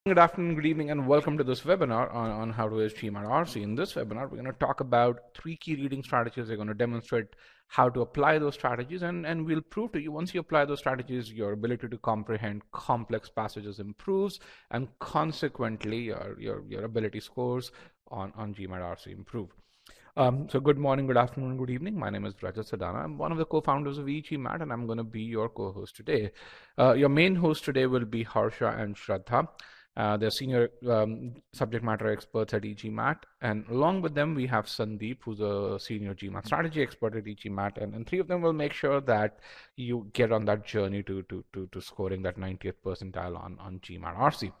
Good afternoon, good evening, and welcome to this webinar on how to use GMAT RC. In this webinar, we're going to talk about 3 key reading strategies. We're going to demonstrate how to apply those strategies, and we'll prove to you once you apply those strategies, your ability to comprehend complex passages improves, and consequently, your ability scores on GMAT RC improve. So good morning, good afternoon, good evening. My name is Rajat Sadana. I'm one of the co-founders of e-GMAT, and I'm going to be your co-host today. Your main host today will be Harsha and Shraddha. They're senior subject matter experts at e-GMAT, and along with them we have Sandeep, who's a senior GMAT strategy expert at e-GMAT, and three of them will make sure that you get on that journey to scoring that 90th percentile on GMAT RC.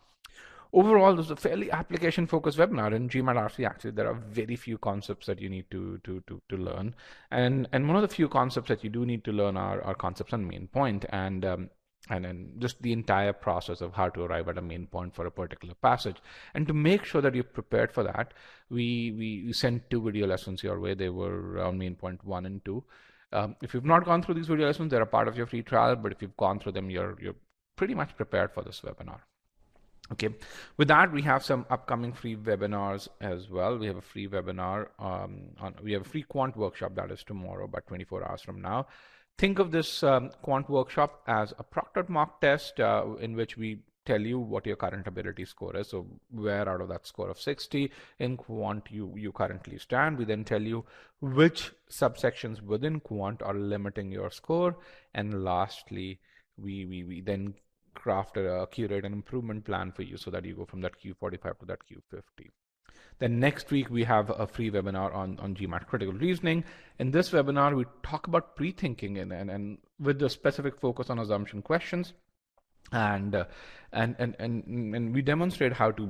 Overall, this is a fairly application-focused webinar. In GMAT RC, actually, there are very few concepts that you need to learn, and one of the few concepts that you do need to learn are concepts on main point, and then just the entire process of how to arrive at a main point for a particular passage. And to make sure that you're prepared for that, we sent 2 video lessons your way. They were on main point 1 and 2. If you've not gone through these video lessons, they're a part of your free trial, but if you've gone through them, you're pretty much prepared for this webinar. Okay, with that, we have some upcoming free webinars as well. We have a free webinar we have a free quant workshop that is tomorrow, about 24 hours from now. Think of this quant workshop as a proctored mock test in which we tell you what your current ability score is. So where out of that score of 60 in quant you currently stand. We then tell you which subsections within quant are limiting your score. And lastly, we then crafted a curate and improvement plan for you so that you go from that Q45 to that Q50. Then next week we have a free webinar on GMAT critical reasoning. In this webinar, we talk about pre-thinking and with the specific focus on assumption questions, and we demonstrate how to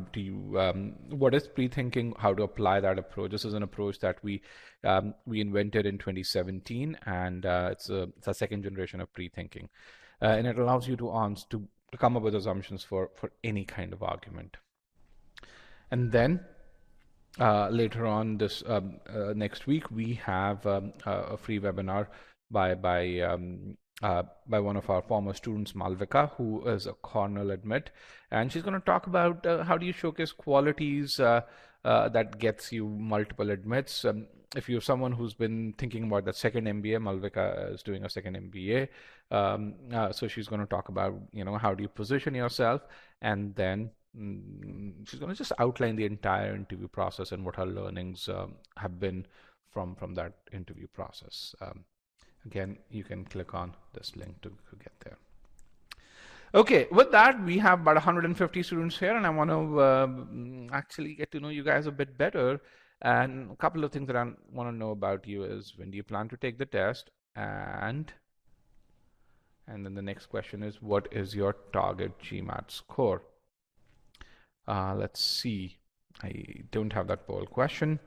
what is pre-thinking, how to apply that approach. This is an approach that we invented in 2017, and it's a second generation of pre-thinking, and it allows you to come up with assumptions for any kind of argument. And then later on this next week, we have a free webinar by one of our former students, Malvika, who is a Cornell admit, and she's going to talk about how do you showcase qualities that gets you multiple admits. If you're someone who's been thinking about that second MBA, Malvika is doing a second MBA, so she's going to talk about how do you position yourself, and then she's going to just outline the entire interview process and what her learnings have been from that interview process. Again, you can click on this link to get there. Okay, with that, we have about 150 students here, and I want to actually get to know you guys a bit better. And a couple of things that I want to know about you is, when do you plan to take the test? And then the next question is, what is your target GMAT score? Let's see. I don't have that poll question.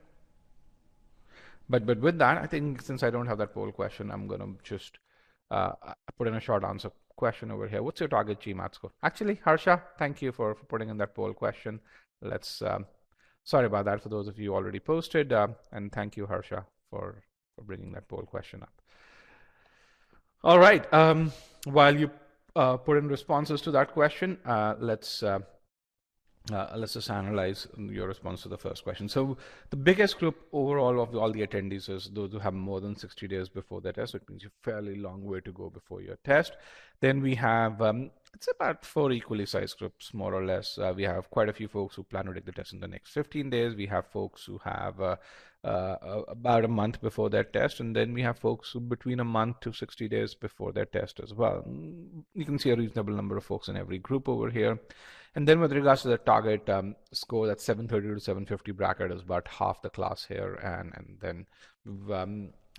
But with that, I think since I don't have that poll question, I'm going to just put in a short answer question over here. What's your target GMAT score? Actually, Harsha, thank you for putting in that poll question. Let's, sorry about that for those of you already posted, and thank you, Harsha, for bringing that poll question up. All right, while you put in responses to that question, let's just analyze your response to the first question. So the biggest group overall of all the attendees is those who have more than 60 days before their test. So it means you're fairly long way to go before your test. Then we have, it's about 4 equally sized groups, more or less. We have quite a few folks who plan to take the test in the next 15 days. We have folks who have about a month before their test. And then we have folks who between a month to 60 days before their test as well. You can see a reasonable number of folks in every group over here. And then with regards to the target score, that 730 to 750 bracket is about half the class here. And then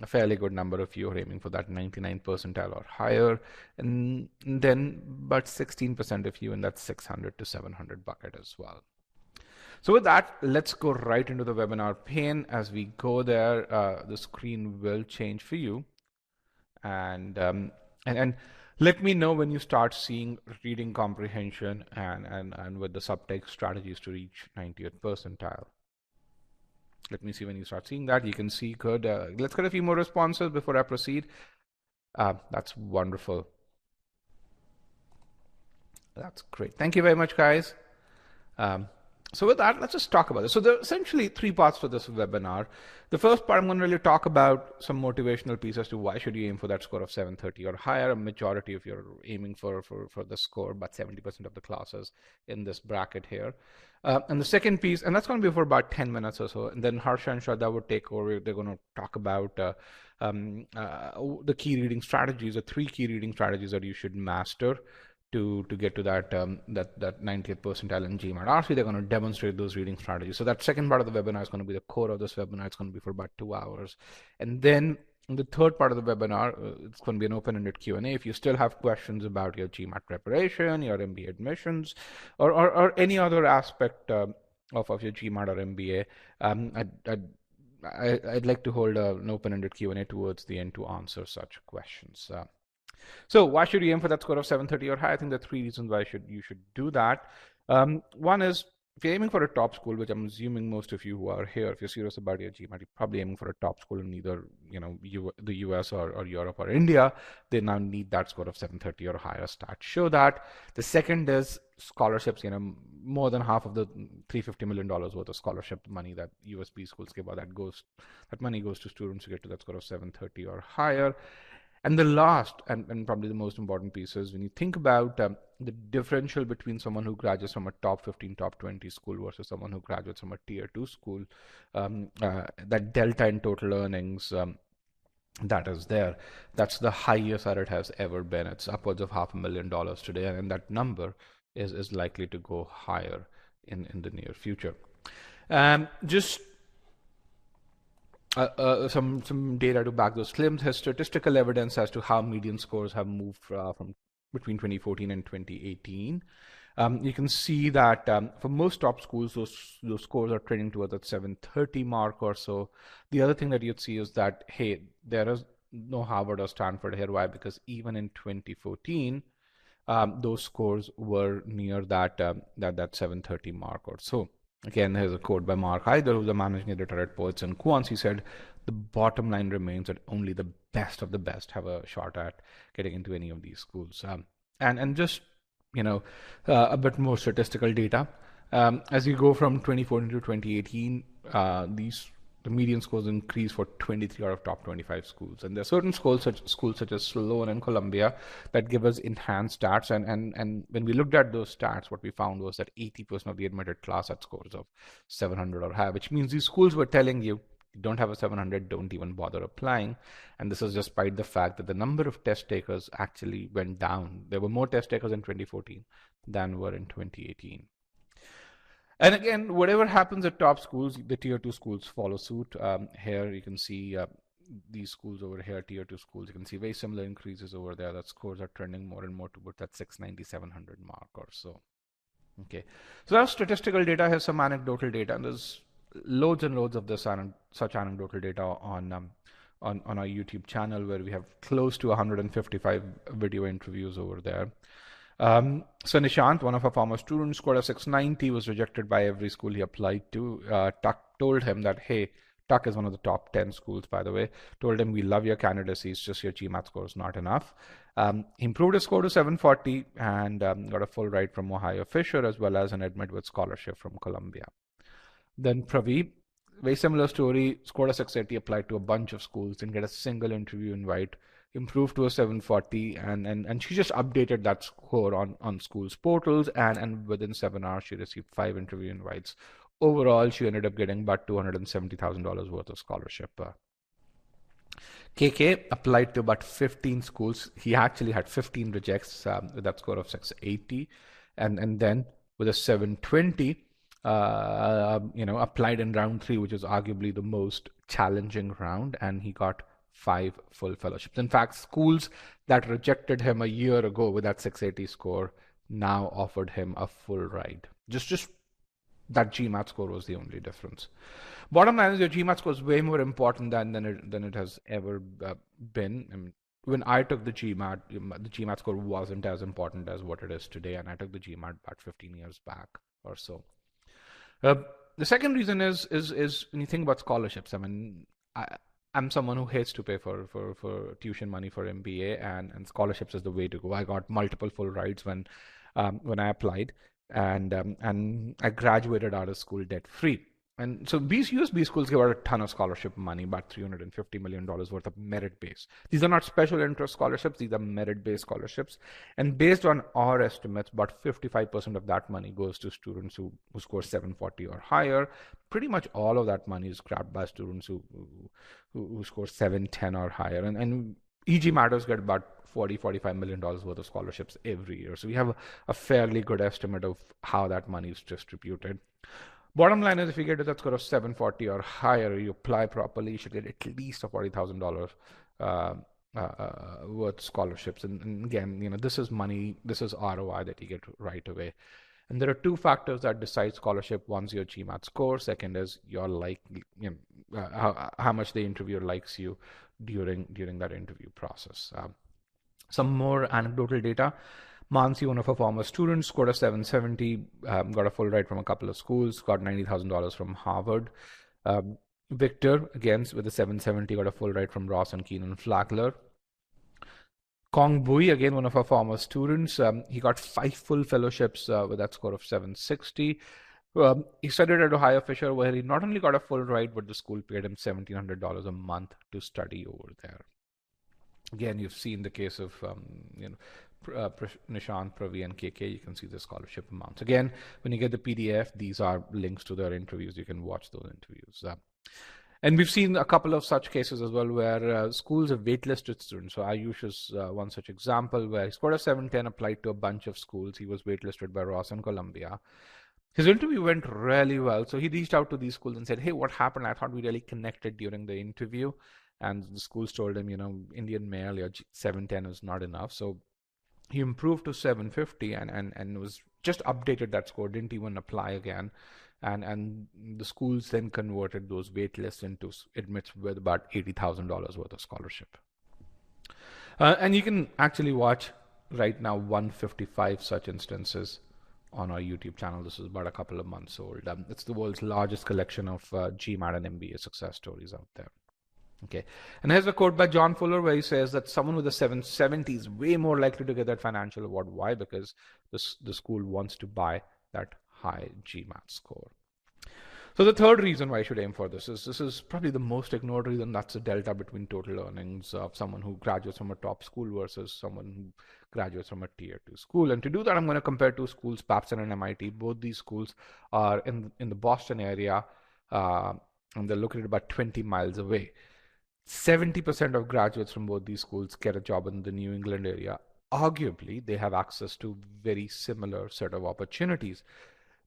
a fairly good number of you are aiming for that 99 percentile or higher. And then about 16% of you in that 600 to 700 bucket as well. So with that, let's go right into the webinar pane. As we go there, the screen will change for you. And let me know when you start seeing reading comprehension and with the subtext strategies to reach 90th percentile. Let me see when you start seeing that. You can see good. Let's get a few more responses before I proceed. That's wonderful. That's great. Thank you very much, guys. So with that, let's just talk about this. So there are essentially three parts to this webinar. The first part, I'm going to really talk about some motivational piece as to why should you aim for that score of 730 or higher. A majority of you're aiming for the score, about 70% of the classes in this bracket here. And the second piece, and that's going to be for about 10 minutes or so. And then Harsha and Shraddha would take over. They're going to talk about the key reading strategies, the three key reading strategies that you should master to get to that 90th percentile in GMAT RC. They're going to demonstrate those reading strategies. So that second part of the webinar is going to be the core of this webinar. It's going to be for about 2 hours. And then in the third part of the webinar, it's going to be an open-ended Q&A. If you still have questions about your GMAT preparation, your MBA admissions, or any other aspect of your GMAT or MBA, I'd like to hold an open-ended Q&A towards the end to answer such questions. So why should you aim for that score of 730 or higher? I think there are three reasons why you should do that. One is, if you're aiming for a top school, which I'm assuming most of you who are here, if you're serious about your GMAT, you're probably aiming for a top school in either the US or Europe or India. They now need that score of 730 or higher stats show that. The second is scholarships. More than half of the $350 million worth of scholarship money that USB schools give out, that money goes to students to get to that score of 730 or higher. And the last and probably the most important piece is when you think about the differential between someone who graduates from a top 15, top 20 school versus someone who graduates from a tier 2 school, that delta in total earnings that is there, that's the highest that it has ever been. It's upwards of $500,000 today, and that number is likely to go higher in the near future. Just some data to back those claims. Has statistical evidence as to how median scores have moved from between 2014 and 2018. You can see that for most top schools, those scores are trending towards that 730 mark or so. The other thing that you'd see is that, hey, there is no Harvard or Stanford here. Why? Because even in 2014, those scores were near that 730 mark or so. Again, here's a quote by Mark Hyder, who's the managing editor at Poets and Quants. He said, the bottom line remains that only the best of the best have a shot at getting into any of these schools. And just, a bit more statistical data. As you go from 2014 to 2018, the median scores increased for 23 out of top 25 schools. And there are certain schools such as Sloan and Columbia that give us enhanced stats. And when we looked at those stats, what we found was that 80% of the admitted class had scores of 700 or higher, which means these schools were telling you don't have a 700, don't even bother applying. And this is despite the fact that the number of test takers actually went down. There were more test takers in 2014 than were in 2018. And again, whatever happens at top schools, the tier 2 schools follow suit. Here you can see these schools over here, tier 2 schools. You can see very similar increases over there. That scores are trending more and more towards that 690, 700 mark or so. Okay, so that's statistical data. Here's some anecdotal data, and there's loads and loads of this such anecdotal data on our YouTube channel, where we have close to 155 video interviews over there. So Nishant, one of our former students, scored a 690, was rejected by every school he applied to. Tuck told him that, hey, Tuck is one of the top 10 schools, by the way, told him, we love your candidacy, it's just your GMAT score is not enough. He improved his score to 740 and got a full ride from Ohio Fisher, as well as an admit with scholarship from Columbia. Then Praveep, very similar story, scored a 680, applied to a bunch of schools, didn't get a single interview invite, improved to a 740, and she just updated that score on schools portals, and within 7 hours she received 5 interview invites. Overall, she ended up getting about $270,000 worth of scholarship. KK applied to about 15 schools. He actually had 15 rejects with that score of 680, and then with a 720, applied in round 3, which is arguably the most challenging round, and he got 5 full fellowships. In fact, schools that rejected him a year ago with that 680 score now offered him a full ride. Just that GMAT score was the only difference. Bottom line is your GMAT score is way more important than it has ever been. I mean, when I took the GMAT score wasn't as important as what it is today, and I took the GMAT about 15 years back or so. The second reason is when you think about scholarships. I mean, I'm someone who hates to pay for tuition money for MBA, and scholarships is the way to go. I got multiple full rides when I applied. and I graduated out of school debt free. And so these USB schools give out a ton of scholarship money, about $350 million worth of merit base. These are not special interest scholarships, these are merit based scholarships. And based on our estimates, about 55% of that money goes to students who score 740 or higher. Pretty much all of that money is grabbed by students who score 710 or higher. And e-GMATers get about $45 million worth of scholarships every year. So we have a fairly good estimate of how that money is distributed. Bottom line is, if you get to that score of 740 or higher, you apply properly, you should get at least a $40,000 worth scholarships. And again, this is money, this is ROI that you get right away. And there are two factors that decide scholarship. One's your GMAT score. Second is your how much the interviewer likes you during that interview process. Some more anecdotal data. Mansi, one of our former students, scored a 770, got a full ride from a couple of schools, got $90,000 from Harvard. Victor, again, with a 770, got a full ride from Ross and Keenan Flagler. Kong Bui, again, one of our former students, he got 5 full fellowships with that score of 760. He studied at Ohio Fisher, where he not only got a full ride, but the school paid him $1,700 a month to study over there. Again, you've seen the case of Nishant, Pravi, and KK. You can see the scholarship amounts. Again, when you get the PDF, these are links to their interviews. You can watch those interviews. And we've seen a couple of such cases as well, where schools have waitlisted students. So Ayush is one such example, where he scored a 710, applied to a bunch of schools. He was waitlisted by Ross and Columbia. His interview went really well. So he reached out to these schools and said, hey, what happened? I thought we really connected during the interview. And the schools told him, Indian male, your 710 is not enough. So he improved to 750 and was just updated that score, didn't even apply again. And the schools then converted those wait lists into admits with about $80,000 worth of scholarship. And you can actually watch right now 155 such instances on our YouTube channel. This is about a couple of months old. It's the world's largest collection of GMAT and MBA success stories out there. Okay, and here's a quote by John Fuller where he says that someone with a 770 is way more likely to get that financial award. Why? Because the school wants to buy that high GMAT score. So the third reason why you should aim for this is probably the most ignored reason. That's the delta between total earnings of someone who graduates from a top school versus someone who graduates from a tier 2 school. And to do that, I'm going to compare two schools, Babson and MIT. Both these schools are in the Boston area, and they're located about 20 miles away. 70% of graduates from both these schools get a job in the New England area. Arguably, they have access to very similar set of opportunities.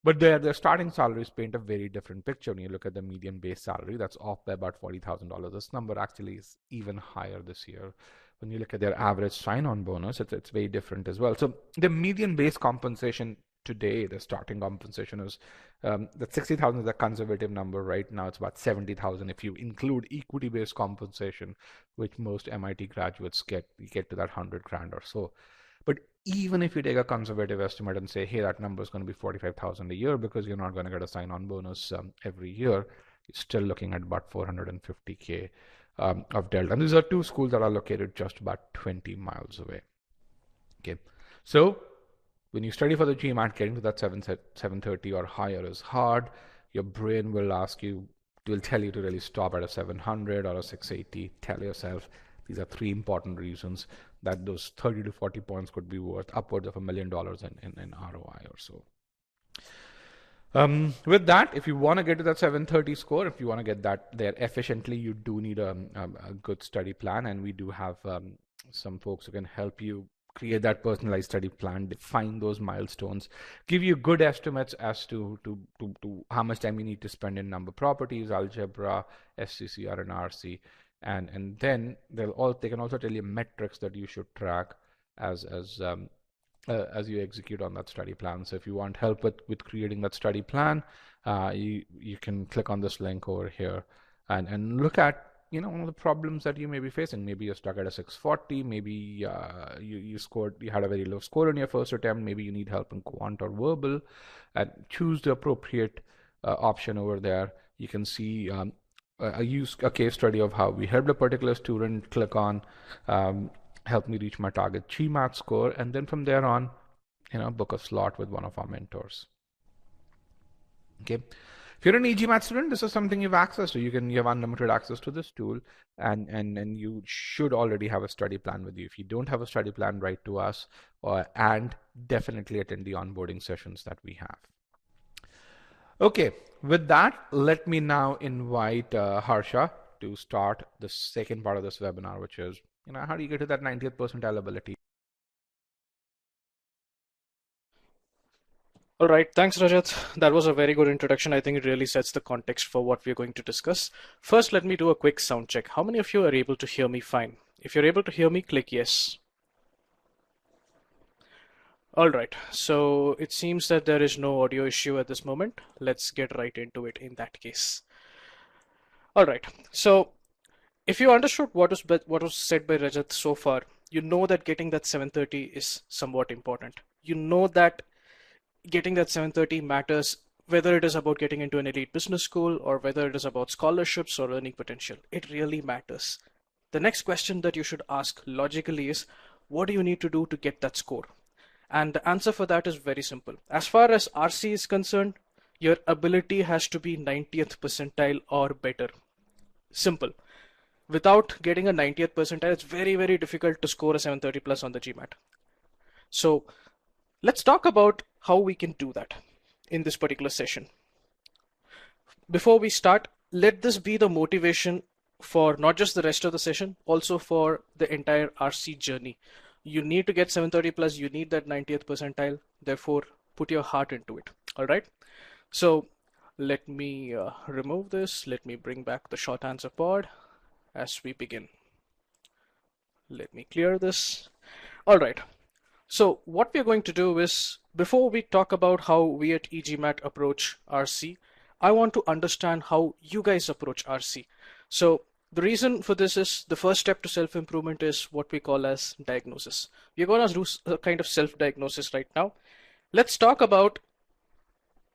But their starting salaries paint a very different picture. When you look at the median base salary, that's off by about $40,000. This number actually is even higher this year. When you look at their average sign-on bonus, it's very different as well. So the median base compensation today, the starting compensation is that 60,000 is a conservative number. Right now, it's about 70,000 if you include equity-based compensation, which most MIT graduates get. You get to that 100 grand or so. But even if you take a conservative estimate and say, hey, that number is going to be 45,000 a year because you're not going to get a sign-on bonus every year, you're still looking at about 450K of delta. And these are two schools that are located just about 20 miles away. Okay, so when you study for the GMAT, getting to that 730 or higher is hard. Your brain will tell you to really stop at a 700 or a 680. Tell yourself these are 3 important reasons that those 30 to 40 points could be worth upwards of $1 million in ROI or so. With that, if you want to get to that 730 score, if you want to get that there efficiently, you do need a good study plan, and we do have some folks who can help you create that personalized study plan, define those milestones, give you good estimates as to how much time you need to spend in number properties, algebra, SCCR, and RC. And then they can also tell you metrics that you should track as you execute on that study plan. So if you want help with creating that study plan, you can click on this link over here and look at one of the problems that you may be facing. Maybe you're stuck at a 640. Maybe you had a very low score in your first attempt. Maybe you need help in quant or verbal, and choose the appropriate option over there. You can see I used a case study of how we helped a particular student. Click on help me reach my target GMAT score, and then from there on book a slot with one of our mentors. Okay. If you're an e-GMAT student, this is something you've access to. You have unlimited access to this tool, and you should already have a study plan with you. If you don't have a study plan, write to us, and definitely attend the onboarding sessions that we have. Okay, with that, let me now invite Harsha to start the second part of this webinar, which is, how do you get to that 90th percentile ability? All right, thanks Rajat. That was a very good introduction. I think it really sets the context for what we're going to discuss. First, let me do a quick sound check. How many of you are able to hear me fine? If you're able to hear me, click yes. All right, so it seems that there is no audio issue at this moment. Let's get right into it in that case. All right, so if you understood what was said by Rajat so far, you know that getting that 730 is somewhat important. You know that getting that 730 matters, whether it is about getting into an elite business school or whether it is about scholarships or earning potential. It really matters. The next question that you should ask logically is, what do you need to do to get that score? And the answer for that is very simple. As far as RC is concerned, your ability has to be 90th percentile or better. Simple. Without getting a 90th percentile, it's very, very difficult to score a 730 plus on the GMAT. So let's talk about how we can do that in this particular session. Before we start, let this be the motivation for not just the rest of the session, also for the entire RC journey. You need to get 730 plus, you need that 90th percentile, therefore put your heart into it. All right. So let me remove this. Let me bring back the short answer pod as we begin. Let me clear this. All right. So what we're going to do is, before we talk about how we at e-GMAT approach RC, I want to understand how you guys approach RC. So the reason for this is the first step to self-improvement is what we call as diagnosis. We're going to do a kind of self-diagnosis right now. Let's talk about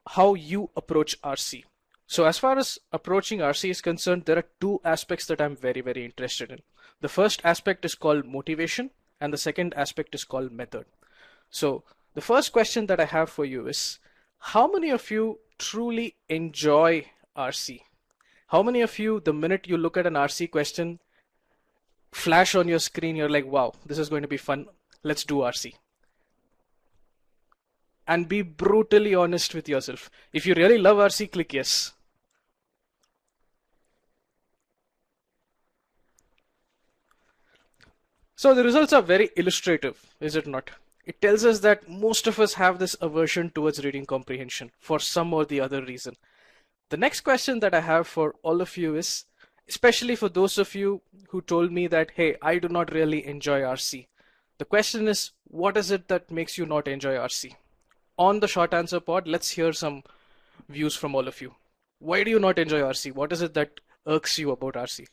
how you approach RC. So as far as approaching RC is concerned, there are two aspects that I'm very, very interested in. The first aspect is called motivation, and the second aspect is called method. So the first question that I have for you is, how many of you truly enjoy RC? How many of you, the minute you look at an RC question flash on your screen, you're like, wow, this is going to be fun. Let's do RC. And be brutally honest with yourself. If you really love RC, click yes. So the results are very illustrative, is it not? It tells us that most of us have this aversion towards reading comprehension for some or the other reason. The next question that I have for all of you is, especially for those of you who told me that, hey, I do not really enjoy RC. The question is, what is it that makes you not enjoy RC? On the short answer pod, let's hear some views from all of you. Why do you not enjoy RC? What is it that irks you about RC?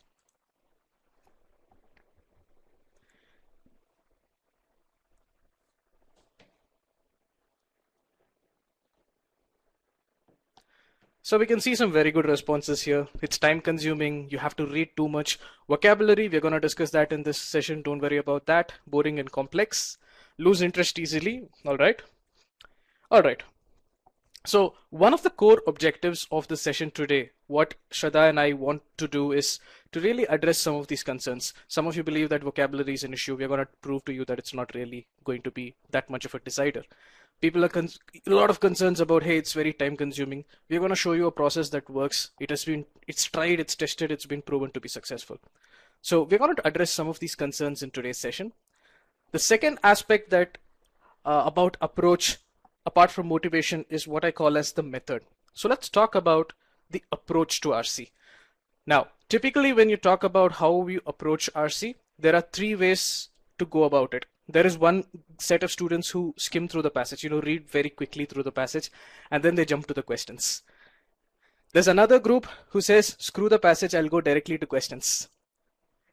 So we can see some very good responses here. It's time consuming. You have to read too much vocabulary. We're going to discuss that in this session. Don't worry about that. Boring and complex. Lose interest easily. All right. All right. So one of the core objectives of the session today, what Shraddha and I want to do is to really address some of these concerns. Some of you believe that vocabulary is an issue. We're going to prove to you that it's not really going to be that much of a decider. People are a lot of concerns about, hey, it's very time consuming. We're going to show you a process that works. It's tried, it's tested, it's been proven to be successful. So we're going to address some of these concerns in today's session. The second aspect that about approach, apart from motivation, is what I call as the method. So let's talk about the approach to RC. Now, typically when you talk about how we approach RC, there are three ways to go about it. There is one set of students who skim through the passage, read very quickly through the passage, and then they jump to the questions. There's another group who says, screw the passage, I'll go directly to questions.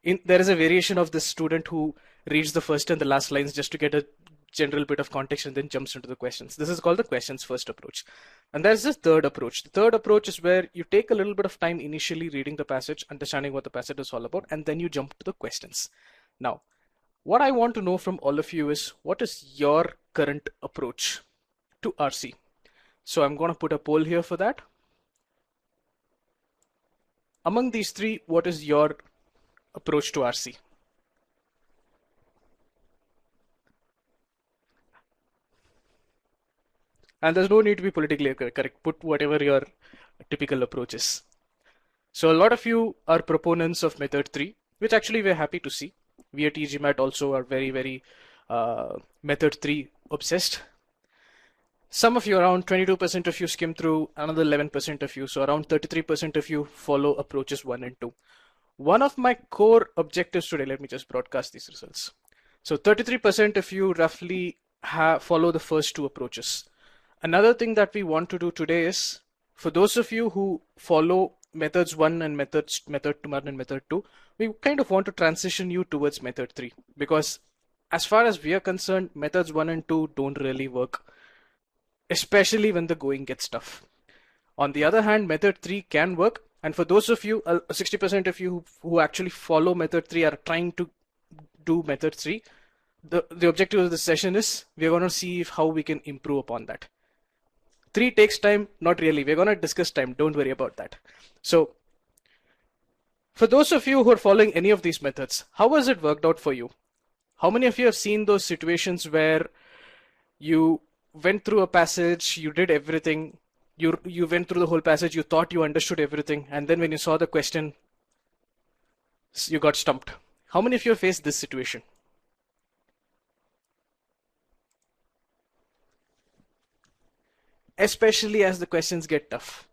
There is a variation of this student who reads the first and the last lines just to get a general bit of context and then jumps into the questions. This is called the questions first approach. And there's this third approach. The third approach is where you take a little bit of time initially reading the passage, understanding what the passage is all about, and then you jump to the questions. Now, what I want to know from all of you is, what is your current approach to RC? So I'm going to put a poll here for that. Among these three, what is your approach to RC? And there's no need to be politically correct. Put whatever your typical approach is. So a lot of you are proponents of method 3, which actually we're happy to see. We at e-GMAT also are very method 3 obsessed. Some of you, around 22% of you, skim through, another 11% of you, so around 33% of you follow approaches 1 and 2. One of my core objectives today, let me just broadcast these results. So 33% of you roughly follow the first two approaches. Another thing that we want to do today is, for those of you who follow methods 1 and method 1 and method 2, we kind of want to transition you towards method 3, because as far as we are concerned, methods 1 and 2 don't really work, especially when the going gets tough. On the other hand, method 3 can work, and for those of you, 60% of you who actually follow method 3 are trying to do method 3. The objective of this session is we're going to see how we can improve upon that. 3 takes time, not really. We're going to discuss time. Don't worry about that. So for those of you who are following any of these methods, how has it worked out for you? How many of you have seen those situations where you went through a passage, you did everything, you went through the whole passage, you thought you understood everything, and then when you saw the question, you got stumped? How many of you have faced this situation? Especially as the questions get tough.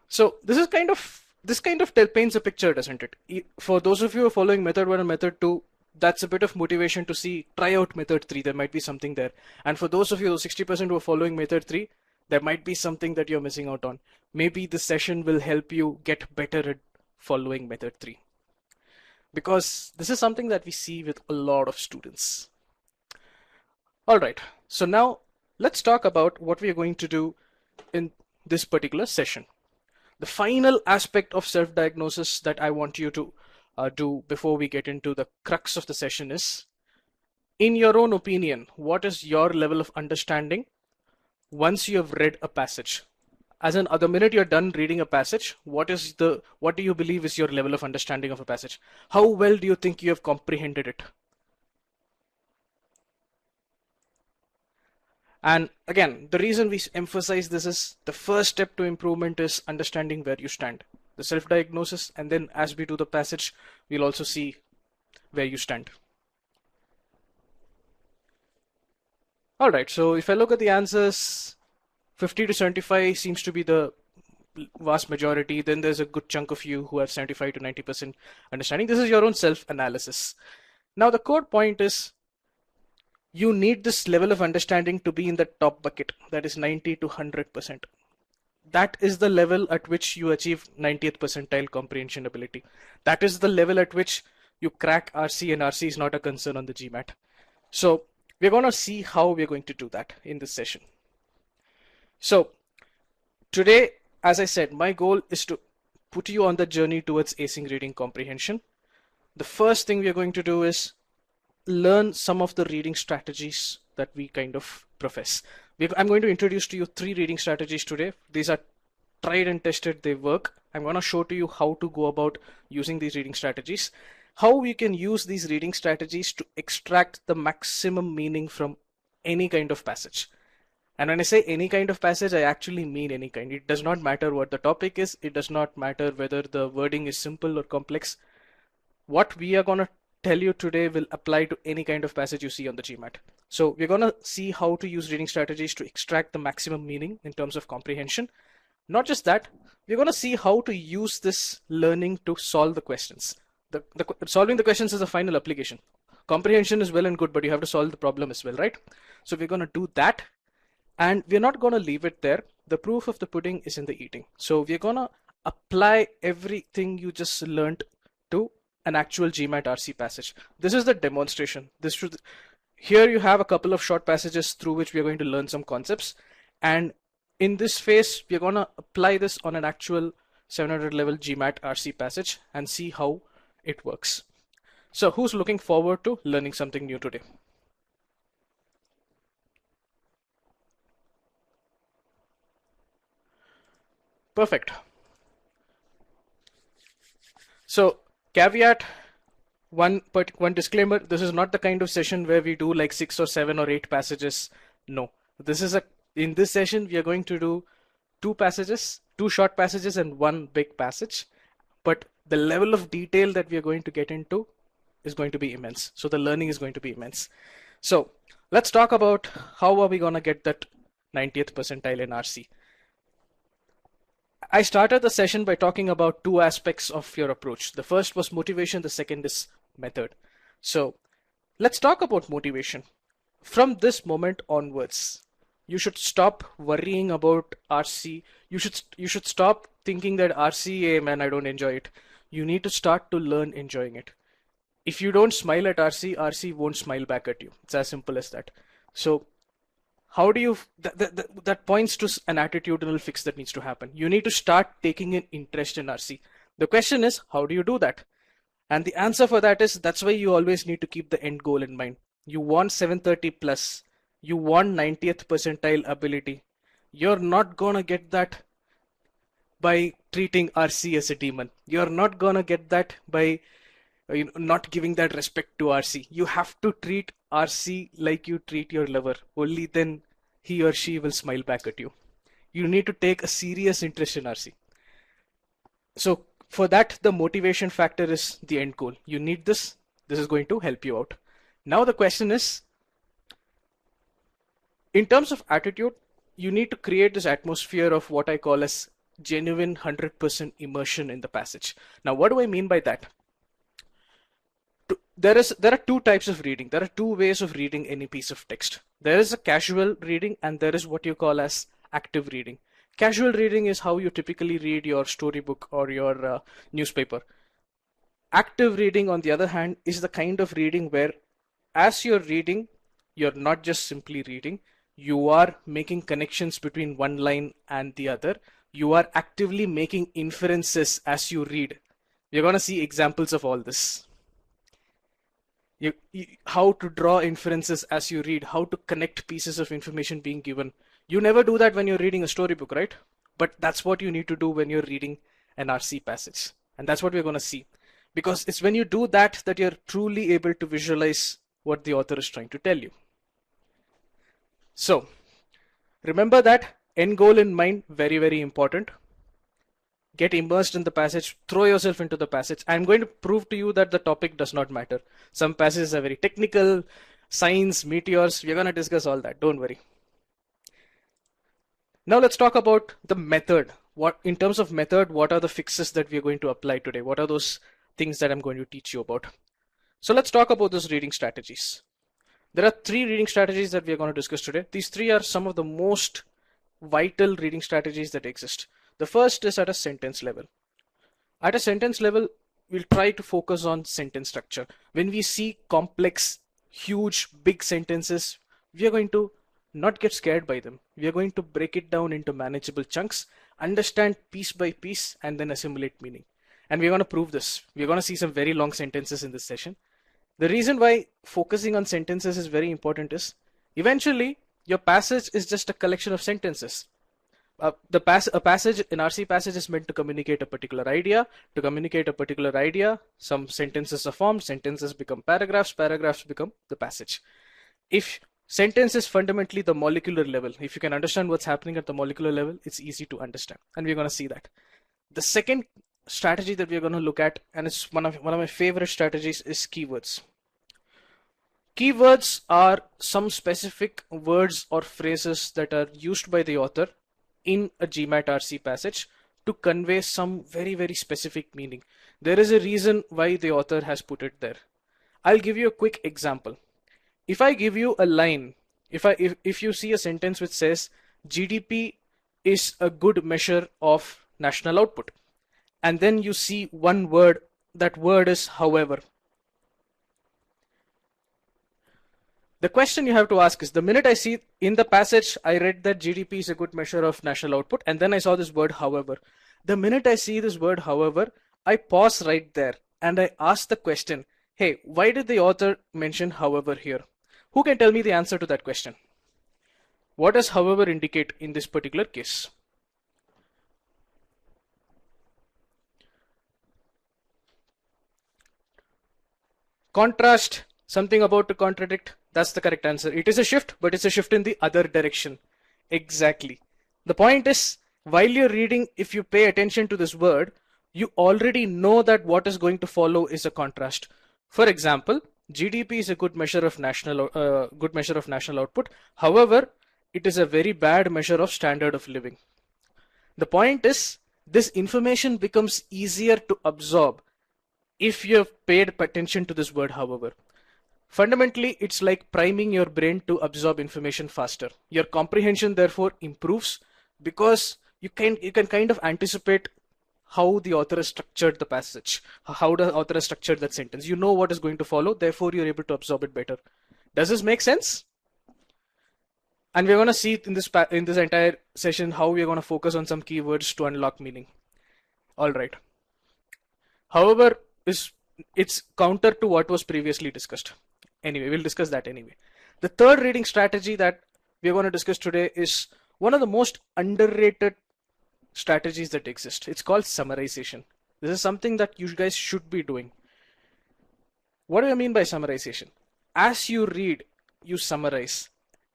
So this kind of paints a picture, doesn't it? For those of you who are following method 1 and method 2, that's a bit of motivation to see, try out method 3, there might be something there. And for those of you, 60% who are following method 3, there might be something that you're missing out on. Maybe this session will help you get better at following method 3. Because this is something that we see with a lot of students. All right, so now let's talk about what we are going to do in this particular session. The final aspect of self-diagnosis that I want you to do before we get into the crux of the session is, in your own opinion, what is your level of understanding once you have read a passage? As in, the minute you're done reading a passage, what do you believe is your level of understanding of a passage? How well do you think you have comprehended it? And again, the reason we emphasize this is the first step to improvement is understanding where you stand. The self-diagnosis, and then as we do the passage, we'll also see where you stand. All right, so if I look at the answers, 50 to 75 seems to be the vast majority. Then there's a good chunk of you who have 75 to 90% understanding. This is your own self-analysis. Now the core point is, you need this level of understanding to be in the top bucket, that is 90 to 100%. That is the level at which you achieve 90th percentile comprehension ability. That is the level at which you crack RC, and RC is not a concern on the GMAT. So we're going to see how we're going to do that in this session. So today, as I said, my goal is to put you on the journey towards acing reading comprehension. The first thing we're going to do is learn some of the reading strategies that we kind of profess. I'm going to introduce to you 3 reading strategies today. These are tried and tested, they work. I'm going to show to you how to go about using these reading strategies, how we can use these reading strategies to extract the maximum meaning from any kind of passage. And when I say any kind of passage, I actually mean any kind. It does not matter what the topic is. It does not matter whether the wording is simple or complex. What we are going to tell you today will apply to any kind of passage you see on the GMAT. So we're going to see how to use reading strategies to extract the maximum meaning in terms of comprehension. Not just that, we're going to see how to use this learning to solve the questions. Solving the questions is a final application. Comprehension is well and good, but you have to solve the problem as well, right? So we're going to do that, and we're not going to leave it there. The proof of the pudding is in the eating. So we're going to apply everything you just learned to an actual GMAT RC passage. This is the demonstration. Here you have a couple of short passages through which we are going to learn some concepts, and in this phase we're going to apply this on an actual 700 level GMAT RC passage and see how it works. So who's looking forward to learning something new today? Perfect. So caveat, one disclaimer, this is not the kind of session where we do like 6 or 7 or 8 passages. No, in this session we are going to do 2 short passages and 1 big passage, but the level of detail that we are going to get into is going to be immense. So the learning is going to be immense. So let's talk about how are we going to get that 90th percentile in RC. I started the session by talking about 2 aspects of your approach. The first was motivation, the second is method. So let's talk about motivation. From this moment onwards, you should stop worrying about RC. You should stop thinking that RC, hey man, I don't enjoy it. You need to start to learn enjoying it. If you don't smile at RC, RC won't smile back at you. It's as simple as that. So how do you, that points to an attitudinal fix that needs to happen. You need to start taking an interest in RC. The question is, how do you do that? And the answer for that is, that's why you always need to keep the end goal in mind. You want 730 plus, you want 90th percentile ability. You're not gonna get that by treating RC as a demon. You're not gonna get that by not giving that respect to RC. You have to treat RC like you treat your lover. Only then he or she will smile back at you. You need to take a serious interest in RC. So for that, the motivation factor is the end goal. You need this. This is going to help you out. Now the question is, in terms of attitude, you need to create this atmosphere of what I call as genuine 100% immersion in the passage. Now, what do I mean by that? There are 2 types of reading. There are 2 ways of reading any piece of text. There is a casual reading and there is what you call as active reading. Casual reading is how you typically read your storybook or your newspaper. Active reading, on the other hand, is the kind of reading where as you're reading, you're not just simply reading, you are making connections between one line and the other. You are actively making inferences as you read. We're going to see examples of all this. How to draw inferences as you read, how to connect pieces of information being given. You never do that when you're reading a storybook, right? But that's what you need to do when you're reading an RC passage. And that's what we're going to see. Because it's when you do that that you're truly able to visualize what the author is trying to tell you. So remember that end goal in mind, very, very important. Get immersed in the passage, throw yourself into the passage. I'm going to prove to you that the topic does not matter. Some passages are very technical, science, meteors, we're going to discuss all that, don't worry. Now let's talk about the method. In terms of method, what are the fixes that we're going to apply today? What are those things that I'm going to teach you about? So let's talk about those reading strategies. There are 3 reading strategies that we're going to discuss today. These 3 are some of the most vital reading strategies that exist. The first is at a sentence level. At a sentence level, we'll try to focus on sentence structure. When we see complex, huge, big sentences, we are going to not get scared by them. We are going to break it down into manageable chunks, understand piece by piece, and then assimilate meaning. And we're going to prove this. We're going to see some very long sentences in this session. The reason why focusing on sentences is very important is eventually your passage is just a collection of sentences. A passage, an RC passage is meant to communicate a particular idea. To communicate a particular idea, some sentences are formed, sentences become paragraphs, paragraphs become the passage. If sentence is fundamentally the molecular level, if you can understand what's happening at the molecular level, it's easy to understand. And we're going to see that. The second strategy that we're going to look at, and it's one of my favorite strategies, is keywords. Keywords are some specific words or phrases that are used by the author in a GMAT RC passage to convey some very, very specific meaning. There is a reason why the author has put it there. I'll give you a quick example. If I give you a line, if you see a sentence which says GDP is a good measure of national output, and then you see one word, that word is however. The question you have to ask is, the minute I see in the passage, I read that GDP is a good measure of national output, and then I saw this word however. The minute I see this word however, I pause right there and I ask the question, Hey, why did the author mention however here? Who can tell me the answer to that question? What does however indicate in this particular case? Contrast, something about to contradict. That's the correct answer. It is a shift, but it's a shift in the other direction. Exactly. The point is, while you're reading, if you pay attention to this word, you already know that what is going to follow is a contrast. For example, GDP is a good measure of national output. However, it is a very bad measure of standard of living. The point is, this information becomes easier to absorb if you have paid attention to this word, however. Fundamentally, it's like priming your brain to absorb information faster. Your comprehension therefore improves because you can kind of anticipate how the author has structured the passage, how the author has structured that sentence. You know what is going to follow, therefore you're able to absorb it better. Does this make sense? And we're going to see in this entire session how we're going to focus on some keywords to unlock meaning. All right. However, it's counter to what was previously discussed. Anyway, we'll discuss that anyway. The third reading strategy that we're going to discuss today is one of the most underrated strategies that exist. It's called summarization. This is something that you guys should be doing. What do I mean by summarization? As you read, you summarize.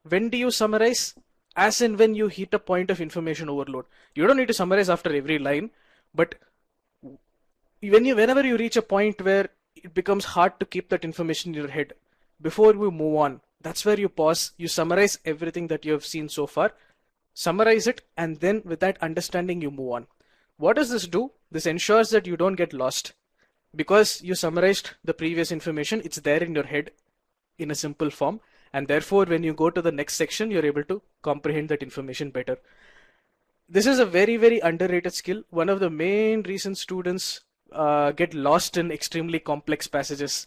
When do you summarize? As in when you hit a point of information overload. You don't need to summarize after every line, but whenever you reach a point where it becomes hard to keep that information in your head, before we move on, that's where you pause, you summarize everything that you have seen so far, summarize it, and then with that understanding you move on. What does this do? This ensures that you don't get lost. Because you summarized the previous information, it's there in your head in a simple form, and therefore when you go to the next section, you're able to comprehend that information better. This is a very, very underrated skill. One of the main reasons students get lost in extremely complex passages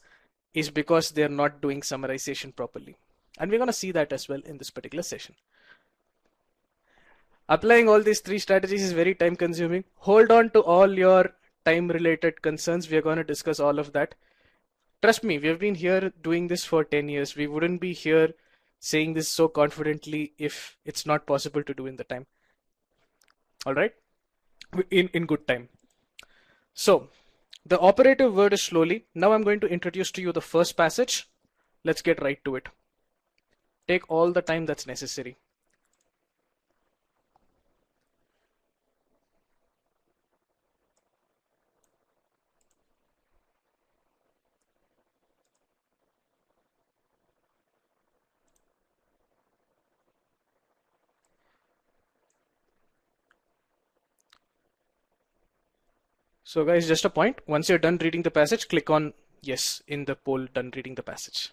is because they're not doing summarization properly. And we're going to see that as well in this particular session. Applying all these three strategies is very time consuming. Hold on to all your time related concerns. We are going to discuss all of that. Trust me, we have been here doing this for 10 years. We wouldn't be here saying this so confidently if it's not possible to do in the time. All right? In good time. So, the operative word is slowly. Now I'm going to introduce to you the first passage. Let's get right to it. Take all the time that's necessary. So guys, just a point. Once you're done reading the passage, click on yes in the poll, done reading the passage.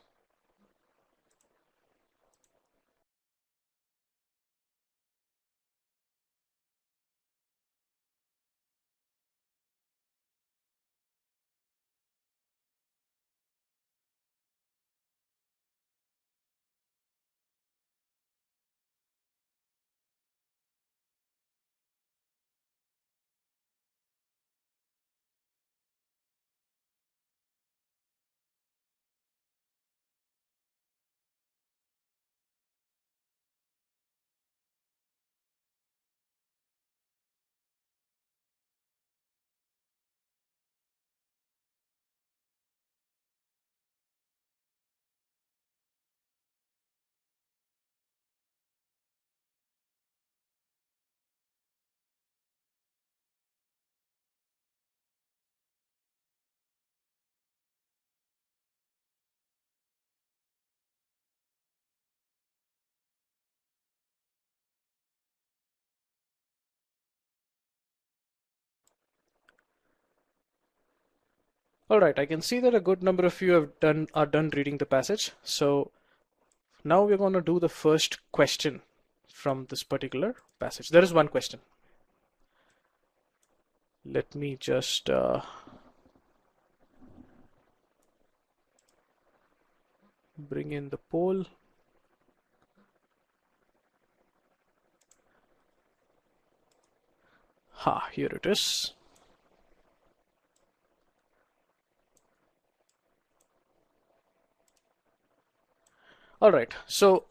All right, I can see that a good number of you are done reading the passage. So now we're going to do the first question from this particular passage. There is one question. Let me just bring in the poll. Here it is. All right, so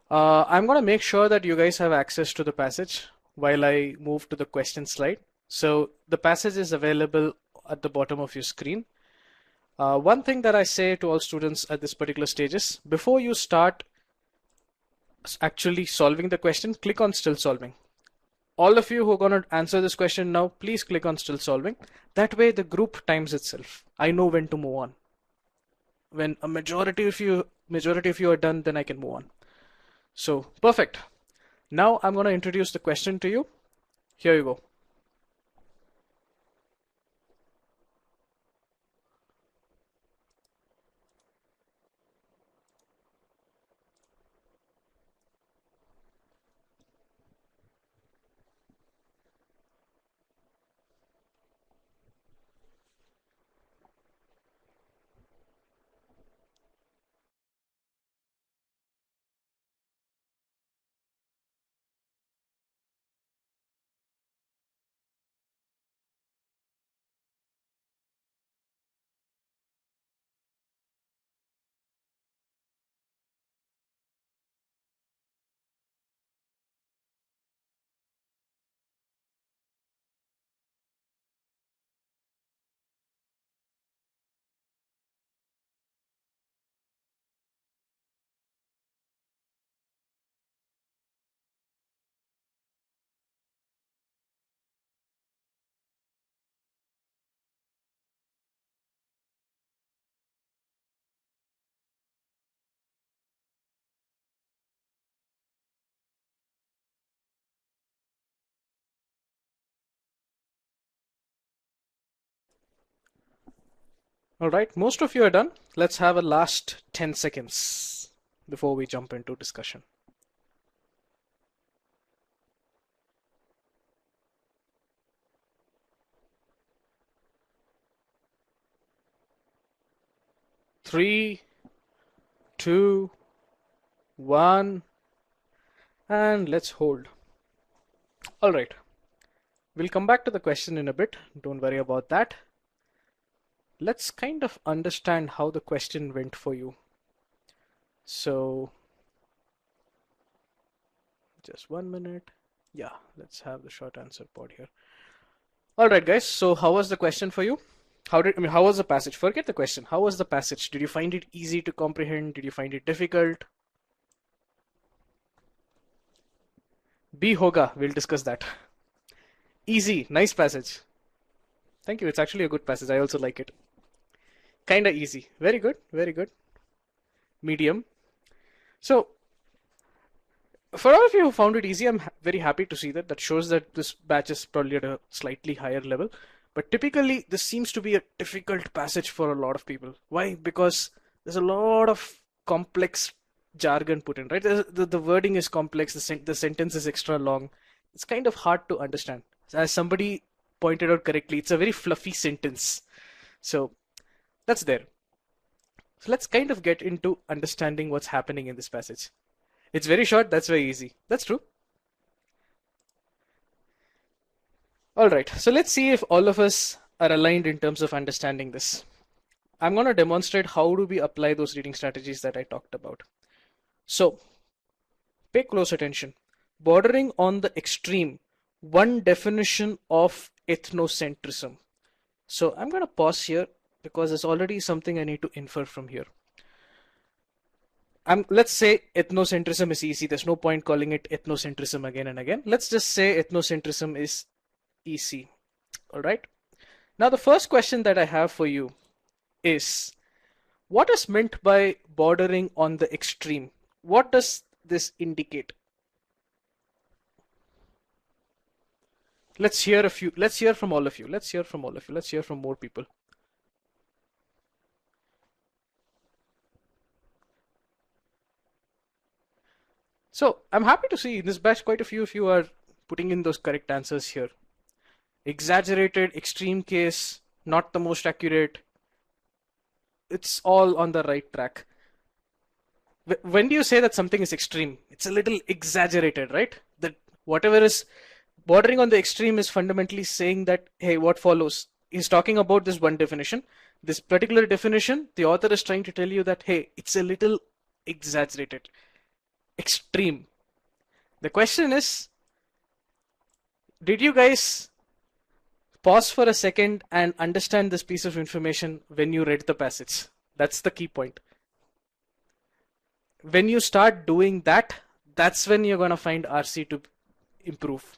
I'm going to make sure that you guys have access to the passage while I move to the question slide. So the passage is available at the bottom of your screen. One thing that I say to all students at this particular stage is, before you start actually solving the question, click on still solving. All of you who are going to answer this question now, please click on still solving. That way the group times itself. I know when to move on. When a majority of you are done, then I can move on. So perfect. Now I'm going to introduce the question to you. Here you go. All right, most of you are done. Let's have a last 10 seconds before we jump into discussion. Three, two, one, and let's hold. All right, we'll come back to the question in a bit. Don't worry about that. Let's kind of understand how the question went for you. So just 1 minute. Yeah, let's have the short answer pod here. All right, guys. So how was the question for you? How was the passage? Forget the question. How was the passage? Did you find it easy to comprehend? Did you find it difficult? B hoga. We'll discuss that. Easy. Nice passage. Thank you. It's actually a good passage. I also like it. Kinda easy. Very good. Very good. Medium. So for all of you who found it easy, I'm very happy to see that. That shows that this batch is probably at a slightly higher level. But typically, this seems to be a difficult passage for a lot of people. Why? Because there's a lot of complex jargon put in, right? The wording is complex, the sentence is extra long. It's kind of hard to understand. As somebody pointed out correctly, it's a very fluffy sentence. So that's there. So let's kind of get into understanding what's happening in this passage. It's very short, that's very easy. That's true. All right, so let's see if all of us are aligned in terms of understanding this. I'm going to demonstrate how do we apply those reading strategies that I talked about. So pay close attention. Bordering on the extreme, one definition of ethnocentrism. So I'm going to pause here because there's already something I need to infer from here. Let's say ethnocentrism is easy. There's no point calling it ethnocentrism again and again. Let's just say ethnocentrism is easy. All right. Now the first question that I have for you is, what is meant by bordering on the extreme? What does this indicate? Let's hear from all of you. Let's hear from more people. So I'm happy to see in this batch quite a few of you are putting in those correct answers here. Exaggerated, extreme case, not the most accurate. It's all on the right track. When do you say that something is extreme? It's a little exaggerated, right? That whatever is bordering on the extreme is fundamentally saying that, hey, what follows? He's talking about this one definition. This particular definition, the author is trying to tell you that, hey, it's a little exaggerated, extreme. The question is, did you guys pause for a second and understand this piece of information when you read the passage? That's the key point. When you start doing that, that's when you're going to find RC to improve.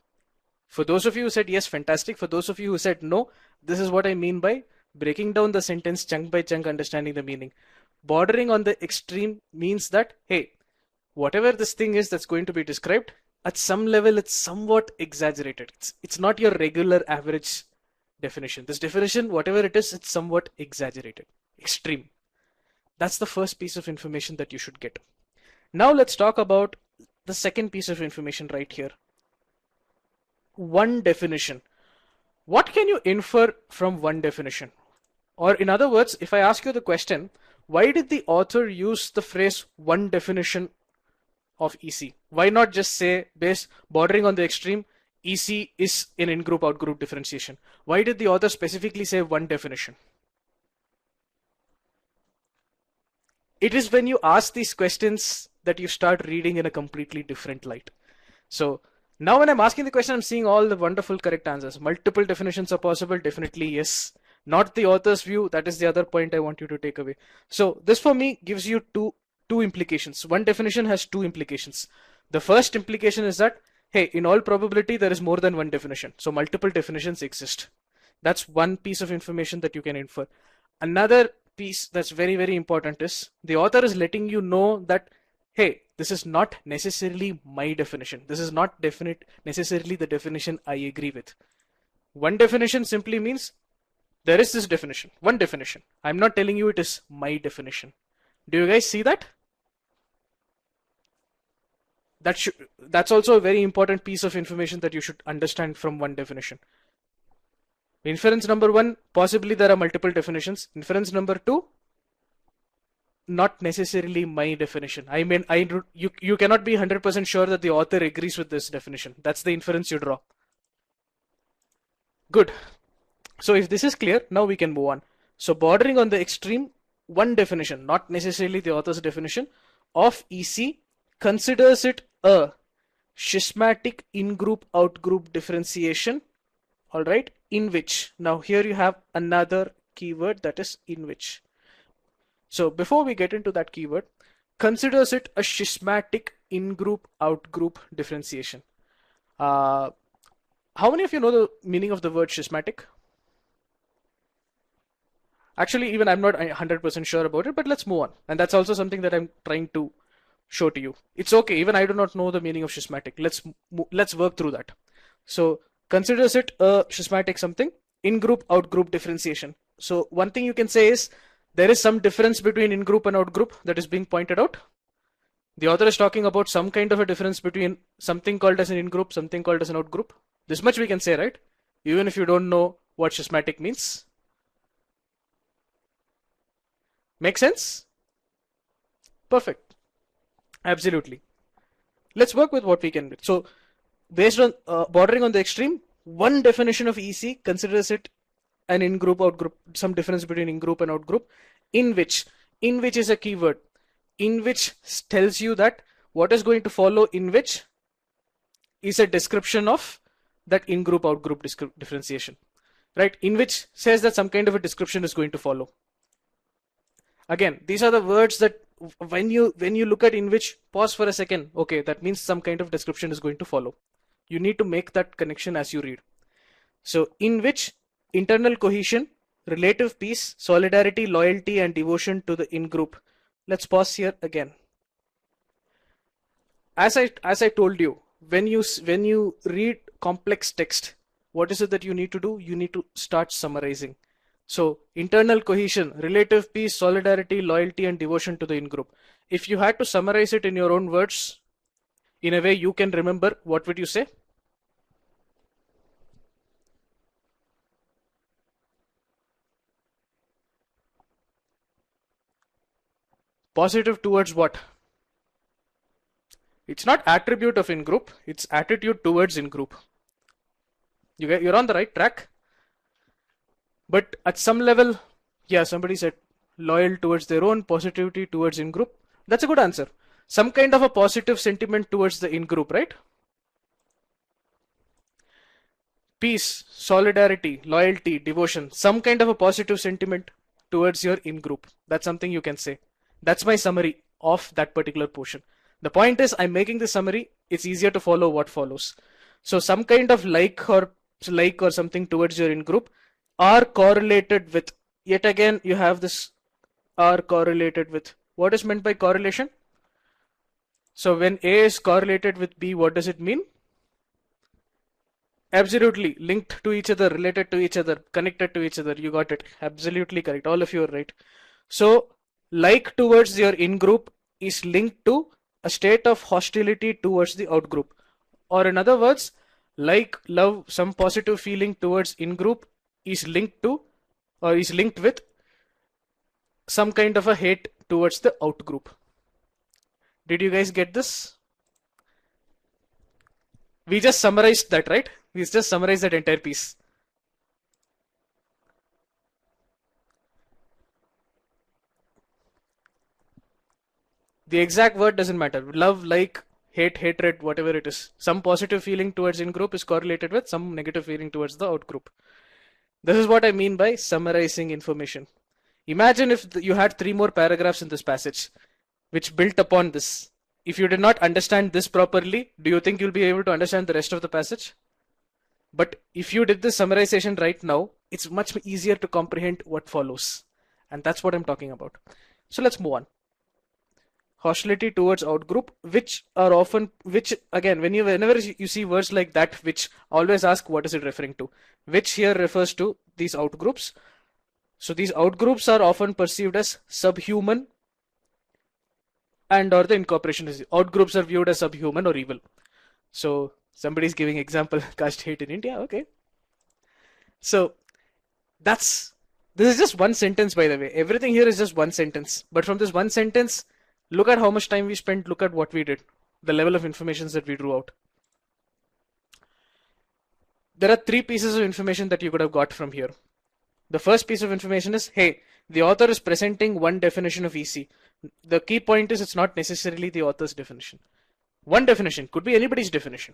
For those of you who said yes, fantastic. For those of you who said no, this is what I mean by breaking down the sentence chunk by chunk, understanding the meaning. Bordering on the extreme means that, hey, whatever this thing is that's going to be described, at some level it's somewhat exaggerated. It's not your regular average definition. This definition, whatever it is, it's somewhat exaggerated, extreme. That's the first piece of information that you should get. Now let's talk about the second piece of information right here. One definition. What can you infer from one definition? Or in other words, if I ask you the question, why did the author use the phrase one definition of EC? Why not just say, based bordering on the extreme, EC is an in-group out-group differentiation? Why did the author specifically say one definition? It is when you ask these questions that you start reading in a completely different light. So now when I'm asking the question, I'm seeing all the wonderful correct answers. Multiple definitions are possible, definitely yes. Not the author's view, that is the other point I want you to take away. So this for me gives you two implications. One definition has two implications. The first implication is that, hey, in all probability there is more than one definition. So multiple definitions exist. That's one piece of information that you can infer. Another piece that's very, very important is the author is letting you know that, hey, this is not necessarily my definition. This is not necessarily the definition I agree with. One definition simply means there is this definition, one definition. I'm not telling you it is my definition. Do you guys see that? That's also a very important piece of information that you should understand from one definition. Inference number one, possibly there are multiple definitions. Inference number two, not necessarily my definition. I mean, you cannot be 100% sure that the author agrees with this definition. That's the inference you draw. Good. So if this is clear, now we can move on. So bordering on the extreme, one definition, not necessarily the author's definition, of EC considers it a schismatic in-group out-group differentiation, all right, in which, now here you have another keyword, that is in which. So before we get into that keyword, considers it a schismatic in-group out-group differentiation. How many of you know the meaning of the word schismatic? Actually, even I'm not 100% sure about it, but let's move on. And that's also something that I'm trying to show to you. It's okay, even I do not know the meaning of schismatic. Let's work through that. So considers it a schismatic something, in-group out-group differentiation. So one thing you can say is there is some difference between in-group and out-group that is being pointed out. The author is talking about some kind of a difference between something called as an in-group, something called as an out-group. This much we can say, right? Even if you don't know what schismatic means. Make sense? Perfect. Absolutely. Let's work with what we can. So based on bordering on the extreme, one definition of EC considers it an in-group, out-group, some difference between in-group and out-group, in which is a keyword, in which tells you that what is going to follow in which is a description of that in-group, out-group differentiation, right? In which says that some kind of a description is going to follow. Again, these are the words that when you look at in which, pause for a second. Okay, that means some kind of description is going to follow. You need to make that connection as you read. So in which internal cohesion, relative peace, solidarity, loyalty, and devotion to the in-group. Let's pause here again. As I told you, when you read complex text, what is it that you need to do? You need to start summarizing. So internal cohesion, relative peace, solidarity, loyalty, and devotion to the in-group. If you had to summarize it in your own words, in a way you can remember, what would you say? Positive towards what? It's not attribute of in-group, it's attitude towards in-group. You're on the right track. But at some level, yeah, somebody said loyal towards their own, positivity towards in-group. That's a good answer. Some kind of a positive sentiment towards the in-group, right? Peace, solidarity, loyalty, devotion, some kind of a positive sentiment towards your in-group. That's something you can say. That's my summary of that particular portion. The point is, I'm making this summary. It's easier to follow what follows. So some kind of like or something towards your in-group are correlated with, yet again, you have this are correlated with. What is meant by correlation? So when A is correlated with B, what does it mean? Absolutely linked to each other, related to each other, connected to each other. You got it. Absolutely correct. All of you are right. So like towards your in-group is linked to a state of hostility towards the out-group. Or in other words, like, love, some positive feeling towards in-group is linked to or is linked with some kind of a hate towards the out-group. Did you guys get this? We just summarized that, right? We just summarized that entire piece. The exact word doesn't matter. Love, like, hate, hatred, whatever it is. Some positive feeling towards in-group is correlated with some negative feeling towards the out-group. This is what I mean by summarizing information. Imagine if you had 3 more paragraphs in this passage, which built upon this. If you did not understand this properly, do you think you'll be able to understand the rest of the passage? But if you did this summarization right now, it's much easier to comprehend what follows. And that's what I'm talking about. So let's move on. Hostility towards outgroup, which are often, which again, whenever you see words like that, which always ask what is it referring to, which here refers to these outgroups. So these outgroups are often perceived as subhuman, and or the incorporation is outgroups are viewed as subhuman or evil. So somebody's giving example caste hate in India. Okay. So this is just one sentence, by the way. Everything here is just one sentence. But from this one sentence, look at how much time we spent, look at what we did, the level of information that we drew out. There are 3 pieces of information that you could have got from here. The first piece of information is, hey, the author is presenting one definition of EC. The key point is it's not necessarily the author's definition. One definition could be anybody's definition.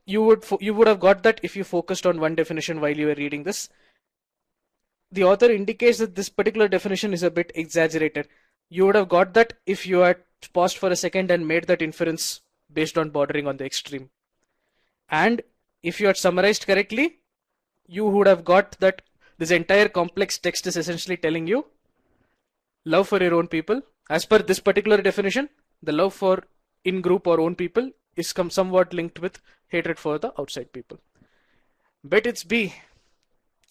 You would have got that if you focused on one definition while you were reading this. The author indicates that this particular definition is a bit exaggerated. You would have got that if you had paused for a second and made that inference based on bordering on the extreme. And if you had summarized correctly, you would have got that this entire complex text is essentially telling you love for your own people. As per this particular definition, the love for in-group or own people is somewhat linked with hatred for the outside people. Bet it's B.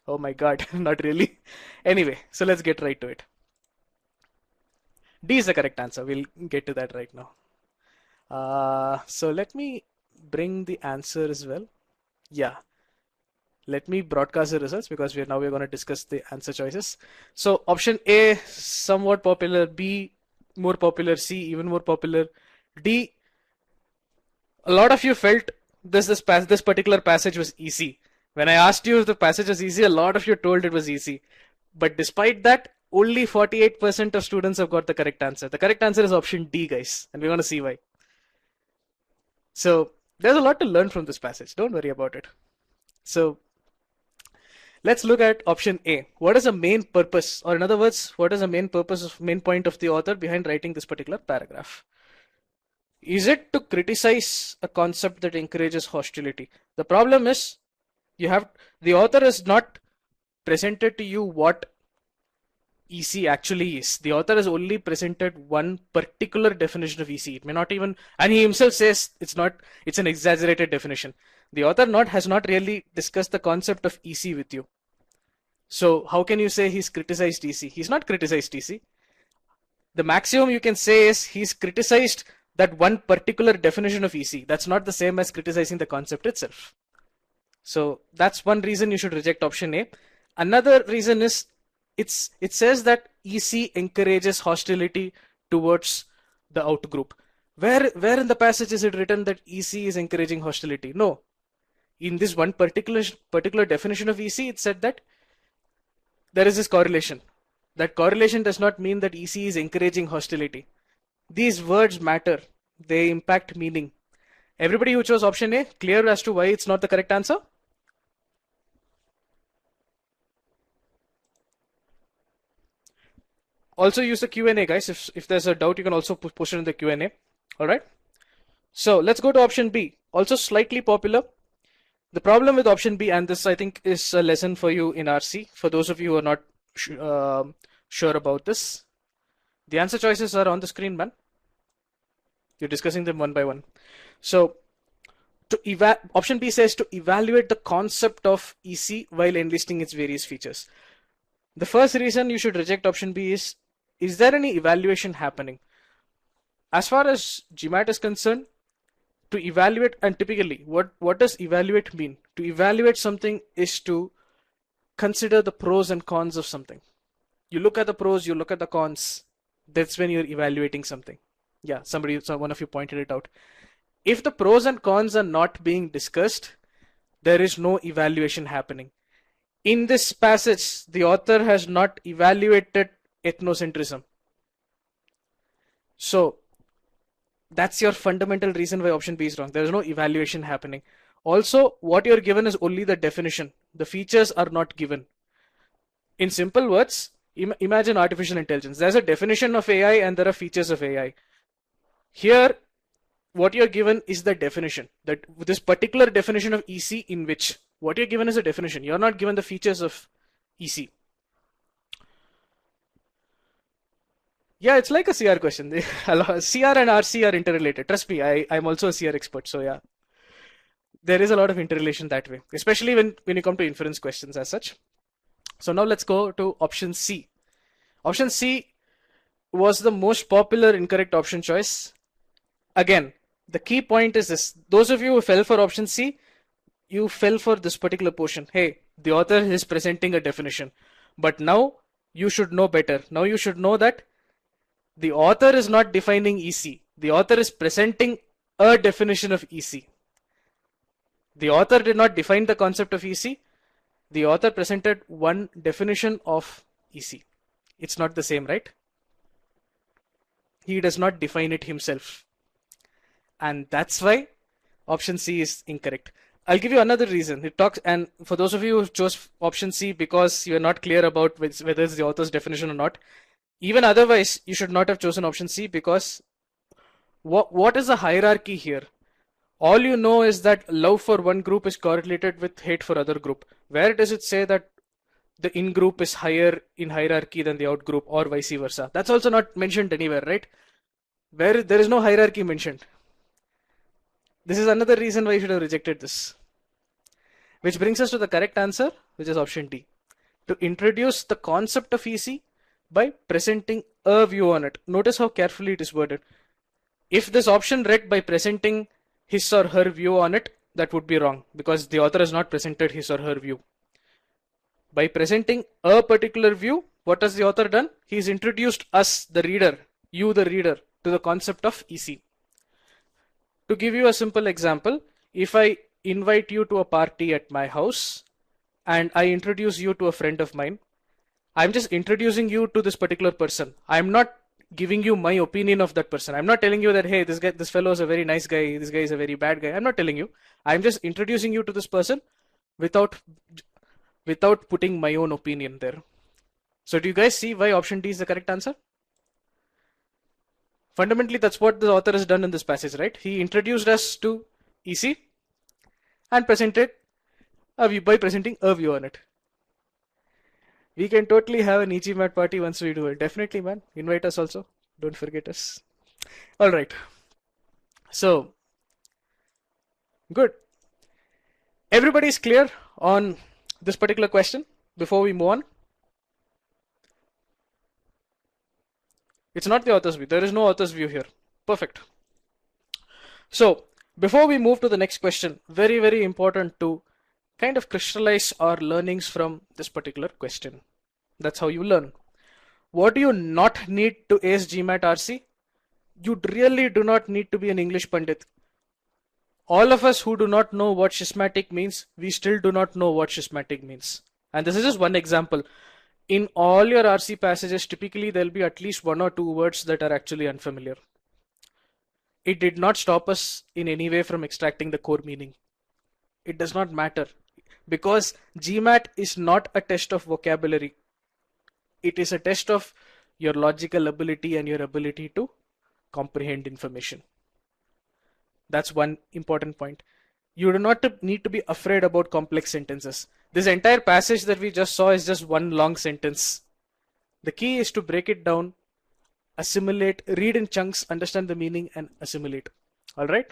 Oh my god, not really. Anyway, so let's get right to it. D is the correct answer. We'll get to that right now. So let me bring the answer as well. Yeah. Let me broadcast the results because we're going to discuss the answer choices. So option A, somewhat popular. B, more popular. C, even more popular. D, a lot of you felt this particular passage was easy. When I asked you if the passage was easy, a lot of you told it was easy. But despite that, only 48% of students have got the correct answer. The correct answer is option D, guys. And we're going to see why. So there's a lot to learn from this passage. Don't worry about it. So let's look at option A. What is the main purpose, or in other words, what is the main point of the author behind writing this particular paragraph? Is it to criticize a concept that encourages hostility? The problem is, the author has not presented to you what EC actually is. The author has only presented one particular definition of EC. It may not even, and he himself says it's an exaggerated definition. The author has not really discussed the concept of EC with you. So how can you say he's criticized EC? He's not criticized EC. The maximum you can say is he's criticized that one particular definition of EC. That's not the same as criticizing the concept itself. So that's one reason you should reject option A. Another reason is it says that EC encourages hostility towards the outgroup. Where in the passage is it written that EC is encouraging hostility? No. In this one particular definition of EC, it said that there is this correlation. That correlation does not mean that EC is encouraging hostility. These words matter. They impact meaning. Everybody who chose option A, clear as to why it's not the correct answer? Also use the Q&A, guys. If there's a doubt, you can also push it in the Q&A. All right. So let's go to option B. Also slightly popular. The problem with option B, and this I think is a lesson for you in RC, for those of you who are not sure about this. The answer choices are on the screen, man. You're discussing them one by one. So option B says to evaluate the concept of EC while enlisting its various features. The first reason you should reject option B is there any evaluation happening? As far as GMAT is concerned, to evaluate, and typically, what does evaluate mean? To evaluate something is to consider the pros and cons of something. You look at the pros, you look at the cons. That's when you're evaluating something. Yeah, one of you pointed it out. If the pros and cons are not being discussed, there is no evaluation happening. In this passage, the author has not evaluated ethnocentrism. So that's your fundamental reason why option B is wrong. There is no evaluation happening. Also, what you're given is only the definition. The features are not given. In simple words, imagine artificial intelligence. There's a definition of AI and there are features of AI. Here, what you're given is the definition. That this particular definition of EC in which what you're given is a definition. You're not given the features of EC. Yeah, it's like a CR question. CR and RC are interrelated. Trust me, I'm also a CR expert. So yeah, there is a lot of interrelation that way, especially when you come to inference questions as such. So now let's go to option C. Option C was the most popular incorrect option choice. Again, the key point is this. Those of you who fell for option C, you fell for this particular portion. Hey, the author is presenting a definition. But now you should know better. Now you should know that the author is not defining EC. The author is presenting a definition of EC. The author did not define the concept of EC. The author presented one definition of EC. It's not the same, right? He does not define it himself. And that's why option C is incorrect. I'll give you another reason. It talks, and for those of you who chose option C because you're not clear about whether it's the author's definition or not, even otherwise, you should not have chosen option C because what is the hierarchy here? All you know is that love for one group is correlated with hate for other group. Where does it say that the in group is higher in hierarchy than the out group or vice versa? That's also not mentioned anywhere, right? Where there is no hierarchy mentioned. This is another reason why you should have rejected this. Which brings us to the correct answer, which is option D. To introduce the concept of EC by presenting a view on it. Notice how carefully it is worded. If this option read by presenting his or her view on it, that would be wrong because the author has not presented his or her view. By presenting a particular view, what has the author done? He's introduced us, the reader, you the reader, to the concept of EC. To give you a simple example, if I invite you to a party at my house and I introduce you to a friend of mine, I'm just introducing you to this particular person. I'm not giving you my opinion of that person. I'm not telling you that, hey, this fellow is a very nice guy, this guy is a very bad guy. I'm not telling you. I'm just introducing you to this person without putting my own opinion there. So do you guys see why option D is the correct answer? Fundamentally, that's what the author has done in this passage, right? He introduced us to EC and presented a view by presenting a view on it. We can totally have an e-GMAT party once we do it. Definitely, man. Invite us also. Don't forget us. All right. So, good. Everybody is clear on this particular question before we move on? It's not the author's view. There is no author's view here. Perfect. So, before we move to the next question, very, very important to kind of crystallize our learnings from this particular question. That's how you learn. What do you not need to ace GMAT RC? You really do not need to be an English Pandit. All of us who do not know what schismatic means, we still do not know what schismatic means. And this is just one example. In all your RC passages, typically there'll be at least one or two words that are actually unfamiliar. It did not stop us in any way from extracting the core meaning. It does not matter because GMAT is not a test of vocabulary. It is a test of your logical ability and your ability to comprehend information. That's one important point. You do not need to be afraid about complex sentences. This entire passage that we just saw is just one long sentence. The key is to break it down, assimilate, read in chunks, understand the meaning, and assimilate. All right?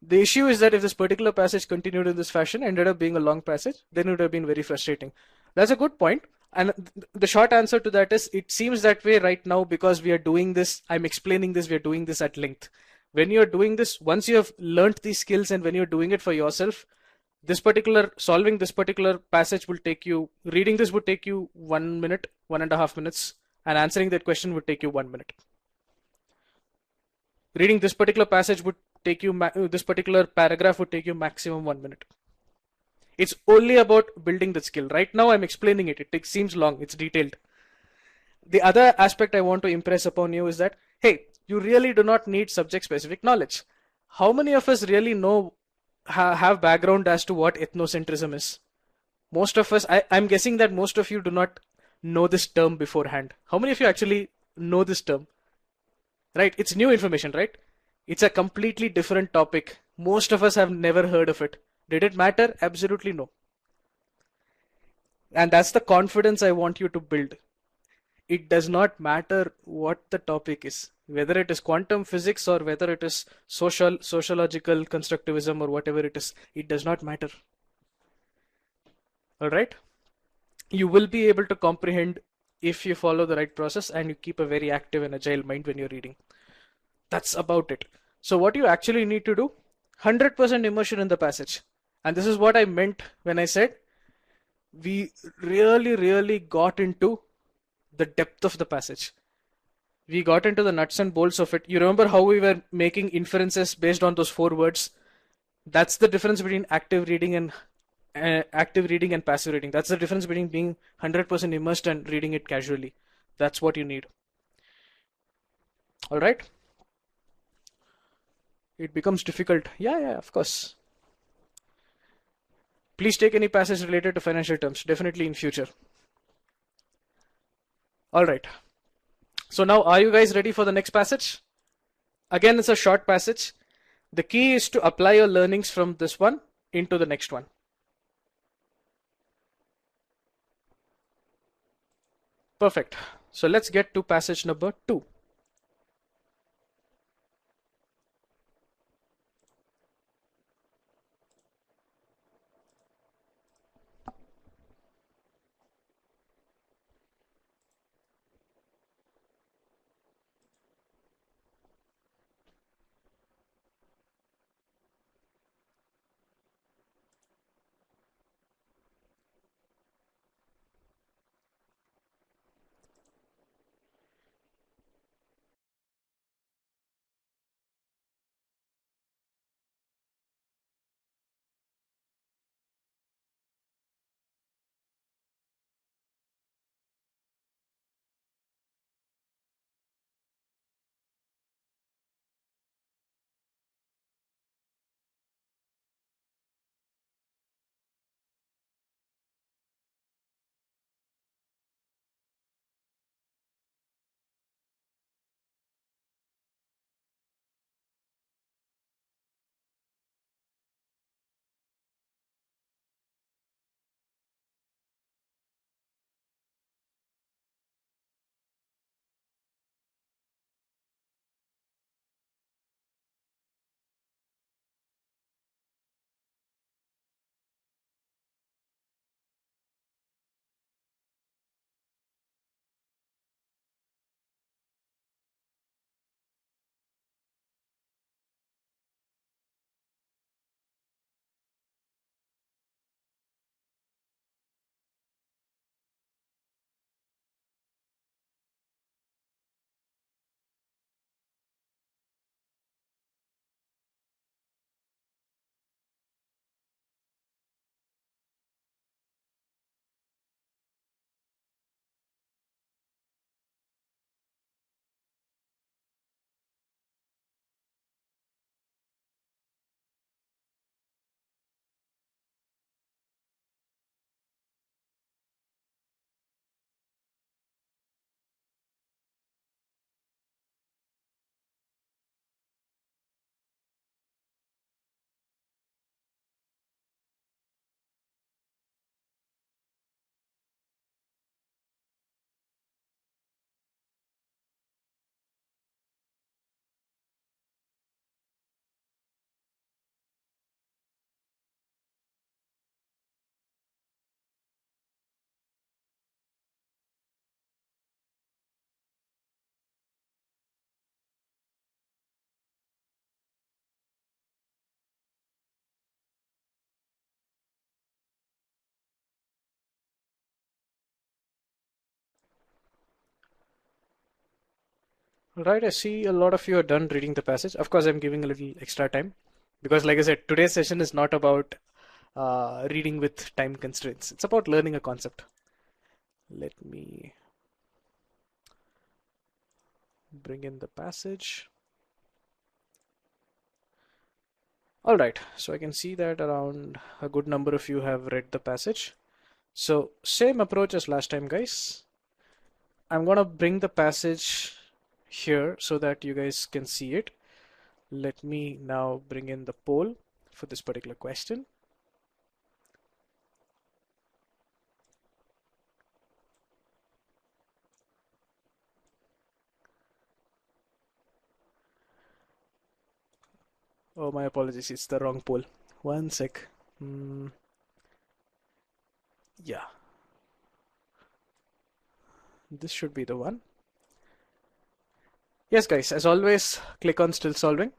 The issue is that if this particular passage continued in this fashion, ended up being a long passage, then it would have been very frustrating. That's a good point. And the short answer to that is it seems that way right now because we are doing this. I'm explaining this. We are doing this at length. When you're doing this, once you have learned these skills and when you're doing it for yourself, solving this particular passage will take you, reading this would take you 1 minute, 1.5 minutes, and answering that question would take you 1 minute. Reading this particular passage would take you, this particular paragraph would take you maximum 1 minute. It's only about building the skill. Right now I'm explaining it. It seems long, it's detailed. The other aspect I want to impress upon you is that, hey, you really do not need subject specific knowledge. How many of us really know, have background as to what ethnocentrism is? Most of us, I'm guessing that most of you do not know this term beforehand. How many of you actually know this term? Right, it's new information, right? It's a completely different topic. Most of us have never heard of it. Did it matter? Absolutely no. And that's the confidence I want you to build. It does not matter what the topic is, whether it is quantum physics or whether it is sociological constructivism or whatever it is. It does not matter. All right? You will be able to comprehend if you follow the right process and you keep a very active and agile mind when you're reading. That's about it. So what you actually need to do, 100% immersion in the passage. And this is what I meant when I said we really got into the depth of the passage. We got into the nuts and bolts of it. You remember how we were making inferences based on those 4 words? That's the difference between active reading and passive reading. That's the difference between being 100% immersed and reading it casually. That's what you need. All right? It becomes difficult. Yeah, of course. Please take any passage related to financial terms, definitely in future. All right. So now are you guys ready for the next passage? Again, it's a short passage. The key is to apply your learnings from this one into the next one. Perfect. So let's get to passage number 2. Right, I see a lot of you are done reading the passage. Of course, I'm giving a little extra time because, like I said, today's session is not about reading with time constraints. It's about learning a concept. Let me bring in the passage. All right, so I can see that around a good number of you have read the passage. So same approach as last time, guys. I'm gonna bring the passage here so that you guys can see it. Let me now bring in the poll for this particular question. Oh, my apologies, it's the wrong poll. One sec. Yeah, this should be the one. Yes, guys, as always, click on still solving.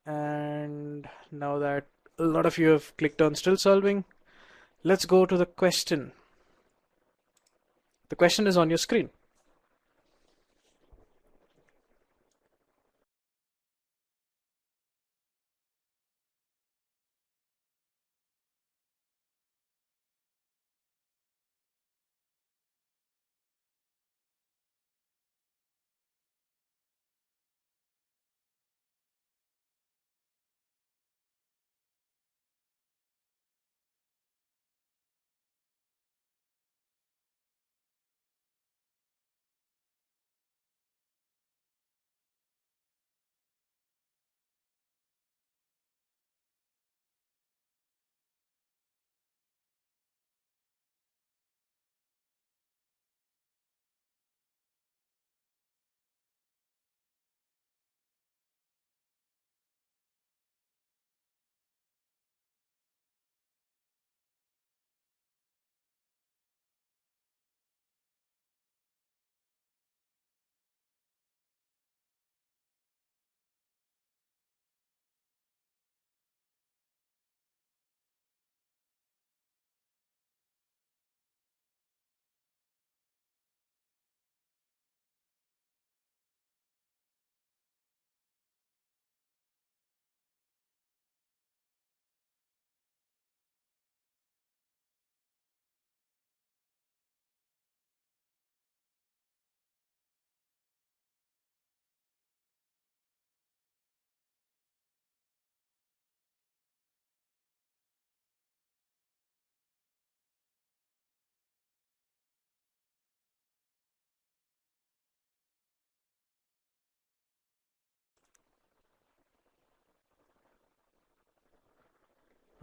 And now that a lot of you have clicked on still solving, let's go to the question. The question is on your screen.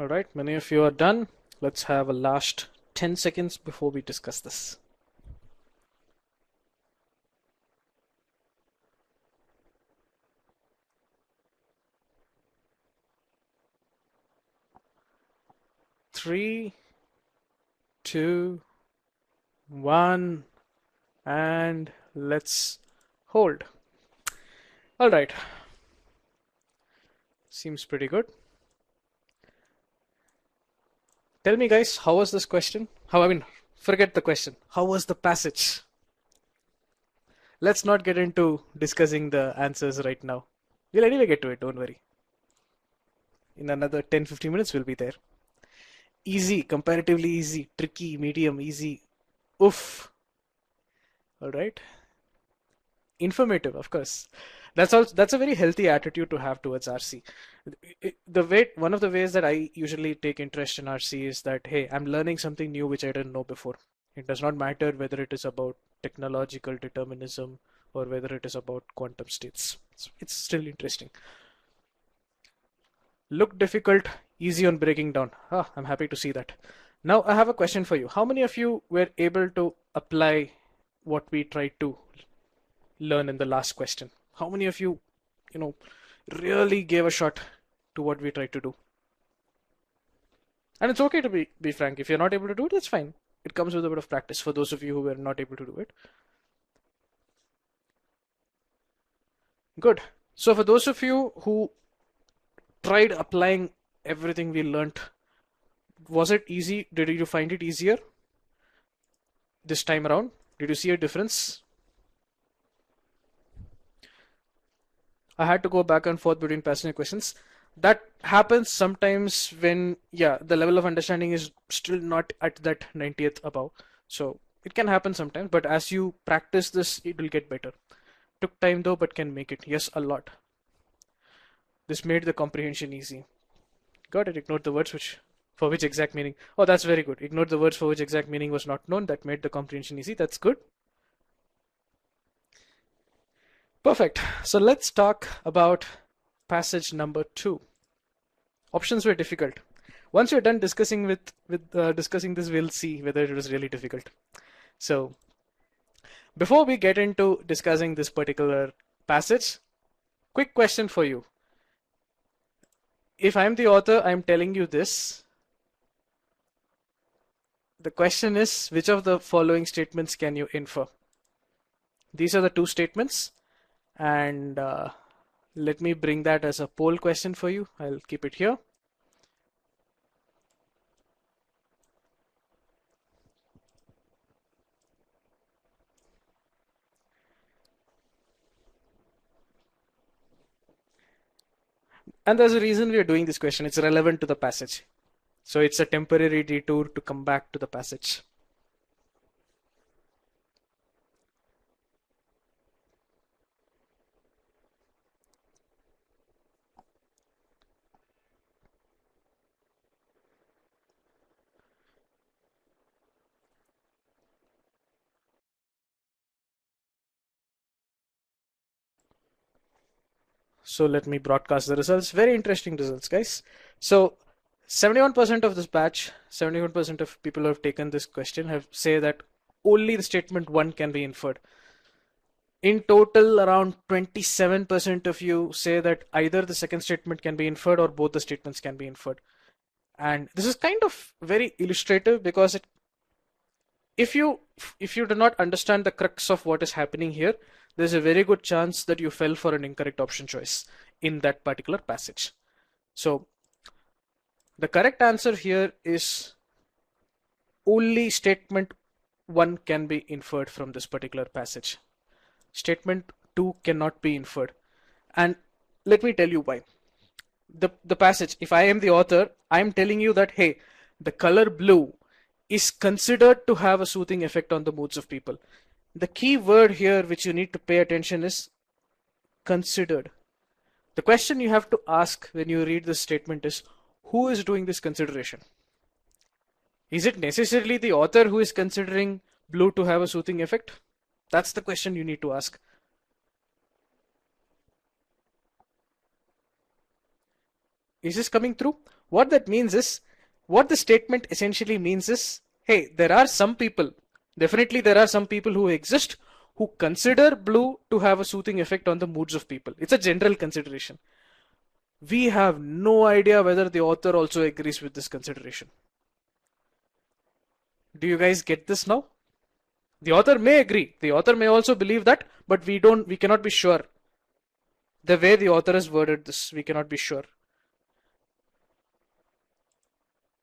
All right, many of you are done. Let's have a last 10 seconds before we discuss this. Three, two, one, and let's hold. All right, seems pretty good. Tell me, guys, how was this question? Forget the question. How was the passage? Let's not get into discussing the answers right now. We'll anyway get to it, don't worry. In another 10-15 minutes, we'll be there. Easy, comparatively easy, tricky, medium, easy. Oof. All right. Informative, of course. That's a very healthy attitude to have towards RC. One of the ways that I usually take interest in RC is that, hey, I'm learning something new which I didn't know before. It does not matter whether it is about technological determinism or whether it is about quantum states. It's still interesting. Look difficult, easy on breaking down. I'm happy to see that. Now I have a question for you. How many of you were able to apply what we tried to learn in the last question? How many of you, really gave a shot to what we tried to do? And it's okay to be frank. If you're not able to do it, that's fine. It comes with a bit of practice for those of you who were not able to do it. Good. So for those of you who tried applying everything we learnt Was it easy? Did you find it easier this time around? Did you see a difference? I had to go back and forth between passing questions. That happens sometimes when, yeah, the level of understanding is still not at that 90th above. So it can happen sometimes, but as you practice this, it will get better. Took time though, but can make it. Yes, a lot. This made the comprehension easy. Got it. Ignored the words for which exact meaning. Oh, that's very good. Ignored the words for which exact meaning was not known. That made the comprehension easy. That's good. Perfect. So let's talk about passage number 2. Options were difficult. Once you're done discussing discussing this, we'll see whether it was really difficult. So before we get into discussing this particular passage, quick question for you. If I'm the author, I'm telling you this. The question is, which of the following statements can you infer? These are the 2 statements, and let me bring that as a poll question for you. I'll keep it here. And there's a reason we are doing this question. It's relevant to the passage. So it's a temporary detour to come back to the passage. So let me broadcast the results. Very interesting results, guys. So 71% of this batch, 71% of people who have taken this question have say that only the statement 1 can be inferred. In total, around 27% of you say that either the second statement can be inferred or both the statements can be inferred. And this is kind of very illustrative because if you do not understand the crux of what is happening here, there's a very good chance that you fell for an incorrect option choice in that particular passage. So the correct answer here is only statement 1 can be inferred from this particular passage. Statement 2 cannot be inferred. And let me tell you why. The passage, if I am the author, I'm telling you that, hey, the color blue is considered to have a soothing effect on the moods of people. The key word here which you need to pay attention is considered. The question you have to ask when you read this statement is, who is doing this consideration? Is it necessarily the author who is considering blue to have a soothing effect? That's the question you need to ask. Is this coming through? What that means is, what the statement essentially means is, hey, there are some people, definitely there are some people who exist who consider blue to have a soothing effect on the moods of people. It's a general consideration. We have no idea whether the author also agrees with this consideration. Do you guys get this now? The author may agree. The author may also believe that, but we cannot be sure. The way the author has worded this, we cannot be sure.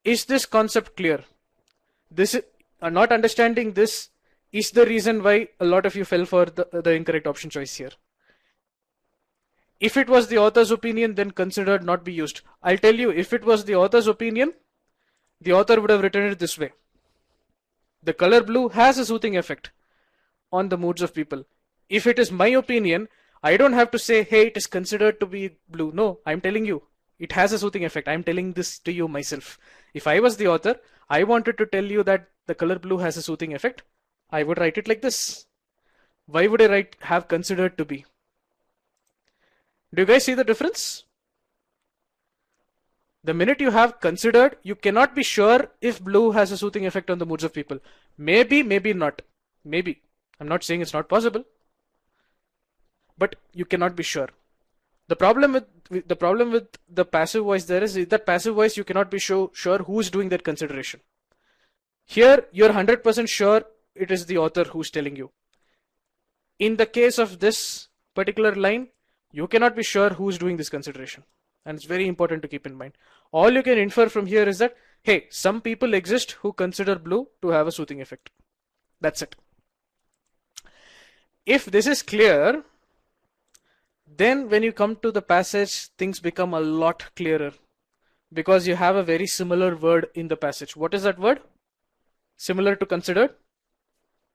Is this concept clear? This not understanding this is the reason why a lot of you fell for the incorrect option choice here. If it was the author's opinion, then considered not be used. I'll tell you, if it was the author's opinion, the author would have written it this way. The color blue has a soothing effect on the moods of people. If it is my opinion, I don't have to say, hey, it is considered to be blue. No, I'm telling you, it has a soothing effect. I'm telling this to you myself. If I was the author, I wanted to tell you that the color blue has a soothing effect, I would write it like this. Why would I write have considered to be? Do you guys see the difference? The minute you have considered, you cannot be sure if blue has a soothing effect on the moods of people. Maybe, maybe not. Maybe. I'm not saying it's not possible. But you cannot be sure. The problem with the passive voice there is that passive voice you cannot be sure who's doing that consideration. Here you're 100% sure it is the author who's telling you. In the case of this particular line, you cannot be sure who's doing this consideration. And it's very important to keep in mind. All you can infer from here is that, hey, some people exist who consider blue to have a soothing effect. That's it. If this is clear, then when you come to the passage, things become a lot clearer because you have a very similar word in the passage. What is that word? Similar to considered.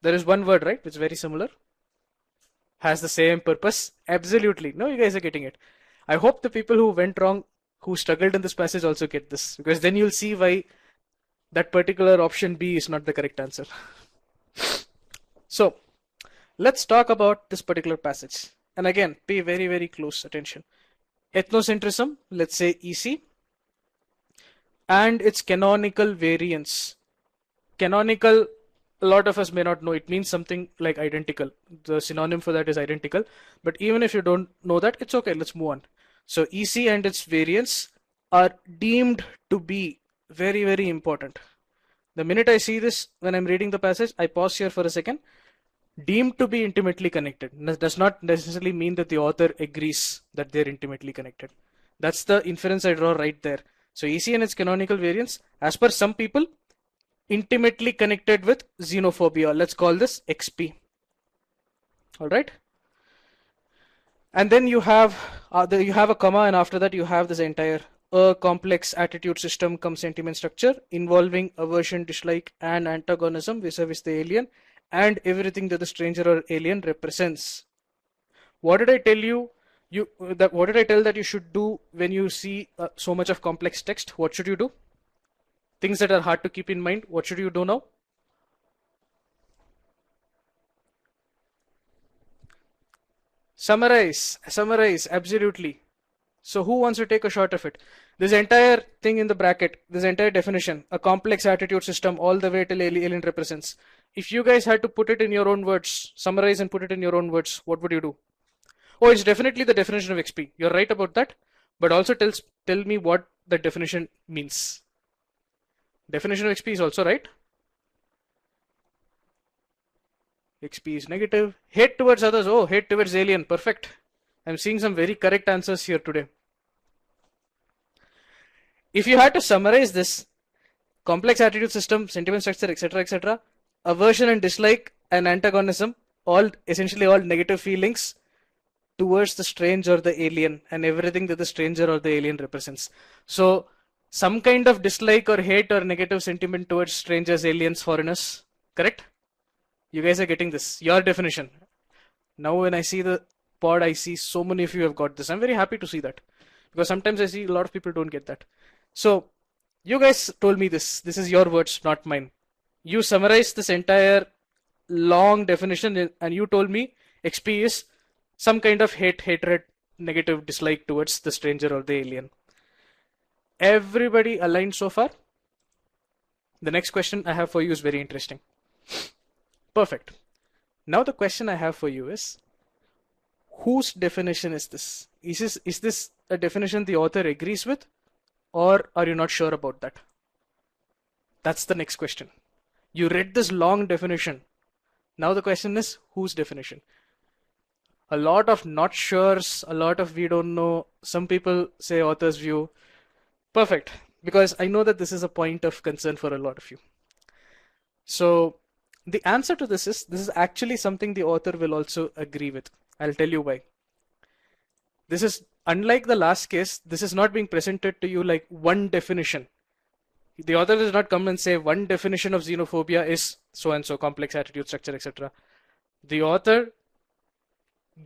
There is one word, right, which is very similar, has the same purpose. Absolutely. No, you guys are getting it. I hope the people who went wrong, who struggled in this passage also get this, because then you'll see why that particular option B is not the correct answer. So let's talk about this particular passage. And again, pay very, very close attention. Ethnocentrism, let's say EC, and its canonical variance. Canonical, a lot of us may not know. It means something like identical. The synonym for that is identical. But even if you don't know that, it's okay. Let's move on. So EC and its variance are deemed to be very, very important. The minute I see this, when I'm reading the passage, I pause here for a second. Deemed to be intimately connected does not necessarily mean that the author agrees that they're intimately connected. That's the inference I draw right there. So EC and its canonical variance, as per some people, intimately connected with xenophobia. Let's call this XP. All right. And then you have a comma, and after that you have this entire complex attitude system cum sentiment structure involving aversion, dislike, and antagonism vis-a-vis the alien, and everything that the stranger or alien represents. What did I tell you? What did I tell that you should do when you see so much of complex text? What should you do? Things that are hard to keep in mind. What should you do now? Summarize, absolutely. So who wants to take a shot of it? This entire thing in the bracket, this entire definition, a complex attitude system all the way till alien represents. If you guys had to put it in your own words, summarize and put it in your own words, what would you do? Oh, it's definitely the definition of XP. You're right about that. But also tell me what the definition means. Definition of XP is also right. XP is negative. Hate towards others. Oh, hate towards alien. Perfect. I'm seeing some very correct answers here today. If you had to summarize this, complex attitude system, sentiment structure, etc., aversion and dislike and antagonism, essentially all negative feelings towards the strange or the alien, and everything that the stranger or the alien represents. So some kind of dislike or hate or negative sentiment towards strangers, aliens, foreigners. Correct? You guys are getting this. Your definition. Now when I see the pod, I see so many of you have got this. I'm very happy to see that, because sometimes I see a lot of people don't get that. So you guys told me this. This is your words, not mine. You summarized this entire long definition and you told me XP is some kind of hatred, negative dislike towards the stranger or the alien. Everybody aligned so far? The next question I have for you is very interesting. Perfect. Now the question I have for you is, whose definition is this? Is this a definition the author agrees with, or are you not sure about that? That's the next question. You read this long definition. Now the question is, whose definition? A lot of not sures, a lot of we don't know. Some people say author's view. Perfect. Because I know that this is a point of concern for a lot of you. So the answer to this is actually something the author will also agree with. I'll tell you why. This is unlike the last case. This is not being presented to you like one definition. The author does not come and say one definition of xenophobia is so and so, complex attitude structure, etc. The author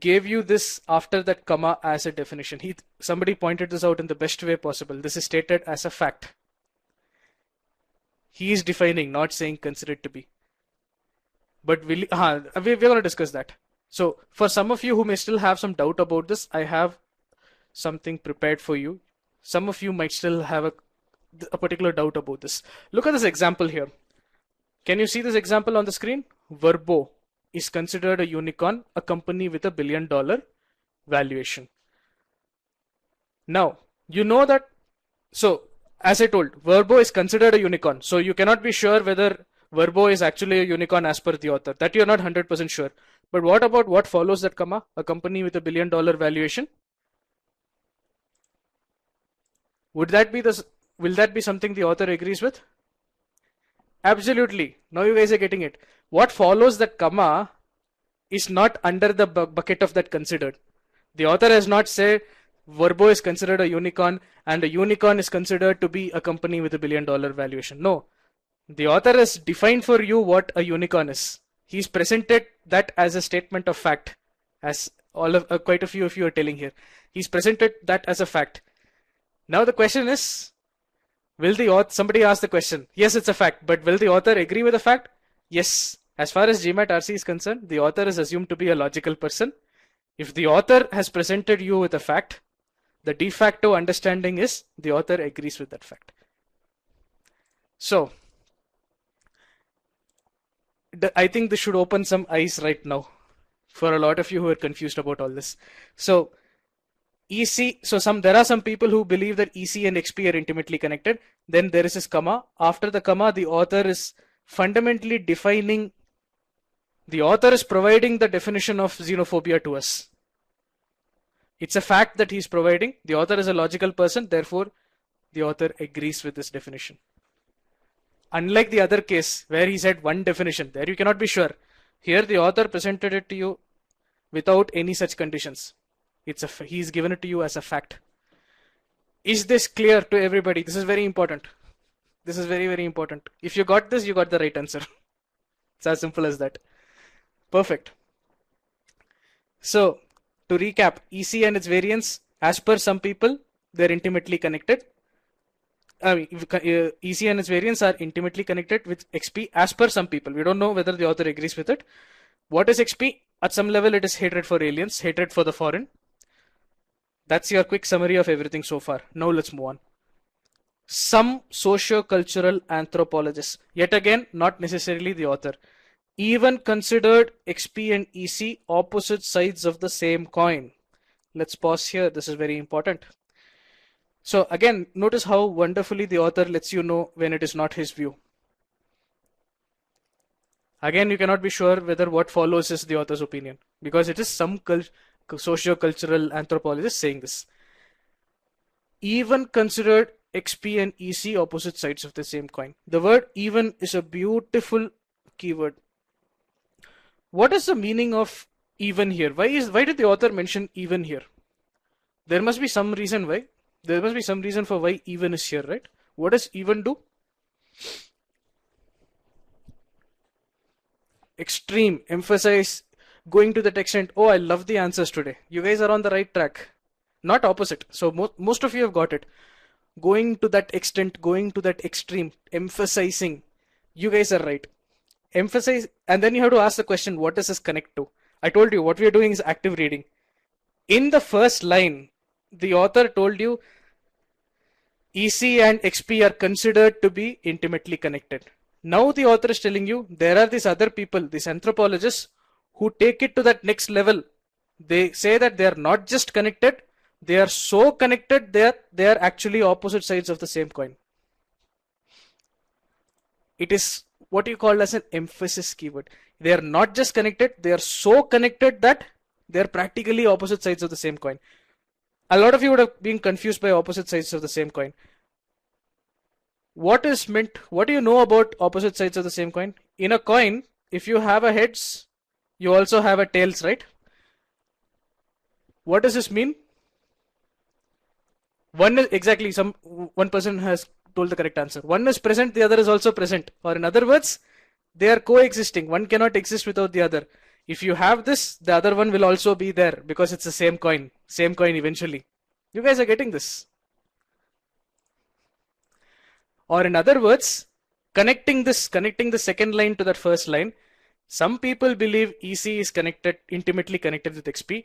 gave you this after that comma as a definition. Somebody pointed this out in the best way possible. This is stated as a fact. He is defining, not saying consider it to be. But we're going to discuss that. So for some of you who may still have some doubt about this, I have something prepared for you. Some of you might still have a particular doubt about this. Look at this example here. Can you see this example on the screen? Verbo is considered a unicorn, a company with $1 billion valuation. Now, you know that, so as I told, Verbo is considered a unicorn. So you cannot be sure whether Verbo is actually a unicorn as per the author. That you're not 100% sure. But what about what follows that comma? A company with $1 billion valuation? Would that be the will that be something the author agrees with? Absolutely. Now you guys are getting it. What follows that comma is not under the bucket of that considered. The author has not said Verbo is considered a unicorn and a unicorn is considered to be a company with $1 billion valuation. No. The author has defined for you what a unicorn is. He's presented that as a statement of fact, as quite a few of you are telling here. He's presented that as a fact. Now the question is, will the author, somebody asked the question, yes, it's a fact, but will the author agree with the fact? Yes. As far as GMAT RC is concerned, the author is assumed to be a logical person. If the author has presented you with a fact, the de facto understanding is the author agrees with that fact. So, I think this should open some eyes right now for a lot of you who are confused about all this. So, EC, there are some people who believe that EC and XP are intimately connected. Then there is this comma. After the comma, the author is fundamentally defining, the author is providing the definition of xenophobia to us. It's a fact that he's providing. The author is a logical person, therefore the author agrees with this definition. Unlike the other case where he said one definition, there you cannot be sure. Here the author presented it to you without any such conditions. He's given it to you as a fact. Is this clear to everybody? This is very important. This is very, very important. If you got this, you got the right answer. It's as simple as that. Perfect. So, to recap, EC and its variants, as per some people, they're intimately connected. EC and its variants are intimately connected with XP as per some people. We don't know whether the author agrees with it. What is XP? At some level, it is hatred for aliens, hatred for the foreign. That's your quick summary of everything so far. Now let's move on. Some socio-cultural anthropologists, yet again, not necessarily the author, even considered XP and EC opposite sides of the same coin. Let's pause here. This is very important. So again, notice how wonderfully the author lets you know when it is not his view. Again, you cannot be sure whether what follows is the author's opinion, because it is some socio-cultural anthropologist saying this. Even considered XP and EC opposite sides of the same coin. The word even is a beautiful keyword. What is the meaning of even here? Why did the author mention even here? There must be some reason why. There must be some reason for why even is here, right? What does even do? Extreme, emphasize, going to that extent. Oh, I love the answers today. You guys are on the right track. Not opposite. So most of you have got it. Going to that extent, going to that extreme, emphasizing. You guys are right. Emphasize, and then you have to ask the question, what does this connect to? I told you what we are doing is active reading. In the first line, the author told you EC and XP are considered to be intimately connected. Now the author is telling you there are these other people, these anthropologists, who take it to that next level. They say that they are not just connected, they are so connected that they are actually opposite sides of the same coin. It is what you call as an emphasis keyword. They are not just connected, they are so connected that they are practically opposite sides of the same coin. A lot of you would have been confused by opposite sides of the same coin. What is meant? What do you know about opposite sides of the same coin? In a coin, if you have a heads, you also have a tails, right? What does this mean? One person has told the correct answer. One is present, the other is also present. Or in other words, they are coexisting. One cannot exist without the other. If you have this, the other one will also be there because it's the same coin. Same coin eventually. You guys are getting this. Or in other words, connecting the second line to that first line, some people believe EC is intimately connected with XP.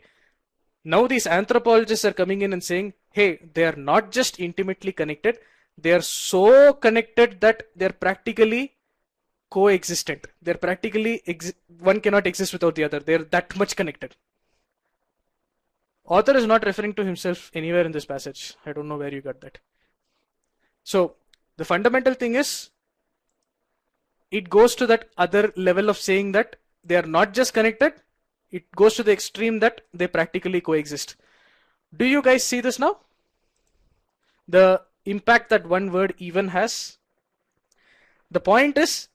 Now these anthropologists are coming in and saying, hey, they are not just intimately connected, they are so connected that they're practically coexistent. They're practically, one cannot exist without the other. They're that much connected. Author is not referring to himself anywhere in this passage. I don't know where you got that. So the fundamental thing is, it goes to that other level of saying that they are not just connected, it goes to the extreme that they practically coexist. Do you guys see this now? The impact that one word even has. The point is,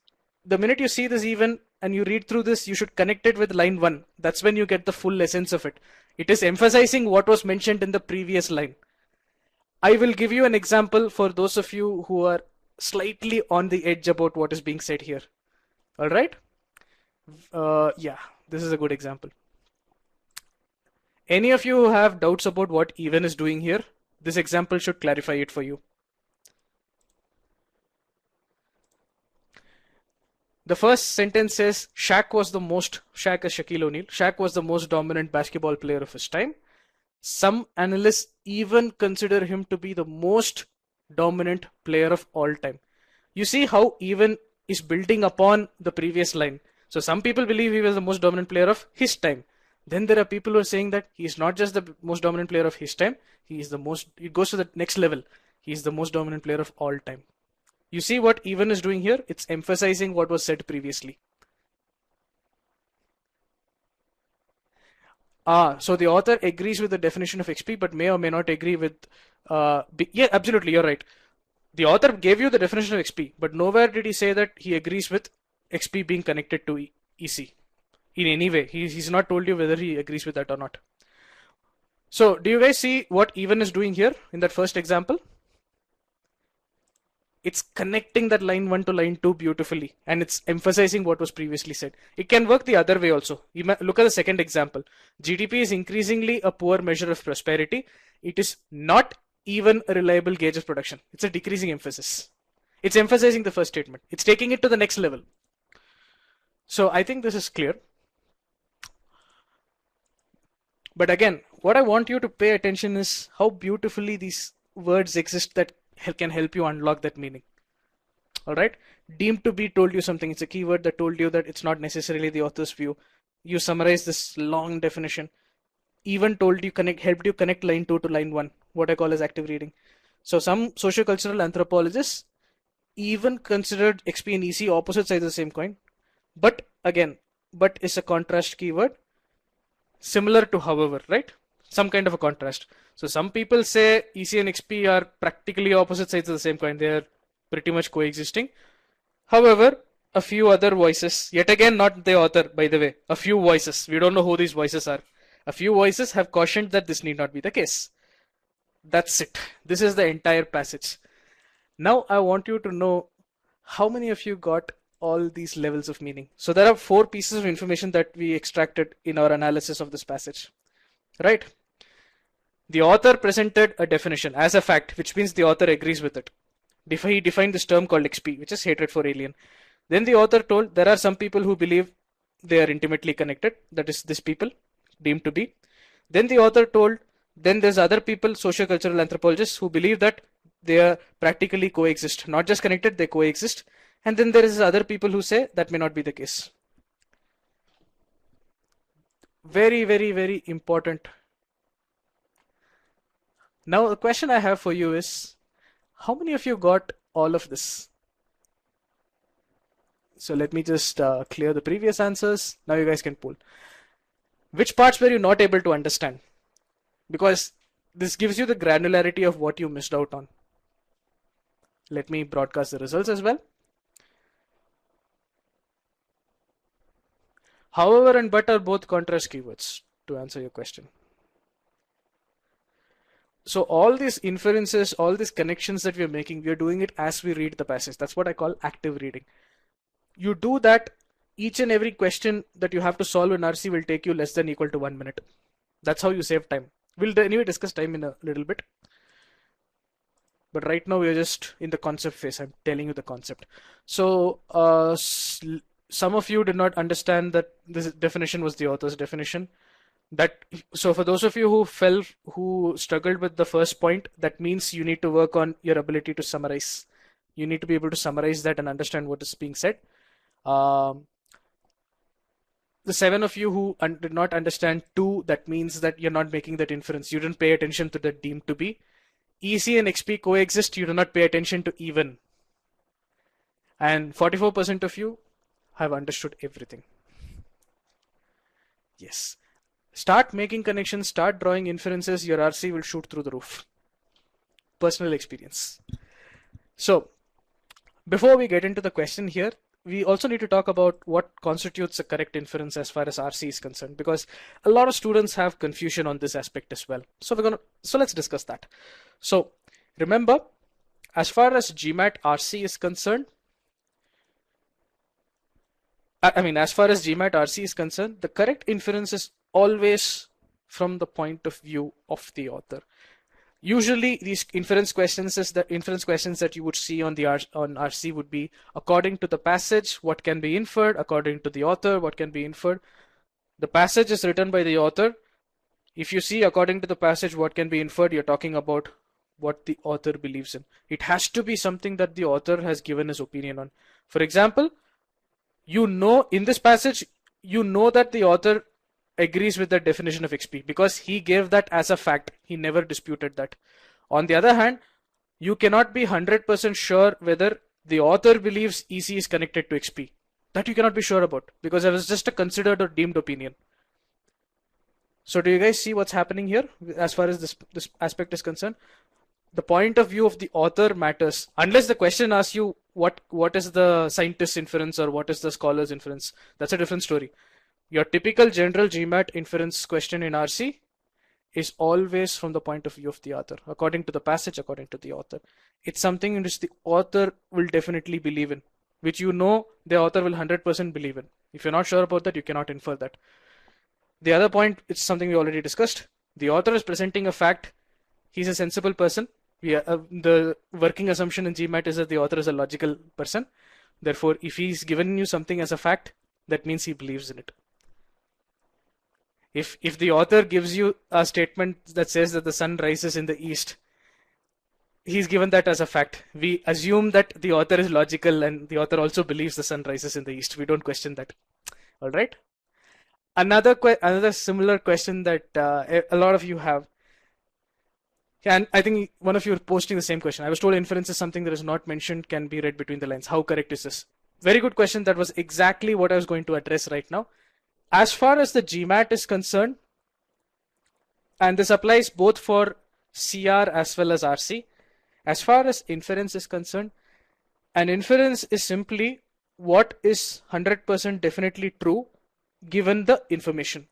the minute you see this even and you read through this, you should connect it with line 1. That's when you get the full essence of it. It is emphasizing what was mentioned in the previous line. I will give you an example for those of you who are slightly on the edge about what is being said here. All right? Yeah, this is a good example. Any of you who have doubts about what even is doing here, this example should clarify it for you. The first sentence says Shaq is Shaquille O'Neal. Shaq was the most dominant basketball player of his time. Some analysts even consider him to be the most dominant player of all time. You see how even is building upon the previous line. So some people believe he was the most dominant player of his time. Then there are people who are saying that he is not just the most dominant player of his time, he is the most, it goes to the next level. He is the most dominant player of all time. You see what even is doing here? It's emphasizing what was said previously. So the author agrees with the definition of XP, but may or may not agree with. Yeah, absolutely, you're right. The author gave you the definition of XP, but nowhere did he say that he agrees with XP being connected to EC in any way. He's not told you whether he agrees with that or not. So do you guys see what even is doing here in that first example? It's connecting that line 1 to line 2 beautifully, and it's emphasizing what was previously said. It can work the other way also. You look at the second example. GDP is increasingly a poor measure of prosperity. It is not even a reliable gauge of production. It's a decreasing emphasis. It's emphasizing the first statement. It's taking it to the next level. So I think this is clear. But again, what I want you to pay attention is how beautifully these words exist that can help you unlock that meaning. All right. Deemed to be told you something. It's a keyword that told you that it's not necessarily the author's view. You summarize this long definition. Even told you helped you connect line 2 to line 1, what I call as active reading. So some sociocultural anthropologists even considered XP and EC opposite sides of the same coin. But again, but is a contrast keyword, similar to however, right? Some kind of a contrast. So some people say EC and XP are practically opposite sides of the same coin. They are pretty much coexisting. However, a few other voices, yet again not the author by the way, a few voices, we don't know who these voices are. A few voices have cautioned that this need not be the case. That's it. This is the entire passage. Now I want you to know how many of you got all these levels of meaning. So there are 4 pieces of information that we extracted in our analysis of this passage, right? The author presented a definition as a fact, which means the author agrees with it. He defined this term called XP, which is hatred for alien. Then the author told there are some people who believe they are intimately connected, that is this people, deemed to be. Then the author told, then there's other people, sociocultural anthropologists, who believe that they are practically coexist, not just connected, they coexist. And then there is other people who say that may not be the case. Very, very, very important. Now the question I have for you is, how many of you got all of this? So let me just clear the previous answers. Now you guys can pull. Which parts were you not able to understand? Because this gives you the granularity of what you missed out on. Let me broadcast the results as well. However and but are both contrast keywords to answer your question. So all these inferences, all these connections that we are making, we are doing it as we read the passage. That's what I call active reading. You do that, each and every question that you have to solve in RC will take you less than equal to 1 minute. That's how you save time. We'll anyway discuss time in a little bit. But right now we are just in the concept phase. I'm telling you the concept. So some of you did not understand that this definition was the author's definition. So for those of you who struggled with the first point, that means you need to work on your ability to summarize. You need to be able to summarize that and understand what is being said. The 7 of you who did not understand 2, that means that you're not making that inference. You didn't pay attention to the deemed to be. EC and XP coexist. You do not pay attention to even. And 44% of you have understood everything. Yes. Start making connections, start drawing inferences, your RC will shoot through the roof. personal experience. So before we get into the question here, we also need to talk about what constitutes a correct inference as far as RC is concerned, because a lot of students have confusion on this aspect as well. So let's discuss that. So remember, as far as GMAT RC is concerned, as far as GMAT RC is concerned, the correct inference is always from the point of view of the author. Usually these inference questions that you would see on RC would be according to the passage, what can be inferred, according to the author, what can be inferred. The passage is written by the author. If you see according to the passage, what can be inferred, you're talking about what the author believes in. It has to be something that the author has given his opinion on. For example, in this passage, that the author agrees with the definition of XP because he gave that as a fact. He never disputed that. On the other hand, you cannot be 100% sure whether the author believes EC is connected to XP. That you cannot be sure about because it was just a considered or deemed opinion. So do you guys see what's happening here as far as this aspect is concerned? The point of view of the author matters. Unless the question asks you what is the scientist's inference or what is the scholar's inference, that's a different story. Your typical general GMAT inference question in RC is always from the point of view of the author, according to the passage, according to the author. It's something in which the author will definitely believe in, which the author will 100% believe in. If you're not sure about that, you cannot infer that. The other point, it's something we already discussed. The author is presenting a fact. He's a sensible person. The working assumption in GMAT is that the author is a logical person. Therefore, if he's given you something as a fact, that means he believes in it. If the author gives you a statement that says that the sun rises in the east, he's given that as a fact. We assume that the author is logical and the author also believes the sun rises in the east. We don't question that. All right. Another similar question that a lot of you have, and I think one of you are posting the same question. I was told inference is something that is not mentioned, can be read between the lines. How correct is this? Very good question. That was exactly what I was going to address right now. As far as the GMAT is concerned, and this applies both for CR as well as RC, as far as inference is concerned, an inference is simply what is 100% definitely true given the information.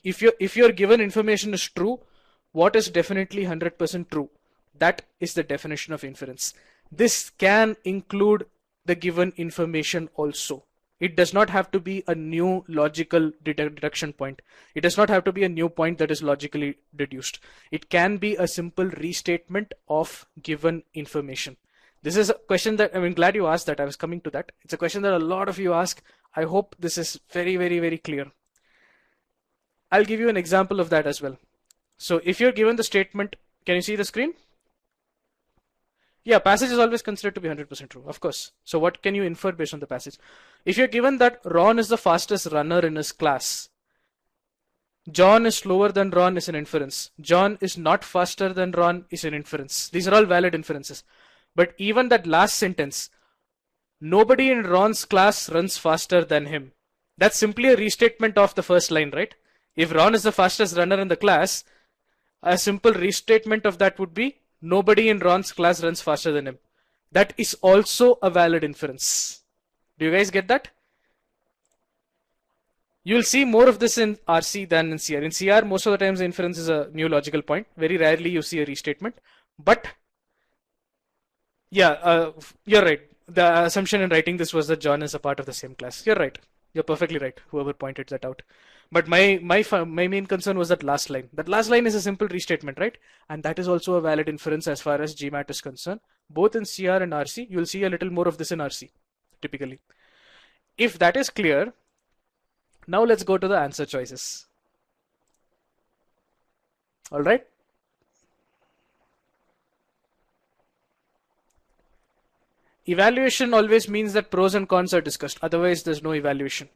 If your given information is true, what is definitely 100% true? That is the definition of inference. This can include the given information also. It does not have to be a new logical deduction point. It does not have to be a new point that is logically deduced. It can be a simple restatement of given information. This is a question that, I'm glad you asked that. I was coming to that. It's a question that a lot of you ask. I hope this is very, very, very clear. I'll give you an example of that as well. So if you're given the statement, can you see the screen? Yeah, passage is always considered to be 100% true, of course. So what can you infer based on the passage? If you're given that Ron is the fastest runner in his class, John is slower than Ron is an inference. John is not faster than Ron is an inference. These are all valid inferences. But even that last sentence, nobody in Ron's class runs faster than him. That's simply a restatement of the first line, right? If Ron is the fastest runner in the class, a simple restatement of that would be nobody in Ron's class runs faster than him. That is also a valid inference. Do you guys get that? You'll see more of this in RC than in CR. In CR, most of the times the inference is a new logical point. Very rarely you see a restatement. But yeah, you're right. The assumption in writing this was that John is a part of the same class. You're right. You're perfectly right, whoever pointed that out. But my main concern was that last line. That last line is a simple restatement, right? And that is also a valid inference as far as GMAT is concerned. Both in CR and RC, you'll see a little more of this in RC, typically. If that is clear, now let's go to the answer choices. All right. Evaluation always means that pros and cons are discussed. Otherwise, there's no evaluation.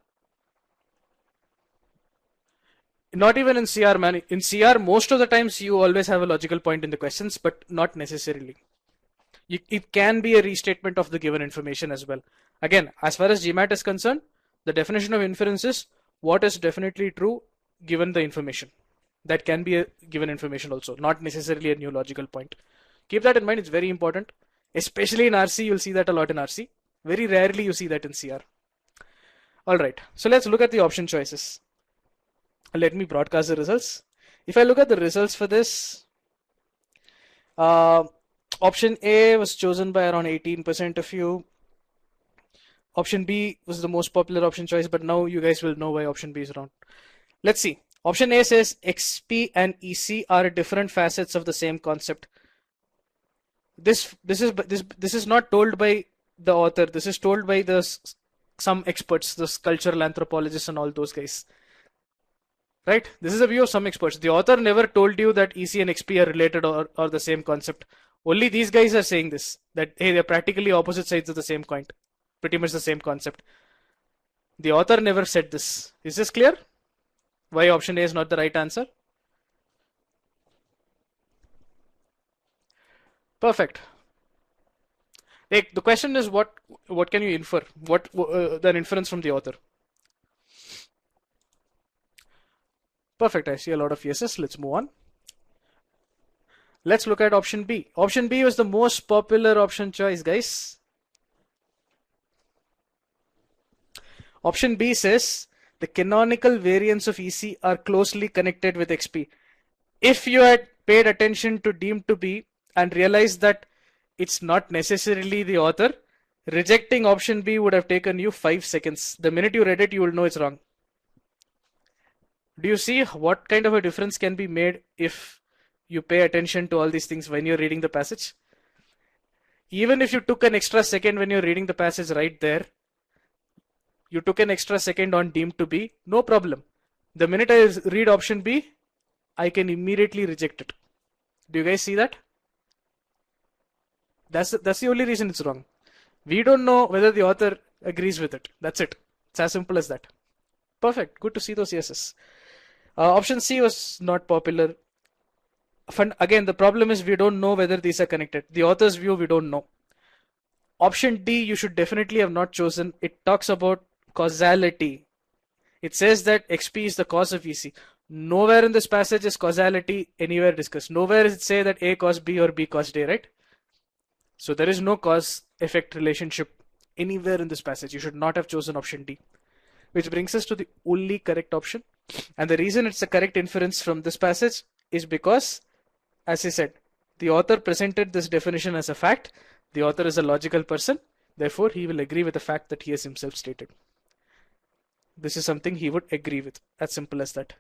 Not even in CR, man. In CR, most of the times you always have a logical point in the questions, but not necessarily. It can be a restatement of the given information as well. Again, as far as GMAT is concerned, the definition of inference is what is definitely true given the information. That can be a given information also, not necessarily a new logical point. Keep that in mind, it's very important. Especially in RC, you'll see that a lot in RC. Very rarely you see that in CR. Alright, so let's look at the option choices. Let me broadcast the results. If I look at the results for this, option A was chosen by around 18% of you. Option B was the most popular option choice, but now you guys will know why option B is wrong. Let's see. Option A says XP and EC are different facets of the same concept. This is not told by the author. This is told by some experts, the cultural anthropologists and all those guys. Right? This is a view of some experts. The author never told you that EC and XP are related or the same concept. Only these guys are saying this, that hey, they're practically opposite sides of the same coin. Pretty much the same concept. The author never said this. Is this clear? Why option A is not the right answer? Perfect. Like, the question is what can you infer? What the inference from the author? Perfect. I see a lot of yeses. Let's move on. Let's look at option B. Option B was the most popular option choice, guys. Option B says the canonical variants of EC are closely connected with XP. If you had paid attention to deemed to be and realized that it's not necessarily the author, rejecting option B would have taken you 5 seconds. The minute you read it, you will know it's wrong. Do you see what kind of a difference can be made if you pay attention to all these things when you're reading the passage? Even if you took an extra second when you're reading the passage right there, you took an extra second on deemed to be, no problem. The minute I read option B, I can immediately reject it. Do you guys see that? That's the only reason it's wrong. We don't know whether the author agrees with it. That's it. It's as simple as that. Perfect. Good to see those yeses. Option C was not popular. Again, the problem is we don't know whether these are connected. The author's view, we don't know. Option D, you should definitely have not chosen. It talks about causality. It says that XP is the cause of EC. Nowhere in this passage is causality anywhere discussed. Nowhere does it say that A caused B or B caused A, right? So there is no cause-effect relationship anywhere in this passage. You should not have chosen option D. Which brings us to the only correct option. And the reason it's a correct inference from this passage is because, as I said, the author presented this definition as a fact. The author is a logical person. Therefore, he will agree with the fact that he has himself stated. This is something he would agree with. As simple as that.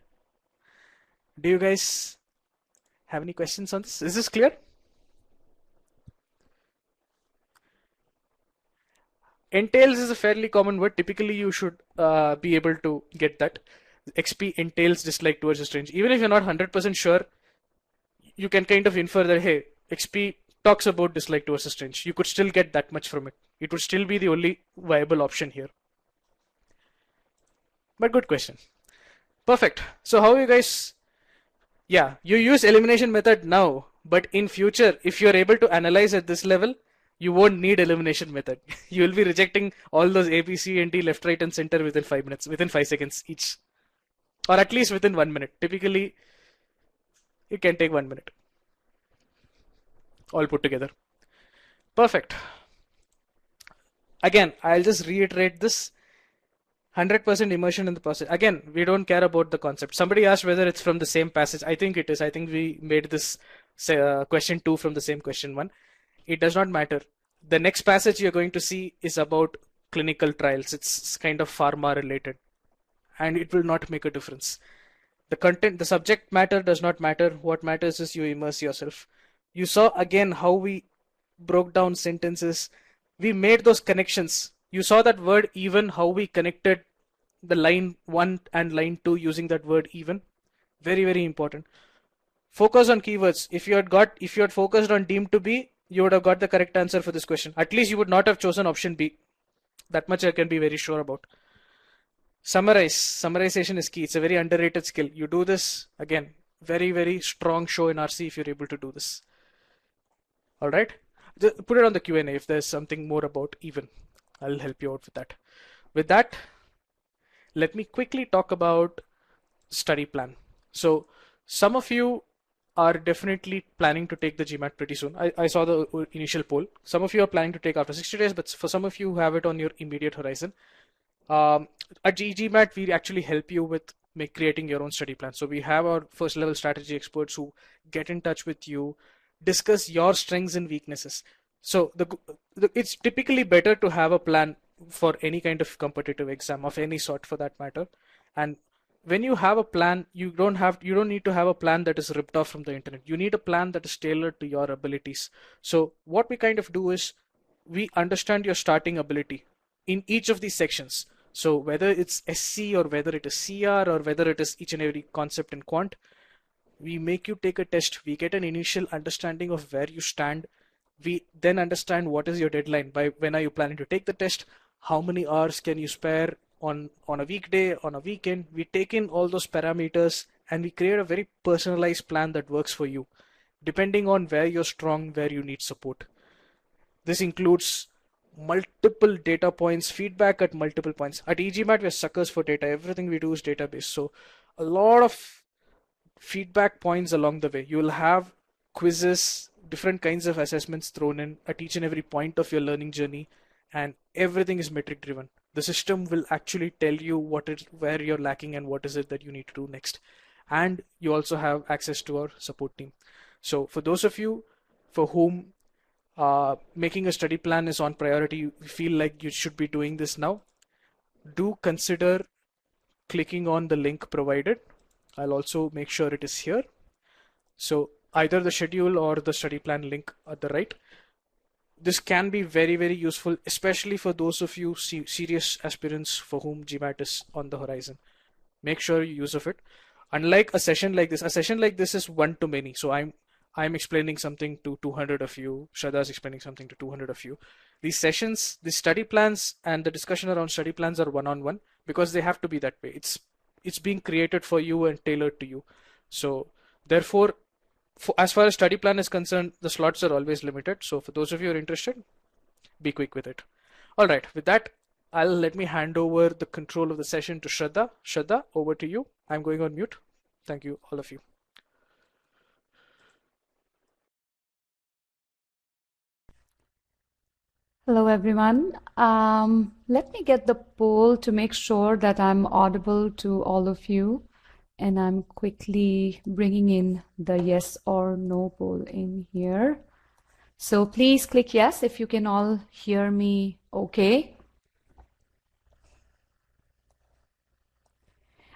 Do you guys have any questions on this? Is this clear? Entails is a fairly common word. Typically, you should be able to get that. XP entails dislike towards a strange. Even if you're not 100% sure, you can kind of infer that, hey, XP talks about dislike towards a strange. You could still get that much from it. It would still be the only viable option here. But good question. Perfect. So how you guys... Yeah, you use elimination method now, but in future, if you're able to analyze at this level, you won't need elimination method. You will be rejecting all those A, B, C, and D, left, right, and center within 5 minutes, within 5 seconds each. Or at least within 1 minute. Typically, it can take 1 minute. All put together. Perfect. Again, I'll just reiterate this. 100% immersion in the process. Again, we don't care about the concept. Somebody asked whether it's from the same passage. I think it is. I think we made this question 2 from the same question 1. It does not matter. The next passage you're going to see is about clinical trials. It's kind of pharma related. And it will not make a difference. The content, the subject matter does not matter. What matters is you immerse yourself. You saw again how we broke down sentences. We made those connections. You saw that word even, how we connected the line 1 and line 2 using that word even. Very, very important. Focus on keywords. If you had focused on deemed to be, you would have got the correct answer for this question. At least you would not have chosen option B. That much I can be very sure about. Summarize. Summarization is key. It's a very underrated skill. You do this, again, very, very strong show in RC if you're able to do this. All right. Put it on the Q&A if there's something more about even. I'll help you out with that. With that, let me quickly talk about study plan. So some of you are definitely planning to take the GMAT pretty soon. I saw the initial poll. Some of you are planning to take after 60 days, but for some of you who have it on your immediate horizon. Um, at e-GMAT, we actually help you with creating your own study plan. So we have our first level strategy experts who get in touch with you, discuss your strengths and weaknesses. So it's typically better to have a plan for any kind of competitive exam of any sort for that matter. And when you have a plan, you don't need to have a plan that is ripped off from the internet. You need a plan that is tailored to your abilities. So what we kind of do is we understand your starting ability in each of these sections. So whether it's SC or whether it is CR or whether it is each and every concept in quant, we make you take a test. We get an initial understanding of where you stand. We then understand what is your deadline. By when are you planning to take the test? How many hours can you spare on a weekday, on a weekend? We take in all those parameters and we create a very personalized plan that works for you, depending on where you're strong, where you need support. This includes multiple data points, feedback at multiple points. At e-GMAT, we're suckers for data. Everything we do is database. So a lot of feedback points along the way. You will have quizzes, different kinds of assessments thrown in at each and every point of your learning journey, and everything is metric driven. The system will actually tell you where you're lacking and what is it that you need to do next. And you also have access to our support team. So for those of you for whom making a study plan is on priority, you feel like you should be doing this now, do consider clicking on the link provided. I'll also make sure it is here. So either the schedule or the study plan link at the right. This can be very, very useful, especially for those of you serious aspirants for whom GMAT is on the horizon. Make sure you use of it. Unlike a session like this is one to many. So I'm explaining something to 200 of you. Shraddha is explaining something to 200 of you. These sessions, the study plans and the discussion around study plans are one-on-one because they have to be that way. It's being created for you and tailored to you. So therefore, as far as study plan is concerned, the slots are always limited. So for those of you who are interested, be quick with it. All right, with that, let me hand over the control of the session to Shraddha. Shraddha, over to you. I'm going on mute. Thank you, all of you. Hello, everyone. Let me get the poll to make sure that I'm audible to all of you. And I'm quickly bringing in the yes or no poll in here. So please click yes if you can all hear me okay.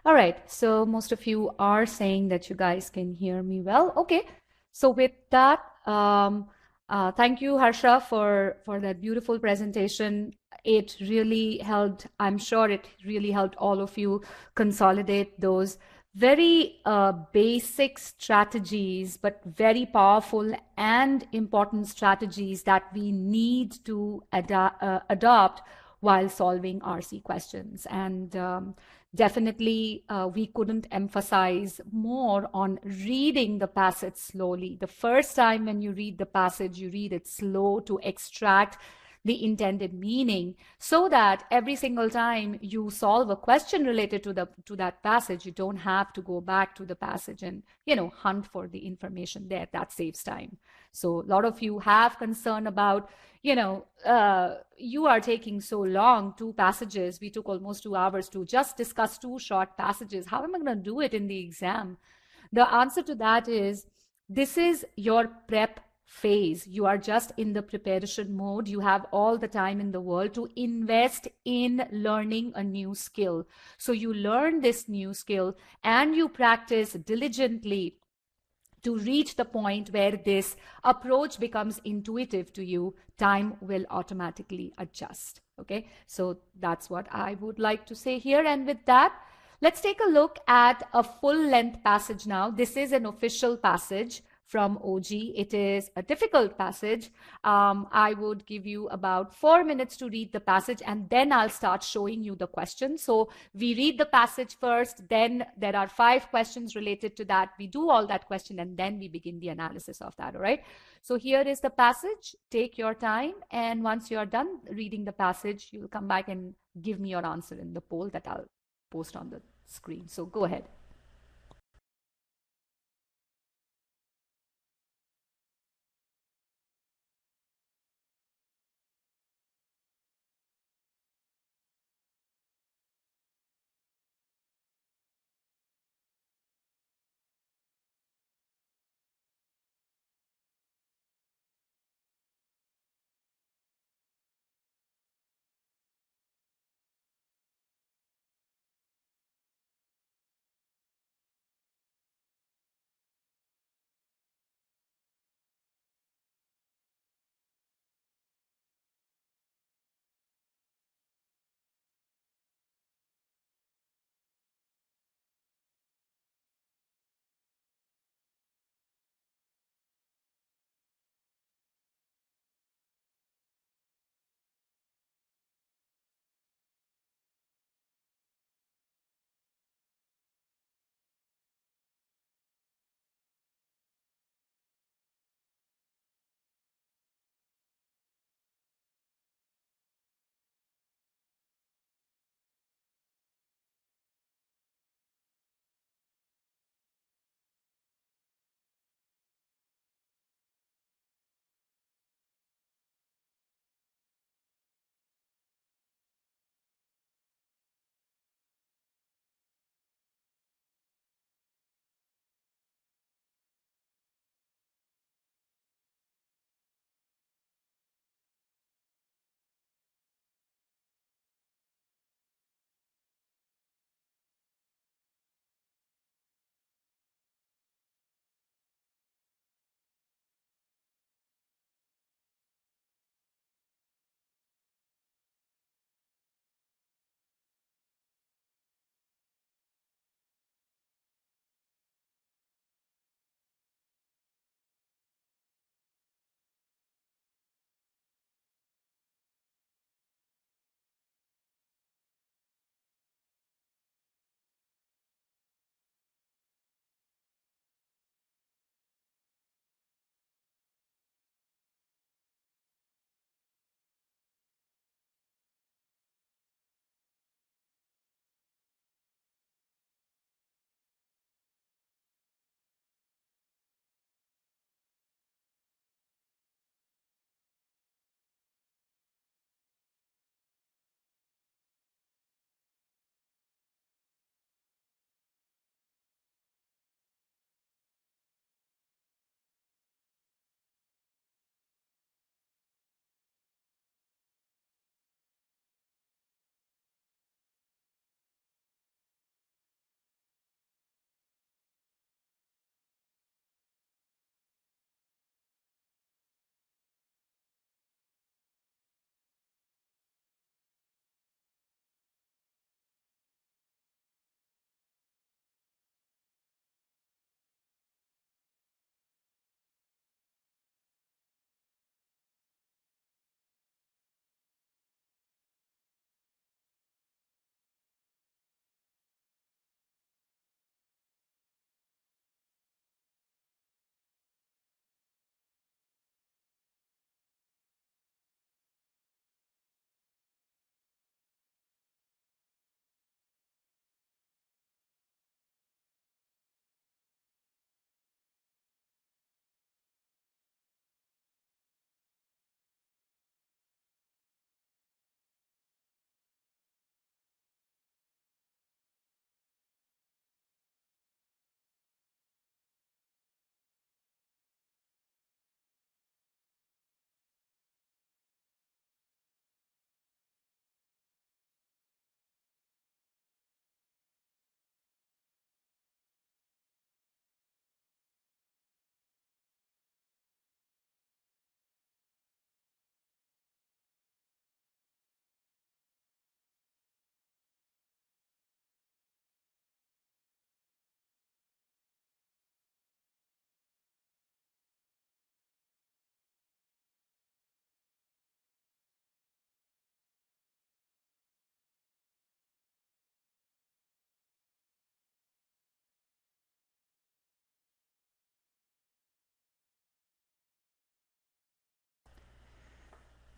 All right, so most of you are saying that you guys can hear me well. Okay, so with that, thank you, Harsha, for that beautiful presentation. It really helped. I'm sure it really helped all of you consolidate those very basic strategies, but very powerful and important strategies that we need to adopt while solving RC questions. And definitely, we couldn't emphasize more on reading the passage slowly. The first time when you read the passage, you read it slow to extract the intended meaning, so that every single time you solve a question related to that passage, you don't have to go back to the passage and hunt for the information there. That saves time. So a lot of you have concern about you are taking so long, 2 passages. We took almost 2 hours to just discuss 2 short passages. How am I going to do it in the exam? The answer to that is, this is your prep phase. You are just in the preparation mode. You have all the time in the world to invest in learning a new skill. So you learn this new skill and you practice diligently to reach the point where this approach becomes intuitive to you. Time will automatically adjust. Okay, so that's what I would like to say here. And with that, let's take a look at a full-length passage now. This is an official passage from OG. It is a difficult passage. I would give you about 4 minutes to read the passage, and then I'll start showing you the questions. So we read the passage first, then there are 5 questions related to that. We do all that question, and then we begin the analysis of that, all right? So here is the passage. Take your time, and once you're done reading the passage, you'll come back and give me your answer in the poll that I'll post on the screen. So go ahead.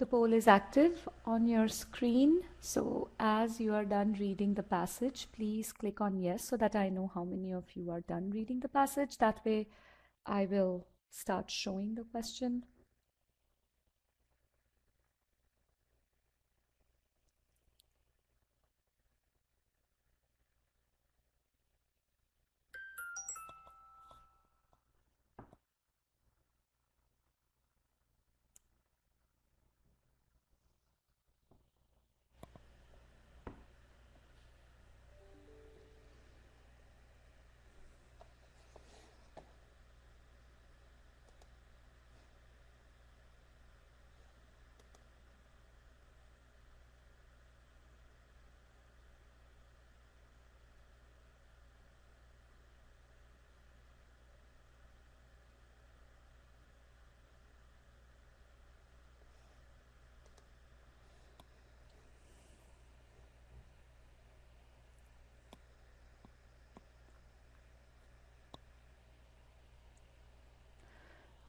The poll is active on your screen. So as you are done reading the passage, please click on yes so that I know how many of you are done reading the passage. That way I will start showing the question.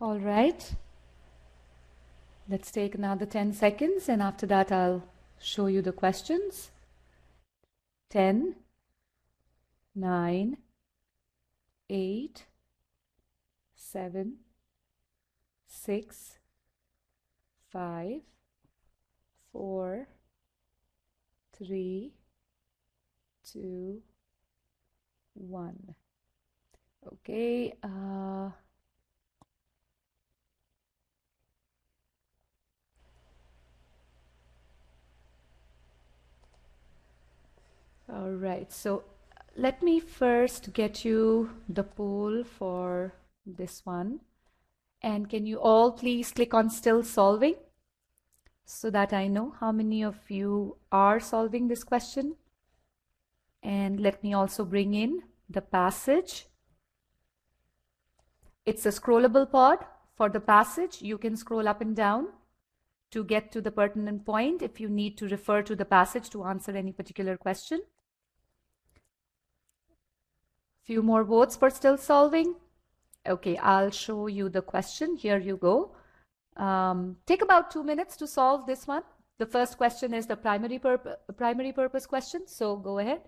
All right. Let's take another 10 seconds and after that I'll show you the questions. 10, 9, 8, 7, 6, 5, 4, 3, 2, 1. Okay. All right, so let me first get you the poll for this one. And can you all please click on still solving so that I know how many of you are solving this question. And let me also bring in the passage. It's a scrollable pod. For the passage, you can scroll up and down to get to the pertinent point if you need to refer to the passage to answer any particular question. Few more votes for still solving. Okay, I'll show you the question. Here you go. Take about 2 minutes to solve this one. The first question is the primary purpose question, so go ahead.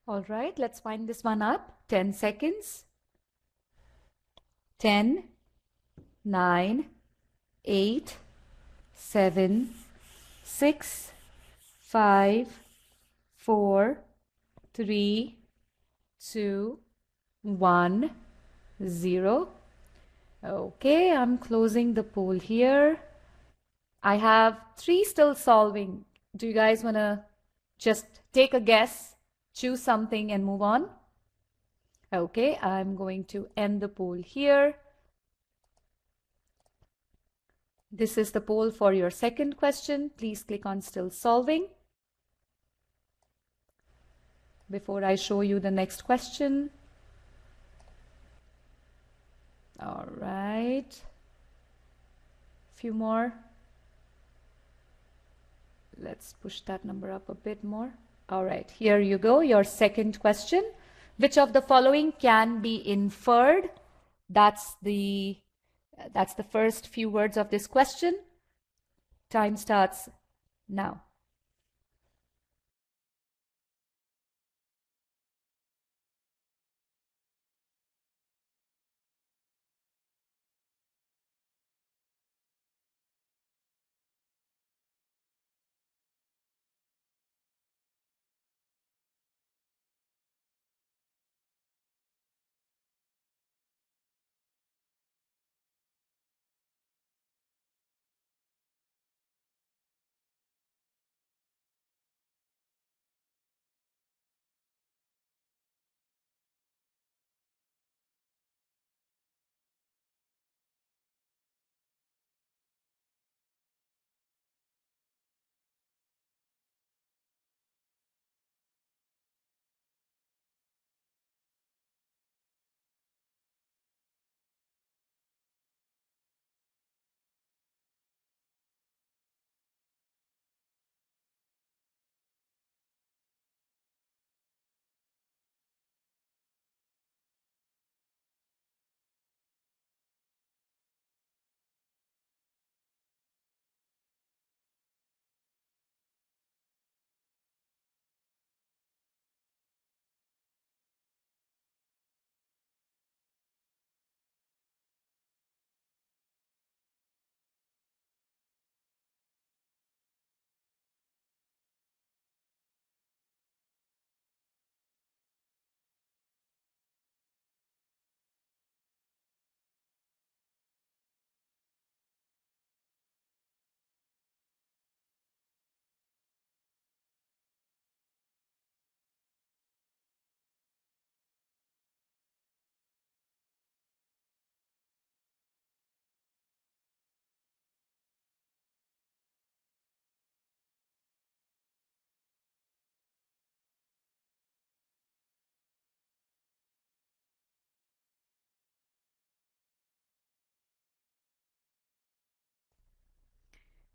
All right, let's wind this one up. 10 seconds. 10, 9, 8, 7, 6, 5, 4, 3, 2, 1, 0. Okay, I'm closing the poll here. I have 3 still solving. Do you guys want to just take a guess, choose something and move on? Okay, I'm going to end the poll here. This is the poll for your second question. Please click on still solving. Before I show you the next question. All right. Few more. Let's push that number up a bit more. All right, here you go, your second question. Which of the following can be inferred? That's the first few words of this question. Time starts now.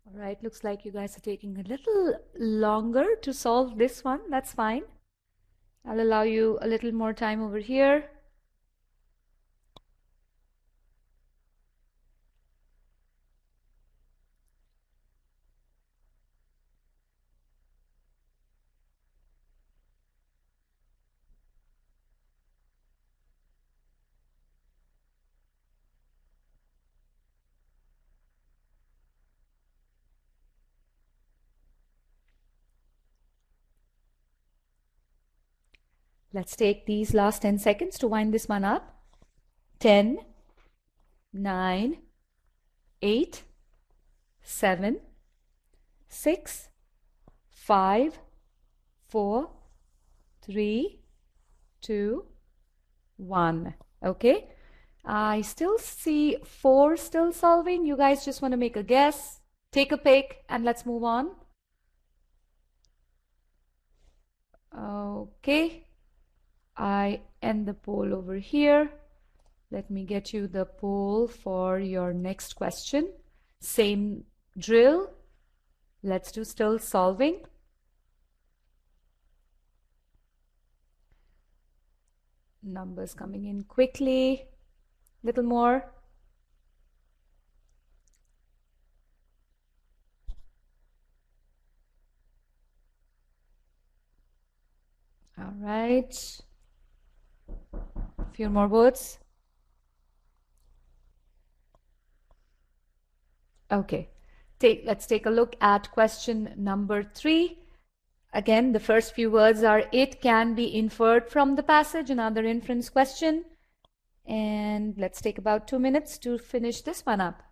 All right, looks like you guys are taking a little longer to solve this one. That's fine. I'll allow you a little more time over here. Let's take these last 10 seconds to wind this one up. 10, 9, 8, 7, 6, 5, 4, 3, 2, 1. Okay. I still see 4 still solving. You guys just want to make a guess, take a pick, and let's move on. Okay. I end the poll over here. Let me get you the poll for your next question. Same drill. Let's do still solving. Numbers coming in quickly. Little more. All right. A few more votes. Okay. let's take a look at question number 3. Again, the first few words are "it can be inferred from the passage," another inference question. And let's take about 2 minutes to finish this one up.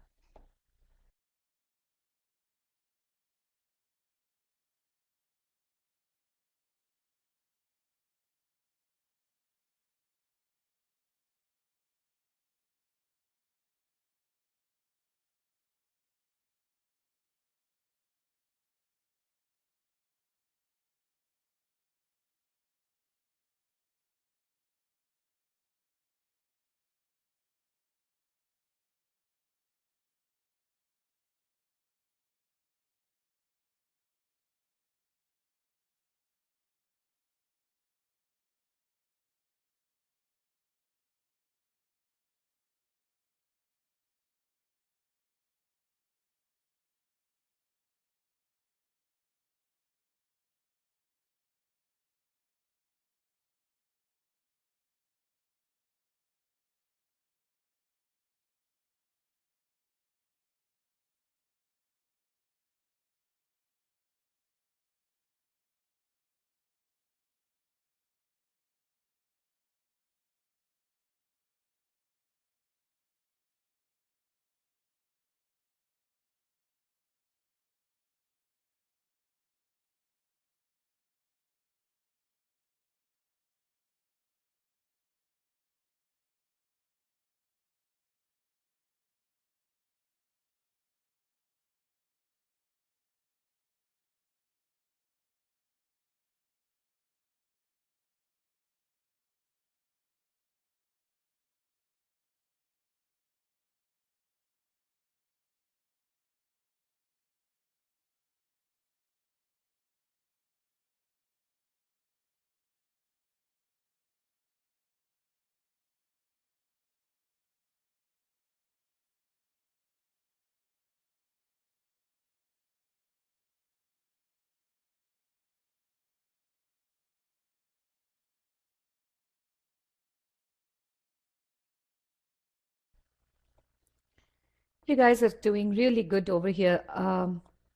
You guys are doing really good over here.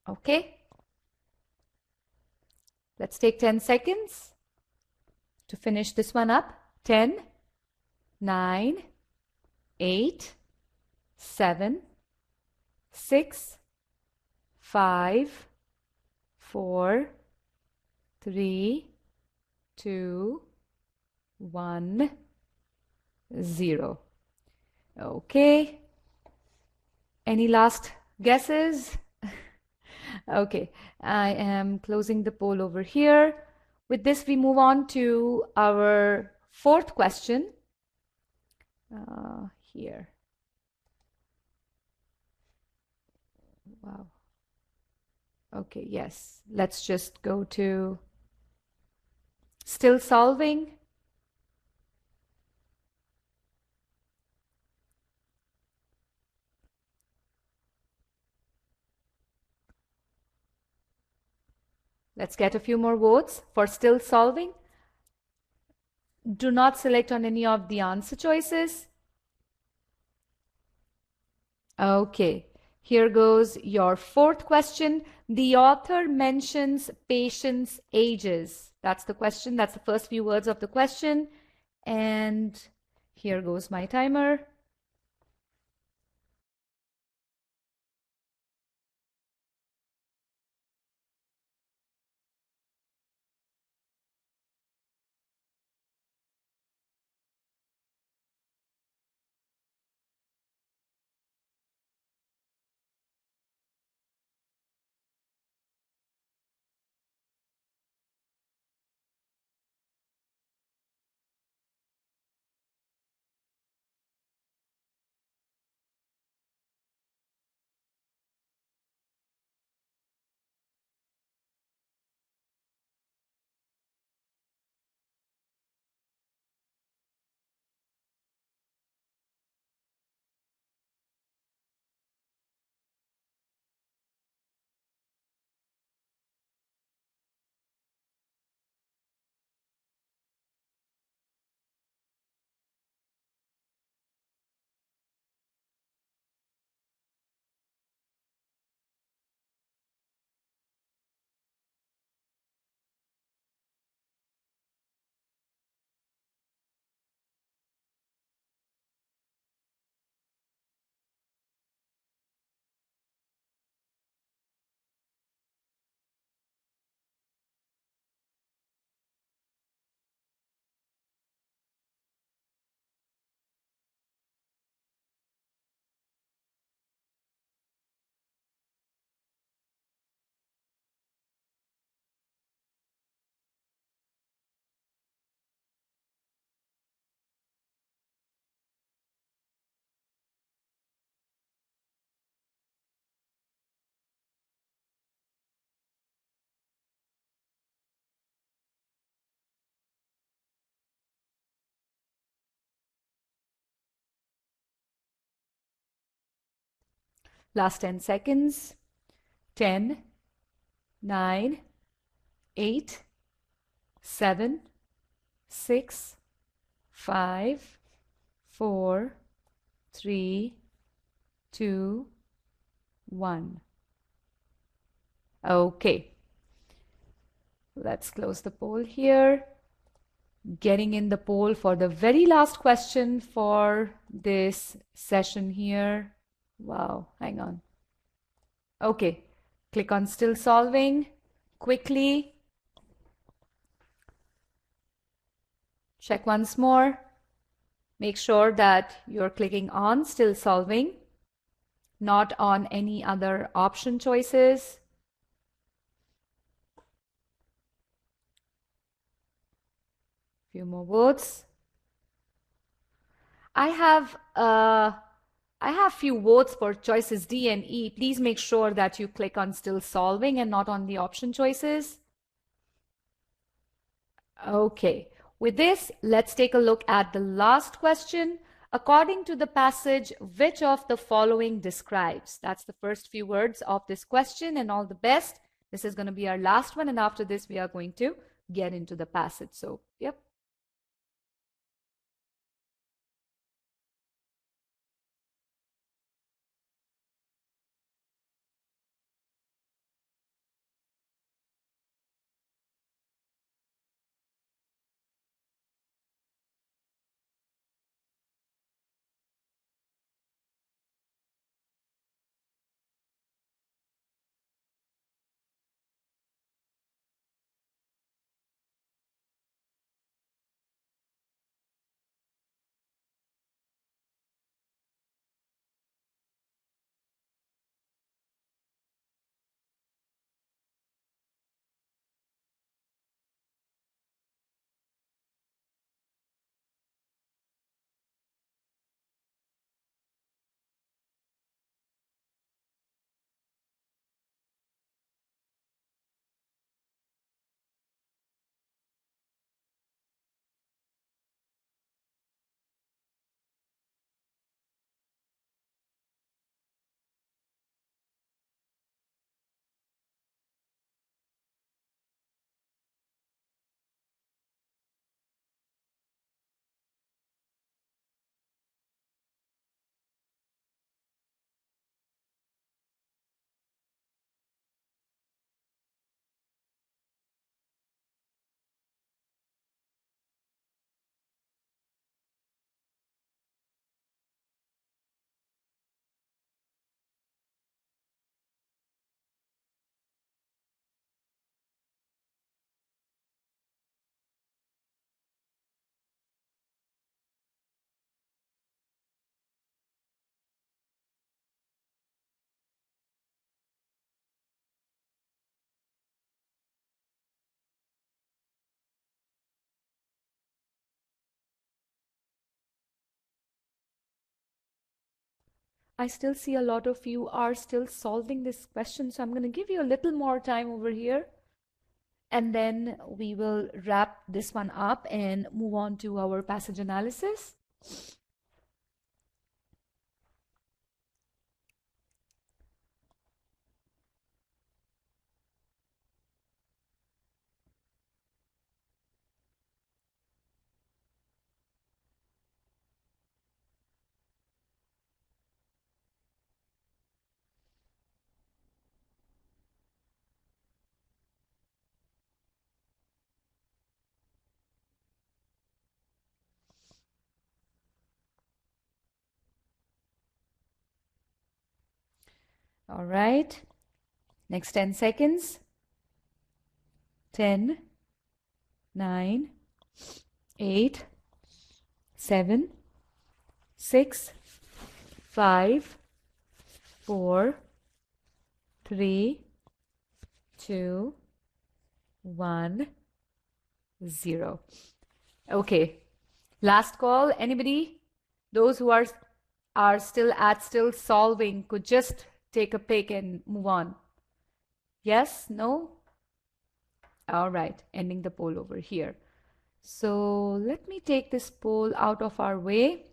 Okay. Let's take 10 seconds to finish this one up. 10, 9, 8, 7, 6, 5, 4, 3, 2, 1, 0. Okay. Any last guesses? Okay, I am closing the poll over here. With this, we move on to our fourth question. Here. Wow. Okay, yes. Let's just go to still solving. Let's get a few more votes for still solving. Do not select on any of the answer choices. Okay, here goes your fourth question. The author mentions patients' ages. That's the question. That's the first few words of the question. And here goes my timer. Last 10 seconds. 10, 9, 8, 7, 6, 5, 4, 3, 2, 1. Okay. Let's close the poll here. Getting in the poll for the very last question for this session here. Wow, hang on. Okay, click on still solving quickly. Check once more. Make sure that you're clicking on still solving, not on any other option choices. Few more votes. I have few votes for choices D and E. Please make sure that you click on still solving and not on the option choices. Okay, with this, let's take a look at the last question. According to the passage, which of the following describes? That's the first few words of this question, and all the best. This is going to be our last one, and after this, we are going to get into the passage. So, yep. I still see a lot of you are still solving this question, so I'm going to give you a little more time over here. And then we will wrap this one up and move on to our passage analysis. All right. Next 10 seconds. 10, 9, 8, 7, 6, 5, 4, 3, 2, 1, 0. Okay. Last call. Anybody? Those who are still solving could just take a pick and move on. Yes? No? All right. Ending the poll over here. So let me take this poll out of our way.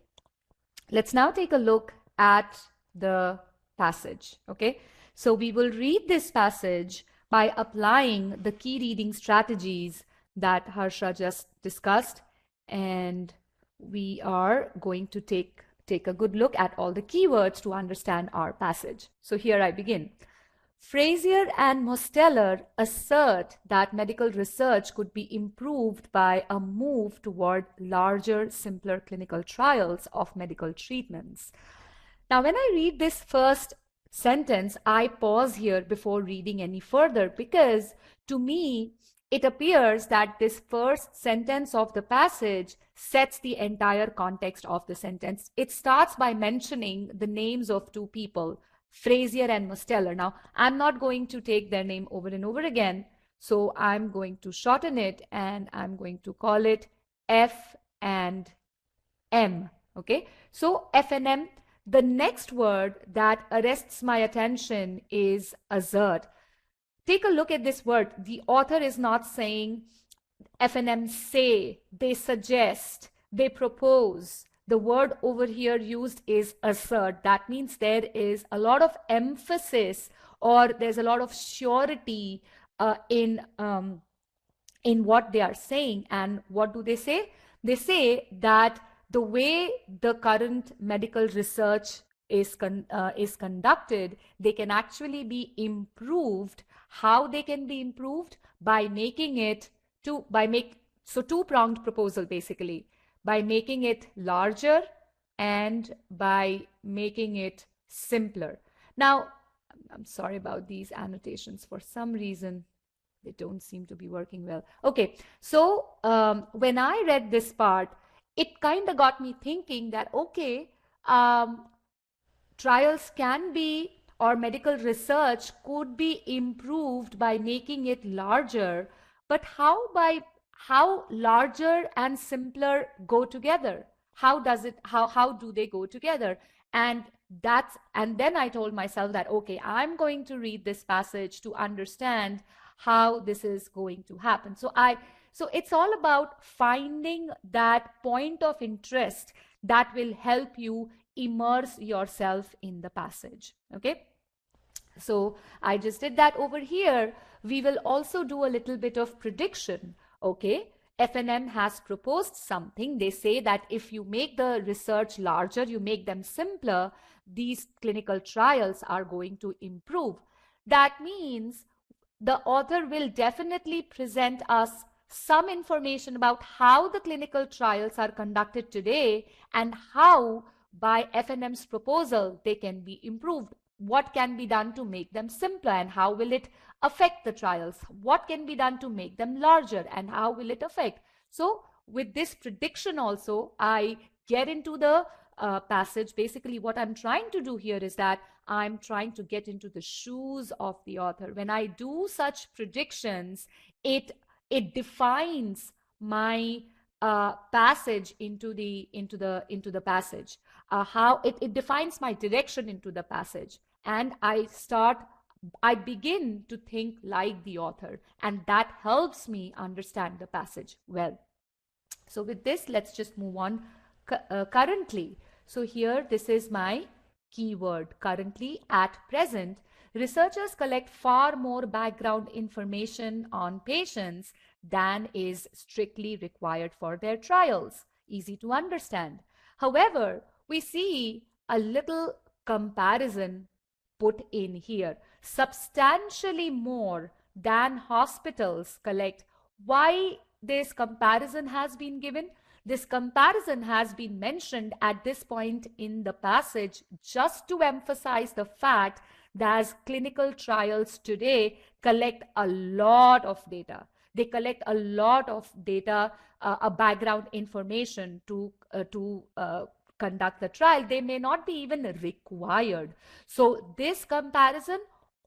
Let's now take a look at the passage. Okay, so we will read this passage by applying the key reading strategies that Harsha just discussed, and we are going to take a good look at all the keywords to understand our passage. So here I begin. Frazier and Mosteller assert that medical research could be improved by a move toward larger, simpler clinical trials of medical treatments. Now, when I read this first sentence, I pause here before reading any further, because to me, it appears that this first sentence of the passage sets the entire context of the sentence. It starts by mentioning the names of two people, Frazier and Mosteller. Now, I'm not going to take their name over and over again, so I'm going to shorten it and I'm going to call it F and M. Okay, so F and M. The next word that arrests my attention is assert. Take a look at this word. The author is not saying F&M say, they suggest, they propose. The word over here used is assert. That means there is a lot of emphasis, or there's a lot of surety in what they are saying. And what do they say? They say that the way the current medical research is conducted, they can actually be improved. How they can be improved? By making it two-pronged proposal, basically, by making it larger and by making it simpler. Now, I'm sorry about these annotations. For some reason, they don't seem to be working well. Okay, so when I read this part, it kind of got me thinking that, okay, trials can be, or medical research could be improved by making it larger, but how larger and simpler go together? How do they go together? And then I told myself that, okay, I'm going to read this passage to understand how this is going to happen. So it's all about finding that point of interest that will help you immerse yourself in the passage. Okay, so I just did that over here. We will also do a little bit of prediction. Okay, F&M has proposed something. They say that if you make the research larger, you make them simpler, these clinical trials are going to improve. That means the author will definitely present us some information about how the clinical trials are conducted today and how, by F&M's proposal, they can be improved. What can be done to make them simpler, and how will it affect the trials? What can be done to make them larger, and how will it affect? So with this prediction also, I get into the passage. Basically, what I'm trying to do here is that I'm trying to get into the shoes of the author. When I do such predictions, it defines my passage into the passage. How it defines my direction into the passage, and I begin to think like the author, and that helps me understand the passage well. So with this, let's just move on. Currently, so here this is my keyword, currently. At present, researchers collect far more background information on patients than is strictly required for their trials. Easy to understand. However, we see a little comparison put in here. Substantially more than hospitals collect. Why this comparison has been given? This comparison has been mentioned at this point in the passage just to emphasize the fact that clinical trials today collect a lot of data. They collect a lot of data, background information to conduct the trial. They may not be even required. So this comparison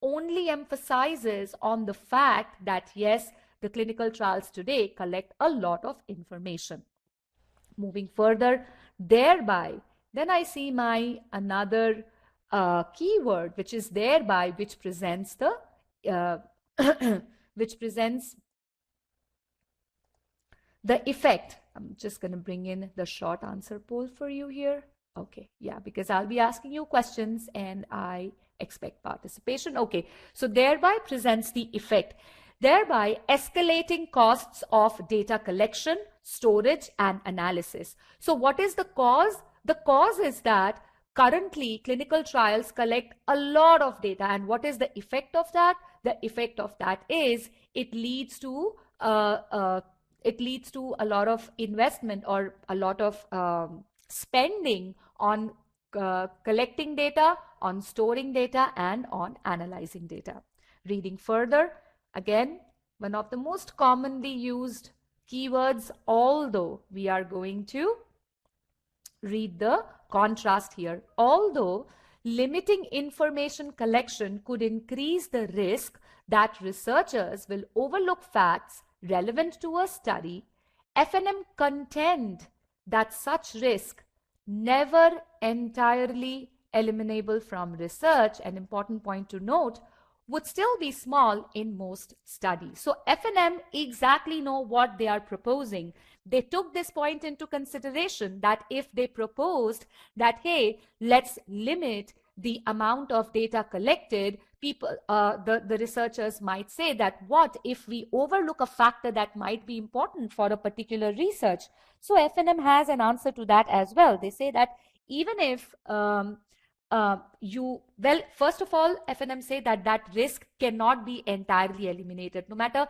only emphasizes on the fact that yes, the clinical trials today collect a lot of information. Moving further, thereby, then I see my another keyword, which is thereby, which presents the which presents the effect. I'm just going to bring in the short answer poll for you here. Okay, yeah, because I'll be asking you questions and I expect participation. Okay, so thereby presents the effect, thereby escalating costs of data collection, storage, and analysis. So what is the cause? The cause is that currently clinical trials collect a lot of data. And what is the effect of that? The effect of that is it leads to a lot of investment or a lot of spending on collecting data, on storing data, and on analyzing data. Reading further, again, one of the most commonly used keywords, although we are going to read the contrast here. Although limiting information collection could increase the risk that researchers will overlook facts relevant to a study, FNM contend that such risk never entirely eliminable from research, an important point to note, would still be small in most studies. So FNM exactly know what they are proposing. They took this point into consideration that if they proposed that, hey, let's limit the amount of data collected, the researchers might say that what if we overlook a factor that might be important for a particular research? So FNM has an answer to that as well. They say that even if first of all, FNM say that that risk cannot be entirely eliminated. No matter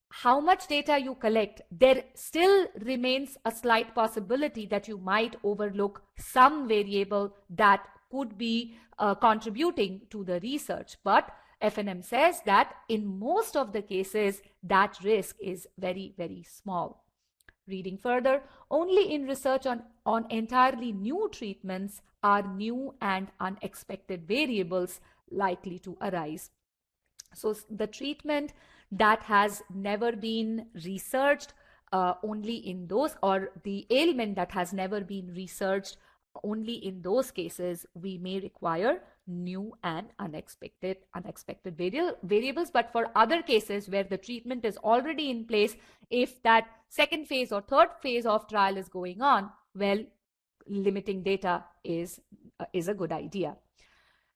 how much data you collect, there still remains a slight possibility that you might overlook some variable that could be contributing to the research. But FNM says that in most of the cases, that risk is very, very small. Reading further, only in research on entirely new treatments are new and unexpected variables likely to arise. So the treatment that has never been researched only in those, or the ailment that has never been researched only in those cases, we may require new and unexpected variables. But for other cases where the treatment is already in place, if that second phase or third phase of trial is going on, well, limiting data is a good idea.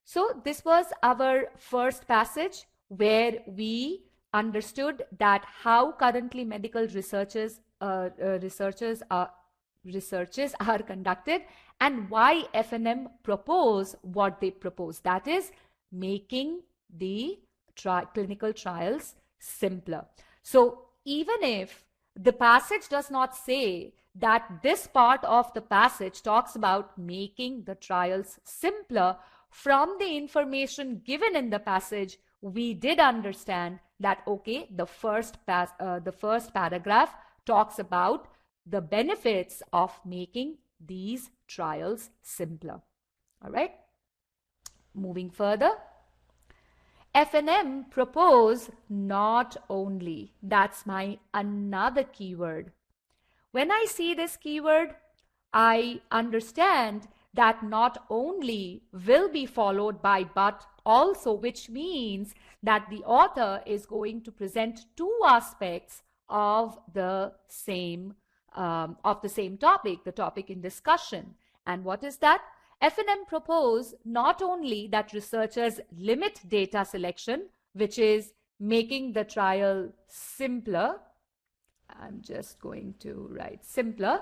So this was our first passage where we understood that how currently medical researches are conducted and why FNM propose what they propose, that is making the clinical trials simpler. So even if the passage does not say that this part of the passage talks about making the trials simpler, from the information given in the passage, we did understand that, okay, the first paragraph talks about the benefits of making these trials simpler. All right. Moving further, FNM propose not only, that's my another keyword. When I see this keyword, I understand that not only will be followed by but also, which means that the author is going to present two aspects of the same topic, the topic in discussion. And what is that? FNM propose not only that researchers limit data selection, which is making the trial simpler. I'm just going to write simpler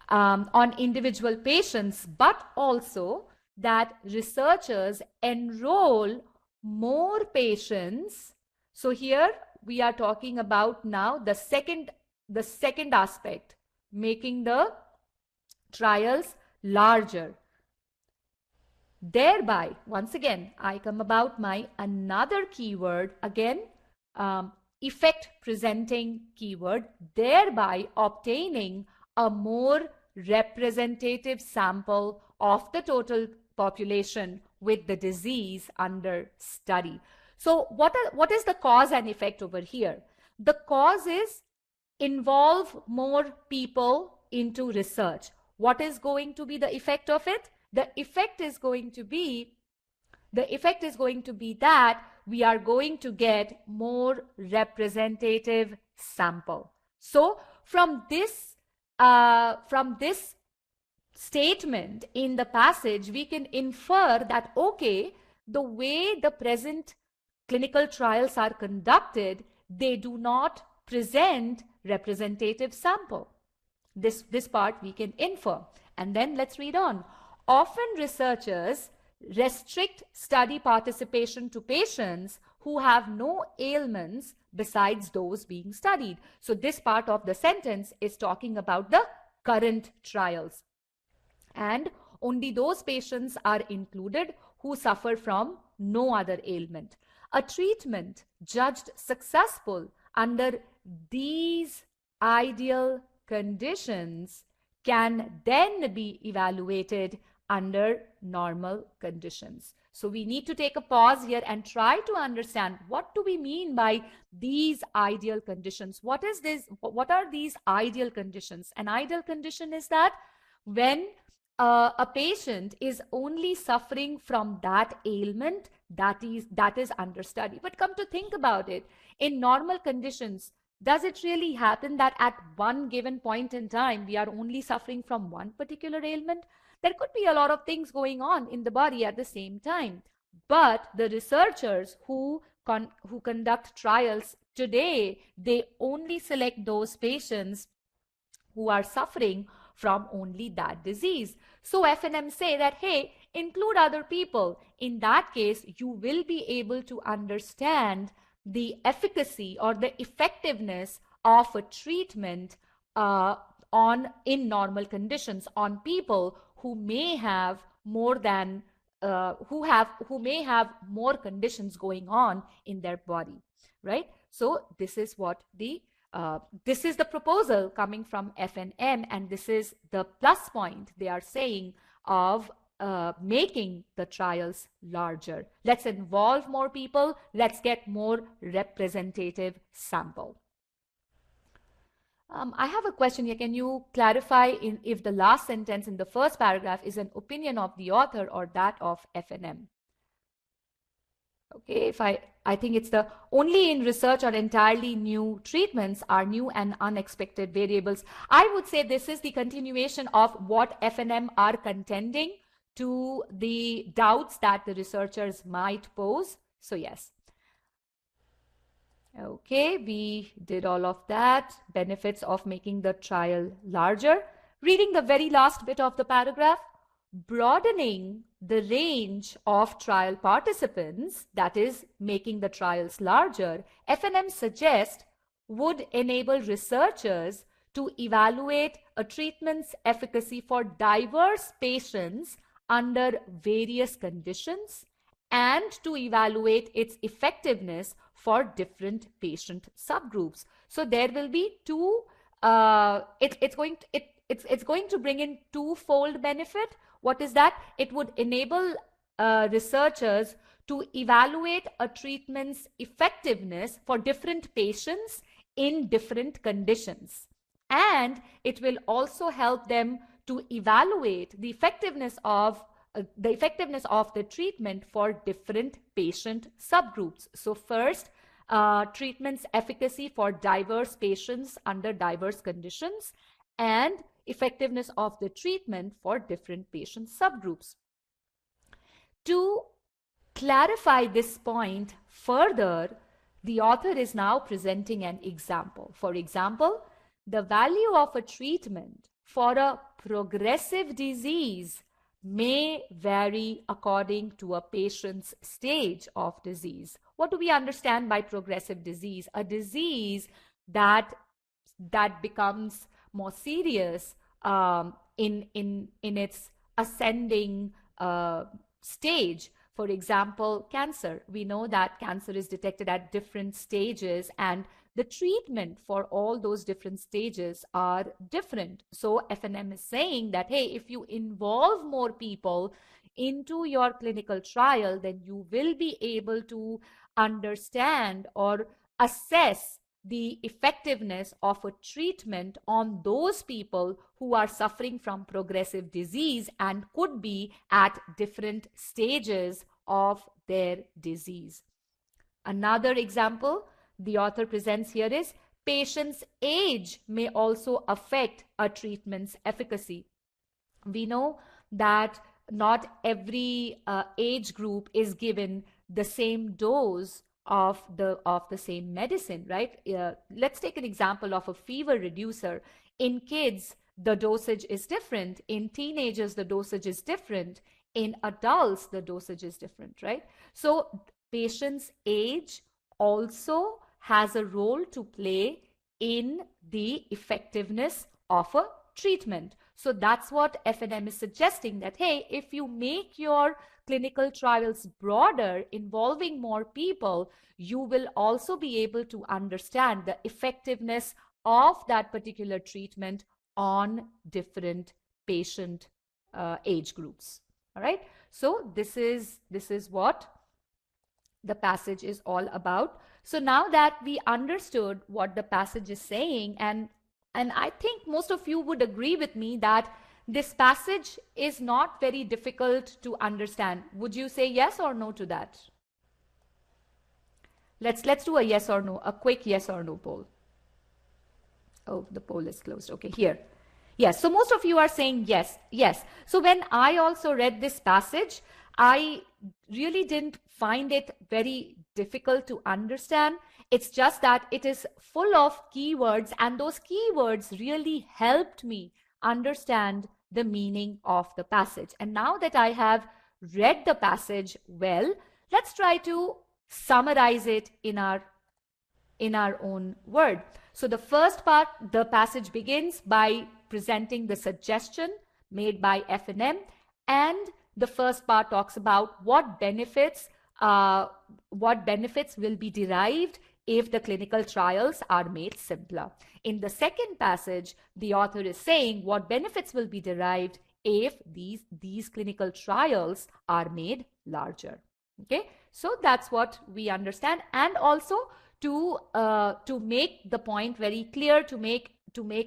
on individual patients, but also that researchers enroll more patients. So here we are talking about now the second aspect, making the trials larger. Thereby, once again, I come about my another keyword, again, effect presenting keyword, thereby obtaining a more representative sample of the total population with the disease under study. So what is the cause and effect over here? The cause is involve more people into research. What is going to be the effect of it? The effect is going to be that we are going to get more representative sample. So from this statement in the passage, we can infer that, okay, the way the present clinical trials are conducted, they do not present representative sample. This part we can infer. And then let's read on. Often researchers restrict study participation to patients who have no ailments besides those being studied. So this part of the sentence is talking about the current trials. And only those patients are included who suffer from no other ailment. A treatment judged successful under these ideal conditions can then be evaluated under normal conditions. So we need to take a pause here and try to understand, what do we mean by these ideal conditions? What is this? What are these ideal conditions? An ideal condition is that when a patient is only suffering from that ailment that is under study. But come to think about it, in normal conditions, does it really happen that at one given point in time we are only suffering from one particular ailment? There could be a lot of things going on in the body at the same time. But the researchers who conduct trials today, they only select those patients who are suffering from only that disease. So FNM say that, hey, include other people. In that case, you will be able to understand the efficacy or the effectiveness of a treatment in normal conditions on people who may have more than who may have more conditions going on in their body, right? So this is what this is the proposal coming from FNM, and this is the plus point they are saying of making the trials larger. Let's involve more people. Let's get more representative sample. I have a question here. Can you clarify if the last sentence in the first paragraph is an opinion of the author or that of FNM? Okay, if I think it's the only in research or entirely new treatments are new and unexpected variables. I would say this is the continuation of what FNM are contending to the doubts that the researchers might pose. So yes. Okay, we did all of that. Benefits of making the trial larger. Reading the very last bit of the paragraph, broadening the range of trial participants, that is making the trials larger, FNM suggests would enable researchers to evaluate a treatment's efficacy for diverse patients under various conditions and to evaluate its effectiveness for different patient subgroups. So there will be two, it's going to bring in twofold benefit. What is that? It would enable researchers to evaluate a treatment's effectiveness for different patients in different conditions. And it will also help them to evaluate the effectiveness of the treatment for different patient subgroups. So first, treatment's efficacy for diverse patients under diverse conditions, and effectiveness of the treatment for different patient subgroups. To clarify this point further, the author is now presenting an example. For example, the value of a treatment for a progressive disease may vary according to a patient's stage of disease. What do we understand by progressive disease? A disease that becomes more serious in its ascending stage. For example, cancer. We know that cancer is detected at different stages, and the treatment for all those different stages are different. So FNM is saying that, hey, if you involve more people into your clinical trial, then you will be able to understand or assess the effectiveness of a treatment on those people who are suffering from progressive disease and could be at different stages of their disease. Another example the author presents here is patient's age may also affect a treatment's efficacy. We know that not every age group is given the same dose of the same medicine, right? Let's take an example of a fever reducer. In kids, the dosage is different. In teenagers, the dosage is different. In adults, the dosage is different, right? So patient's age also has a role to play in the effectiveness of a treatment. So that's what FNM is suggesting, that, hey, if you make your clinical trials broader, involving more people, you will also be able to understand the effectiveness of that particular treatment on different patient age groups. All right. So this is what the passage is all about. So now that we understood what the passage is saying, and I think most of you would agree with me that this passage is not very difficult to understand. Would you say yes or no to that? Let's do a yes or no, a quick yes or no poll. Oh, the poll is closed. Okay, here. Yes, so most of you are saying yes, yes. So when I also read this passage, I really didn't find it very difficult to understand. It's just that it is full of keywords, and those keywords really helped me understand the meaning of the passage. And now that I have read the passage well, let's try to summarize it in our own word. So the first part, the passage begins by presenting the suggestion made by FNM, and the first part talks about what benefits will be derived if the clinical trials are made simpler. In the second passage, the author is saying what benefits will be derived if these clinical trials are made larger. Okay, so that's what we understand, and also to make the point very clear, to make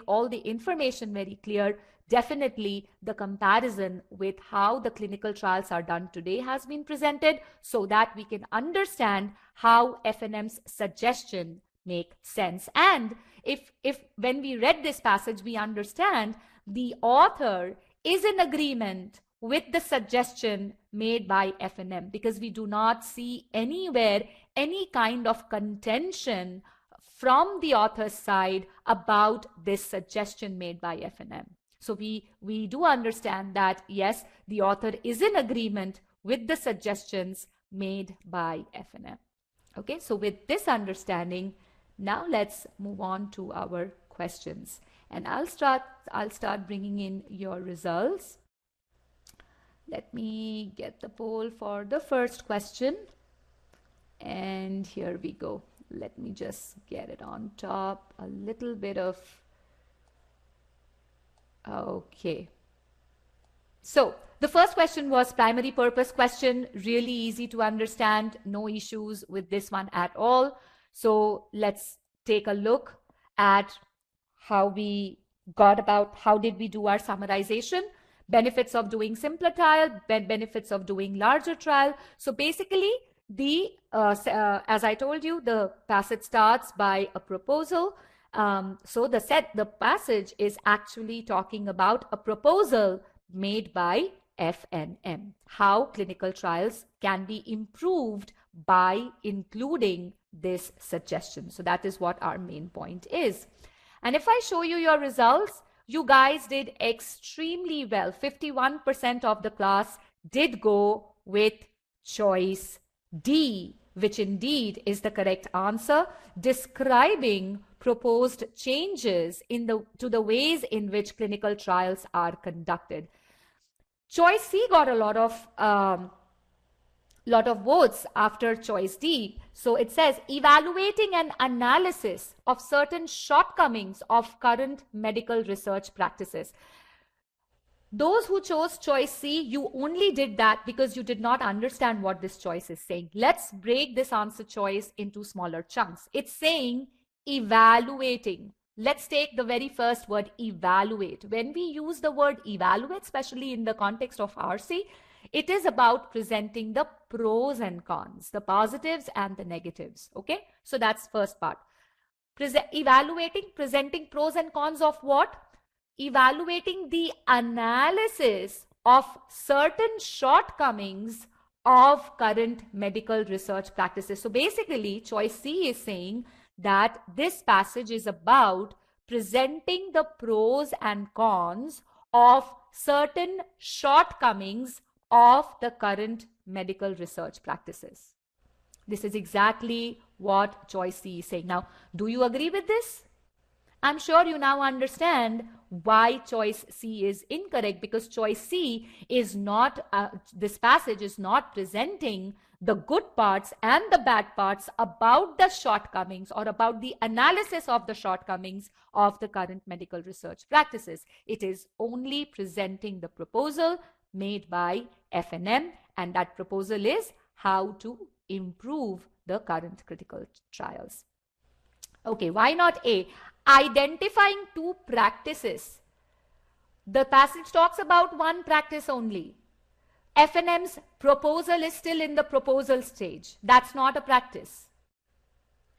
all the information very clear, definitely the comparison with how the clinical trials are done today has been presented, so that we can understand how FNM's suggestion makes sense. And if when we read this passage, we understand the author is in agreement with the suggestion made by FNM, because we do not see anywhere any kind of contention from the author's side about this suggestion made by FNM. So we do understand that, yes, the author is in agreement with the suggestions made by FNM. Okay, so with this understanding, now let's move on to our questions. And I'll start bringing in your results. Let me get the poll for the first question. And here we go. Let me just get it on top. A little bit of... Okay. So the first question was primary purpose question. Really easy to understand. No issues with this one at all. So let's take a look at how did we do our summarization. Benefits of doing simpler trial, benefits of doing larger trial. So basically, as I told you, the passage starts by a proposal. So the passage is actually talking about a proposal made by FNM, how clinical trials can be improved by including this suggestion. So that is what our main point is. And if I show you your results, you guys did extremely well. 51% of the class did go with choice D, which indeed is the correct answer, describing proposed changes to the ways in which clinical trials are conducted. Choice C got a lot of votes after choice D. So it says evaluating an analysis of certain shortcomings of current medical research practices. Those who chose choice C, you only did that because you did not understand what this choice is saying. Let's break this answer choice into smaller chunks. It's saying evaluating. Let's take the very first word, evaluate. When we use the word evaluate, especially in the context of RC, it is about presenting the pros and cons, the positives and the negatives. Okay, so that's first part. Evaluating, presenting pros and cons of what? evaluating the analysis of certain shortcomings of current medical research practices. So basically, choice C is saying that this passage is about presenting the pros and cons of certain shortcomings of the current medical research practices. This is exactly what choice C is saying. Now, do you agree with this? I'm sure you now understand why choice C is incorrect, because choice C is not, this passage is not presenting the good parts and the bad parts about the shortcomings or about the analysis of the shortcomings of the current medical research practices. It is only presenting the proposal made by FNM, and that proposal is how to improve the current clinical trials. Okay, why not A? Identifying two practices. The passage talks about one practice only. FNM's proposal is still in the proposal stage. That's not a practice.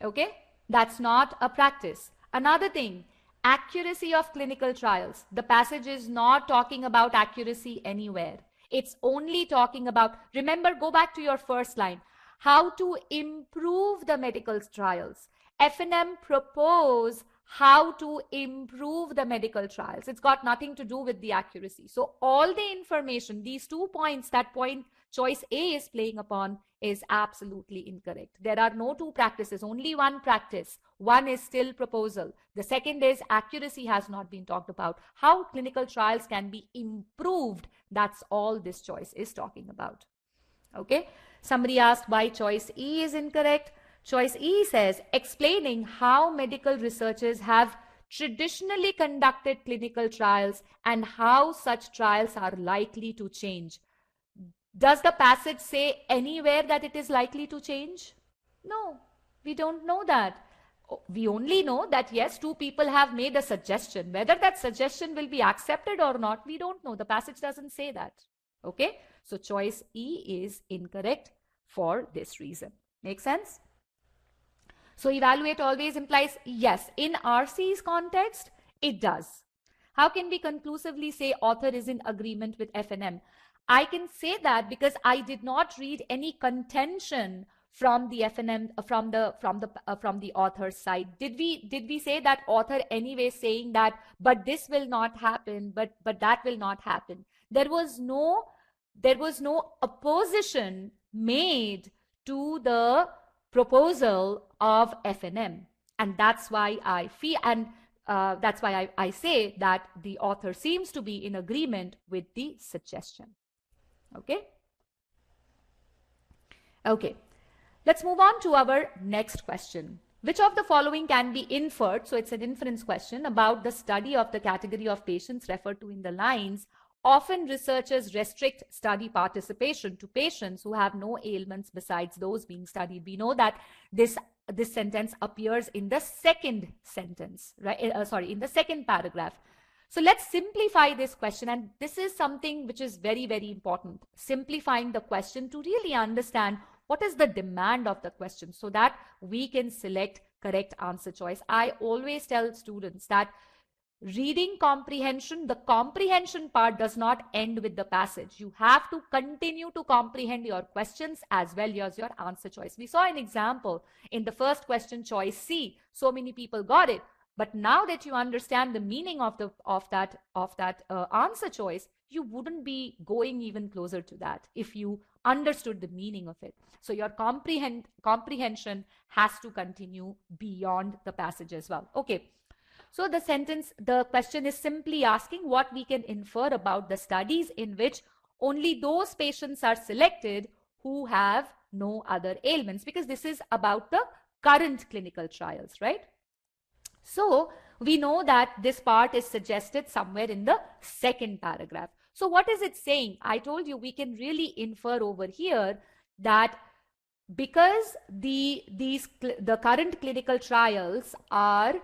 Okay? That's not a practice. Another thing, accuracy of clinical trials. The passage is not talking about accuracy anywhere. It's only talking about, remember, go back to your first line, how to improve the medical trials. FNM propose how to improve the medical trials. It's got nothing to do with the accuracy. So all the information, these 2 points, that point choice A is playing upon, is absolutely incorrect. There are no two practices, only one practice. One is still proposal. The second is accuracy has not been talked about. How clinical trials can be improved, that's all this choice is talking about. Okay. Somebody asked why choice E is incorrect. Choice E says, explaining how medical researchers have traditionally conducted clinical trials and how such trials are likely to change. Does the passage say anywhere that it is likely to change? No, we don't know that. We only know that yes, two people have made a suggestion. Whether that suggestion will be accepted or not, we don't know. The passage doesn't say that. Okay, so choice E is incorrect for this reason. Make sense? So evaluate always implies yes. In RC's context, it does. How can we conclusively say author is in agreement with FNM? I can say that because I did not read any contention from the FNM, from the author's side. Did we say that author anyway saying that, but this will not happen, but that will not happen? There was no opposition made to the proposal of FNM, and that's why I feel, and that's why I say that the author seems to be in agreement with the suggestion. Okay. Okay. Let's move on to our next question. Which of the following can be inferred? So it's an inference question about the study of the category of patients referred to in the lines. Often researchers restrict study participation to patients who have no ailments besides those being studied. We know that this sentence appears in the second sentence, right? In the second paragraph. So let's simplify this question, and this is something which is very, very important. Simplifying the question to really understand what is the demand of the question so that we can select correct answer choice. I always tell students that reading comprehension, the comprehension part does not end with the passage. You have to continue to comprehend your questions as well as your answer choice. We saw an example in the first question, choice C. So many people got it. But now that you understand the meaning of that answer choice, you wouldn't be going even closer to that if you understood the meaning of it. So your comprehension has to continue beyond the passage as well. Okay. So the question is simply asking what we can infer about the studies in which only those patients are selected who have no other ailments, because this is about the current clinical trials, right? So we know that this part is suggested somewhere in the second paragraph. So what is it saying? I told you we can really infer over here that because the current clinical trials are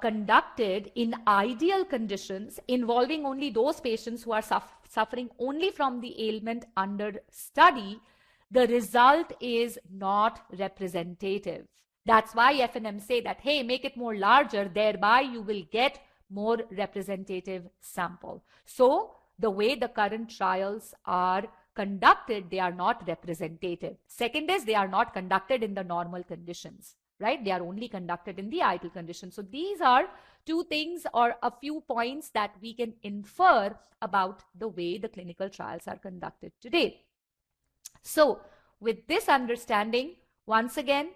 conducted in ideal conditions involving only those patients who are suffering only from the ailment under study, the result is not representative. That's why FNM say that, hey, make it more larger, thereby you will get more representative sample. So the way the current trials are conducted, they are not representative. Second is they are not conducted in the normal conditions, right? They are only conducted in the ideal conditions. So these are two things or a few points that we can infer about the way the clinical trials are conducted today. So with this understanding, once again,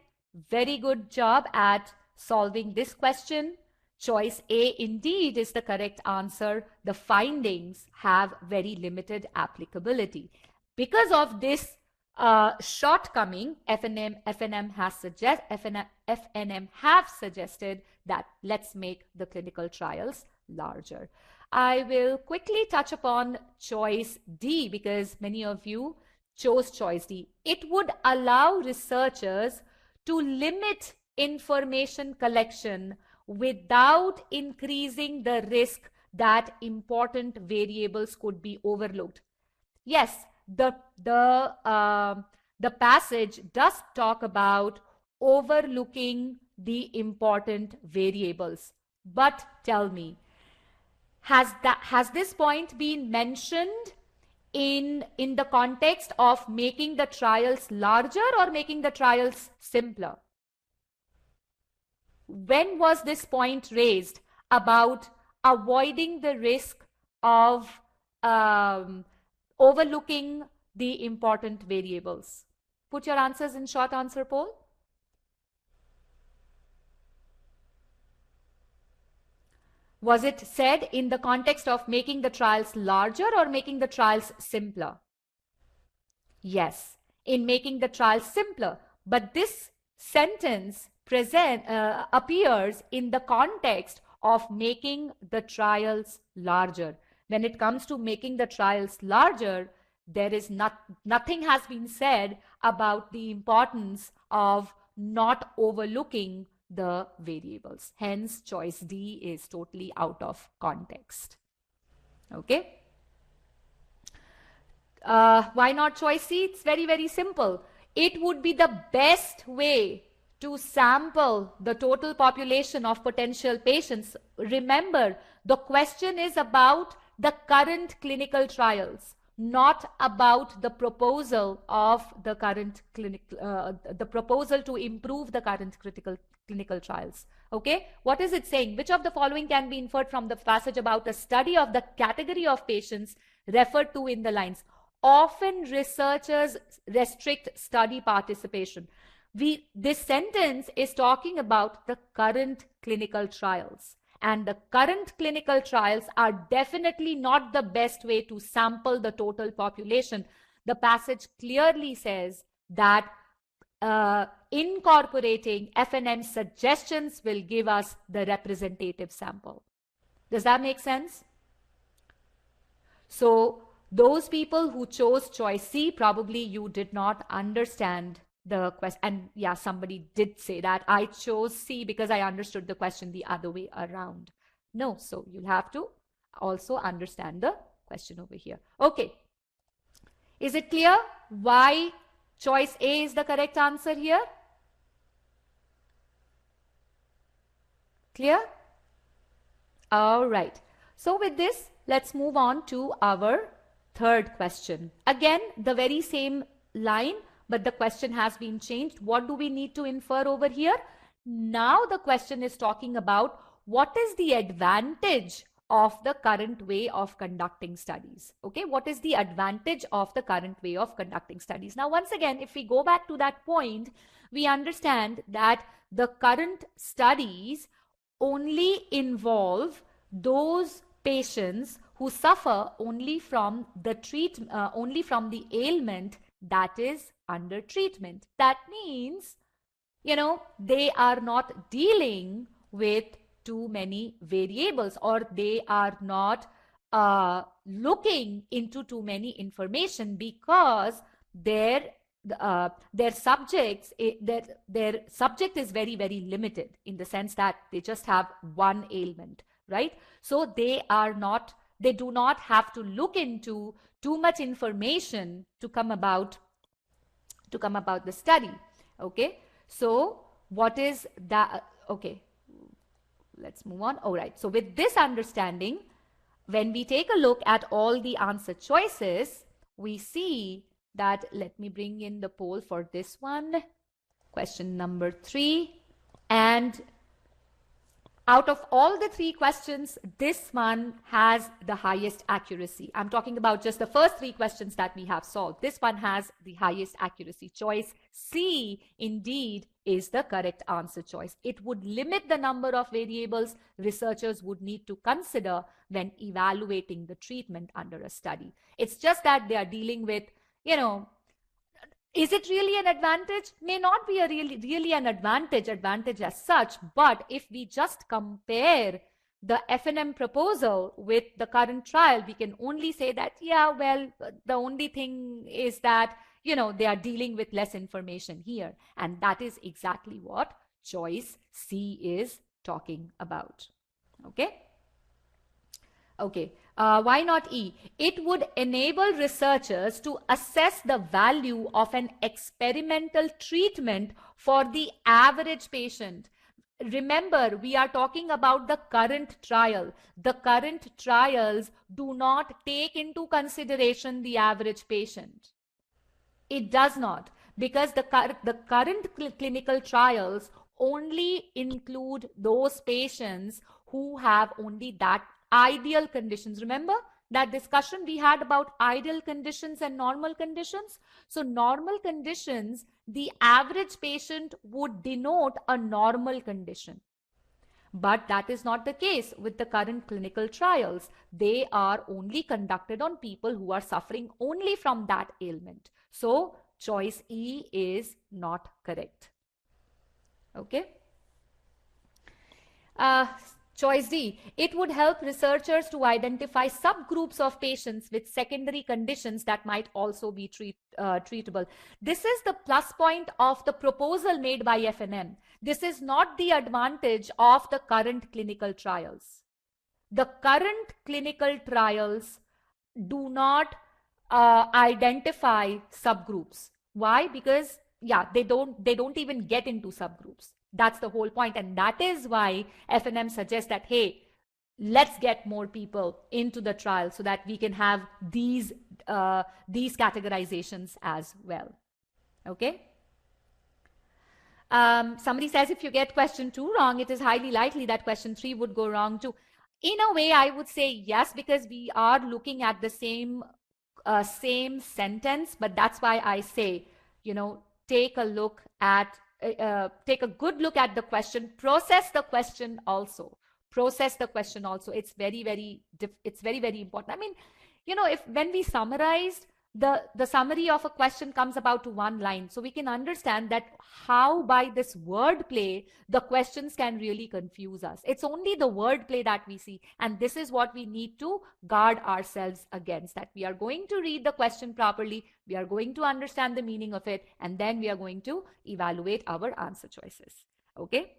very good job at solving this question. Choice A indeed is the correct answer. The findings have very limited applicability. Because of this shortcoming, FNM have suggested that let's make the clinical trials larger. I will quickly touch upon choice D because many of you chose choice D. It would allow researchers to limit information collection without increasing the risk that important variables could be overlooked. Yes, the passage does talk about overlooking the important variables. But tell me, has this point been mentioned in the context of making the trials larger or making the trials simpler? When was this point raised about avoiding the risk of overlooking the important variables? Put your answers in short answer poll. Was it said in the context of making the trials larger or making the trials simpler? Yes, in making the trials simpler. But this sentence appears in the context of making the trials larger. When it comes to making the trials larger, there is nothing has been said about the importance of not overlooking the variables. Hence, choice D is totally out of context. Okay. Why not choice C? It's very, very simple. It would be the best way to sample the total population of potential patients. Remember, the question is about the current clinical trials, not about the proposal of the current the proposal to improve the current clinical trials. Okay, what is it saying? Which of the following can be inferred from the passage about a study of the category of patients referred to in the lines? Often researchers restrict study participation. This sentence is talking about the current clinical trials, and the current clinical trials are definitely not the best way to sample the total population. The passage clearly says that incorporating FNM suggestions will give us the representative sample. Does that make sense? So those people who chose choice C, probably you did not understand the question. And yeah, somebody did say that I chose C because I understood the question the other way around. No, so you'll have to also understand the question over here. Okay. Is it clear why choice A is the correct answer here? Clear? All right. So with this, let's move on to our third question. Again, the very same line, but the question has been changed. What do we need to infer over here? Now the question is talking about what is the advantage of the current way of conducting studies. Okay, what is the advantage of the current way of conducting studies? Now, once again, if we go back to that point, we understand that the current studies only involve those patients who suffer only from the ailment that is under treatment. That means, you know, they are not dealing with too many variables, or they are not looking into too many information, because their subject is very, very limited, in the sense that they just have one ailment, right? So they do not have to look into too much information to come about the study. Okay, so what is that? Okay, let's move on. All right. So with this understanding, when we take a look at all the answer choices, we see that, let me bring in the poll for this one, question number 3. And out of all the 3 questions, this one has the highest accuracy. I'm talking about just the first 3 questions that we have solved. This one has the highest accuracy. Choice C indeed is the correct answer choice. It would limit the number of variables researchers would need to consider when evaluating the treatment under a study. It's just that they are dealing with, you know, is it really an advantage? May not be a really an advantage as such, but if we just compare the F&M proposal with the current trial, we can only say that, yeah, well, the only thing is that, you know, they are dealing with less information here. And that is exactly what choice C is talking about. Okay. Okay, why not E? It would enable researchers to assess the value of an experimental treatment for the average patient. Remember, we are talking about the current trial. The current trials do not take into consideration the average patient. It does not, because the current clinical trials only include those patients who have only that ideal conditions. Remember that discussion we had about ideal conditions and normal conditions? So normal conditions, the average patient would denote a normal condition. But that is not the case with the current clinical trials. They are only conducted on people who are suffering only from that ailment. So choice E is not correct. Okay. Choice D, it would help researchers to identify subgroups of patients with secondary conditions that might also be treatable. This is the plus point of the proposal made by F&M. This is not the advantage of the current clinical trials. The current clinical trials do not identify subgroups. Why? Because, yeah, they don't even get into subgroups. That's the whole point. And that is why F&M suggests that, hey, let's get more people into the trial so that we can have these categorizations as well. Okay. Somebody says if you get question 2 wrong, it is highly likely that question 3 would go wrong too. In a way, I would say yes, because we are looking at the same sentence, but that's why I say, you know, take a look at take a good look at the question, process the question also. It's very, very important. I mean, you know, when we summarized, the summary of a question comes about to 1 line. So we can understand that how by this wordplay, the questions can really confuse us. It's only the wordplay that we see. And this is what we need to guard ourselves against, that we are going to read the question properly. We are going to understand the meaning of it. And then we are going to evaluate our answer choices. Okay.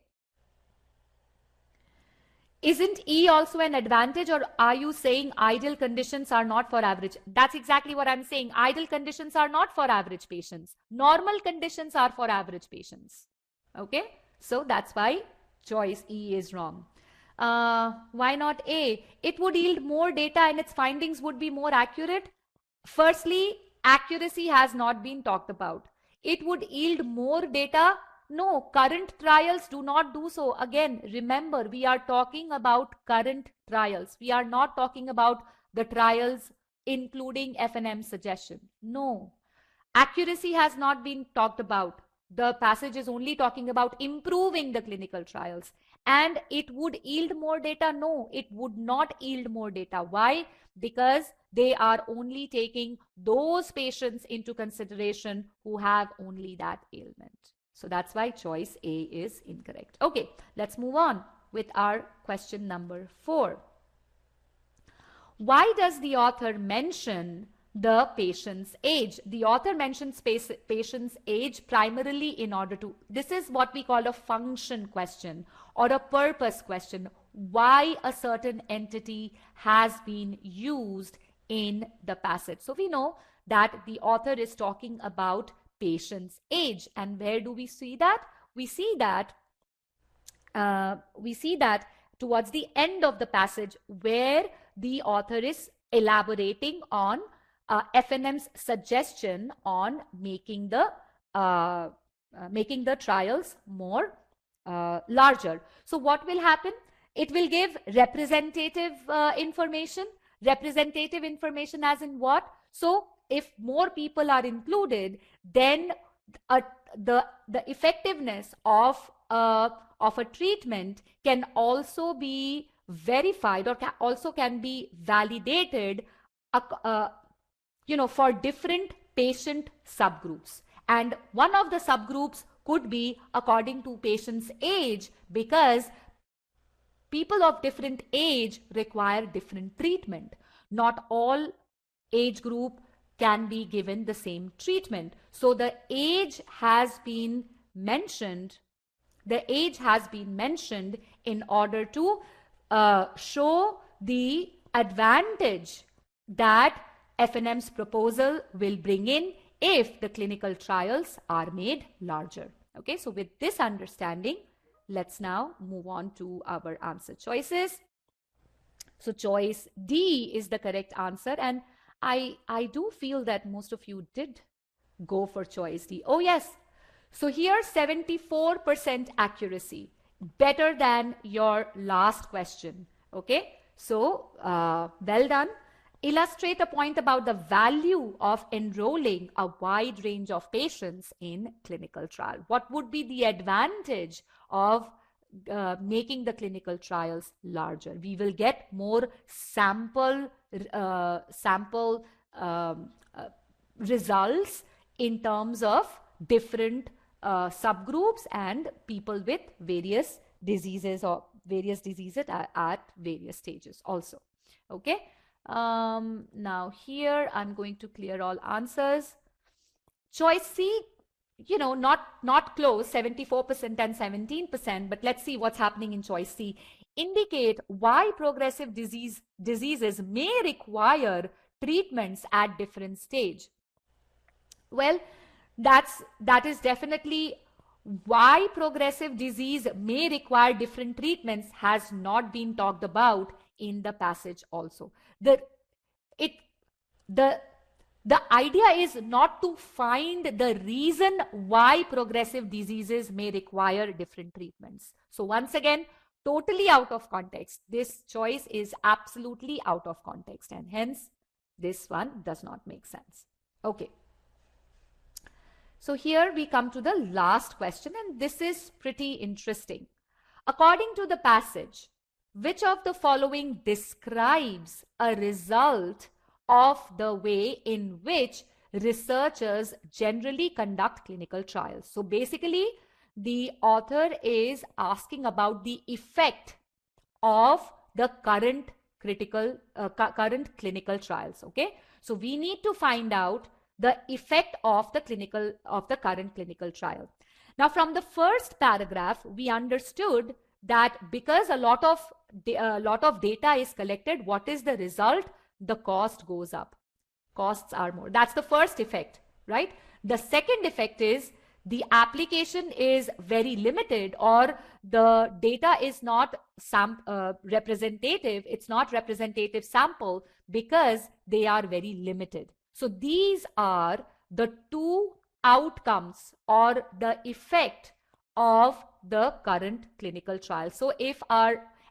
Isn't E also an advantage, or are you saying ideal conditions are not for average? That's exactly what I'm saying. Ideal conditions are not for average patients. Normal conditions are for average patients. Okay. So that's why choice E is wrong. Why not A? It would yield more data and its findings would be more accurate. Firstly, accuracy has not been talked about. It would yield more data. No, current trials do not do so. Again, remember, we are talking about current trials. We are not talking about the trials including F&M suggestion. No, accuracy has not been talked about. The passage is only talking about improving the clinical trials. And it would yield more data. No, it would not yield more data. Why? Because they are only taking those patients into consideration who have only that ailment. So that's why choice A is incorrect. Okay, let's move on with our question number 4. Why does the author mention the patient's age? The author mentions patient's age primarily in order to, this is what we call a function question or a purpose question. Why a certain entity has been used in the passage. So we know that the author is talking about patient's age. And where do we see that? We see that towards the end of the passage, where the author is elaborating on FNM's suggestion on making the trials more larger. So what will happen? It will give representative information. Representative information as in what? So if more people are included, then the effectiveness of a treatment can also be verified, or also can be validated for different patient subgroups. And one of the subgroups could be according to patient's age, because people of different age require different treatment. Not all age group can be given the same treatment. So the age has been mentioned. The age has been mentioned in order to show the advantage that FNM's proposal will bring in if the clinical trials are made larger. Okay, so with this understanding, let's now move on to our answer choices. So choice D is the correct answer, and I do feel that most of you did go for choice D. Oh yes, so here 74% accuracy, better than your last question. Okay, so well done. Illustrate a point about the value of enrolling a wide range of patients in clinical trial. What would be the advantage of making the clinical trials larger? We will get more sample results in terms of different subgroups and people with various diseases at various stages also. Okay. Now here I'm going to clear all answers. Choice C, not close, 74% and 17%, but let's see what's happening in choice C. Indicate why progressive diseases may require treatments at different stage. Well, that is definitely why progressive disease may require different treatments has not been talked about in the passage also. The idea is not to find the reason why progressive diseases may require different treatments. So once again, totally out of context. This choice is absolutely out of context, and hence this one does not make sense. Okay. So here we come to the last question, and this is pretty interesting. According to the passage, which of the following describes a result of the way in which researchers generally conduct clinical trials? So basically, the author is asking about the effect of the current clinical trials. Okay, so we need to find out the effect of the current clinical trial. Now, from the first paragraph, we understood that because a lot of data is collected, what is the result? The cost goes up. Costs are more. That's the first effect, right? The second effect is the application is very limited, or the data is not representative. It's not representative sample because they are very limited. So these are the two outcomes or the effect of the current clinical trial. So if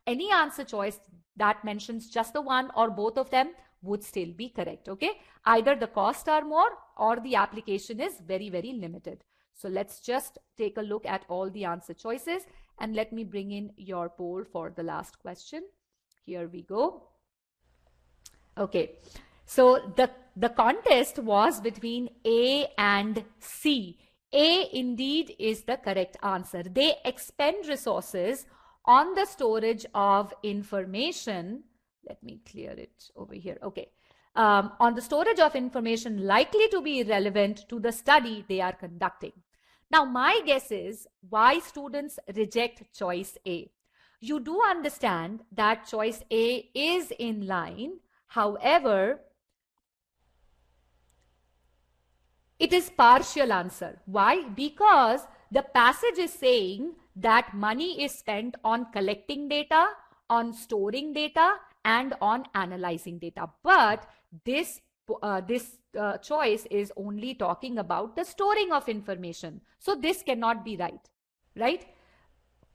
any answer choice that mentions just the one or both of them would still be correct. Okay, either the costs are more or the application is very, very limited. So let's just take a look at all the answer choices, and let me bring in your poll for the last question. Here we go. Okay, so the contest was between A and C. A indeed is the correct answer. They expend resources on the storage of information. Let me clear it over here. Okay. On the storage of information likely to be relevant to the study they are conducting. Now, my guess is why students reject choice A. You do understand that choice A is in line. However, it is partial answer. Why? Because the passage is saying that money is spent on collecting data, on storing data and on analyzing data. But this choice is only talking about the storing of information. So this cannot be right?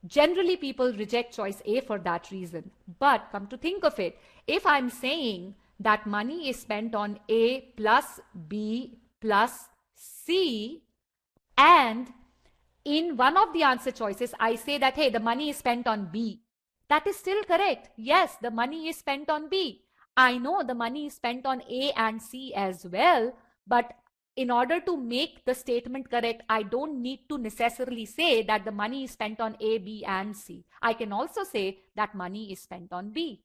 Generally, people reject choice A for that reason. But come to think of it, if I'm saying that money is spent on A plus B plus C, and in one of the answer choices, I say that, hey, the money is spent on B. That is still correct. Yes, the money is spent on B. I know the money is spent on A and C as well, but in order to make the statement correct, I don't need to necessarily say that the money is spent on A, B, and C. I can also say that money is spent on B.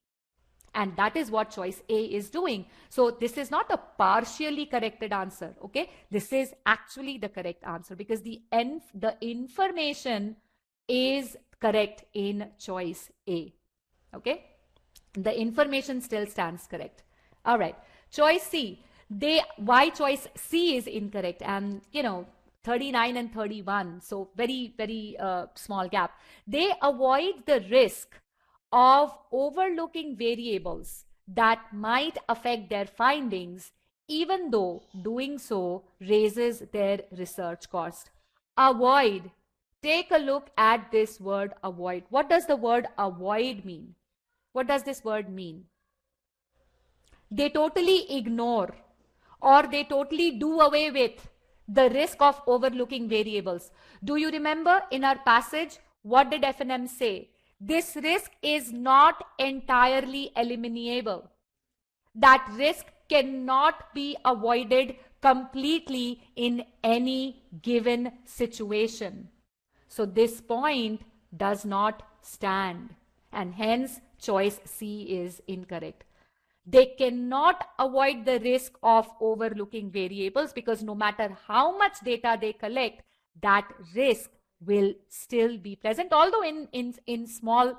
And that is what choice A is doing. So this is not a partially corrected answer, okay? This is actually the correct answer because the information is correct in choice A, okay? The information still stands correct. All right, choice C. Why choice C is incorrect, and 39 and 31, so very, very small gap. They avoid the risk of overlooking variables that might affect their findings, even though doing so raises their research cost. Avoid. Take a look at this word avoid. What does the word avoid mean? What does this word mean? They totally ignore or they totally do away with the risk of overlooking variables. Do you remember in our passage, what did F&M say? This risk is not entirely eliminable. That risk cannot be avoided completely in any given situation. So this point does not stand, and hence choice C is incorrect. They cannot avoid the risk of overlooking variables because no matter how much data they collect, that risk will still be present, although in small,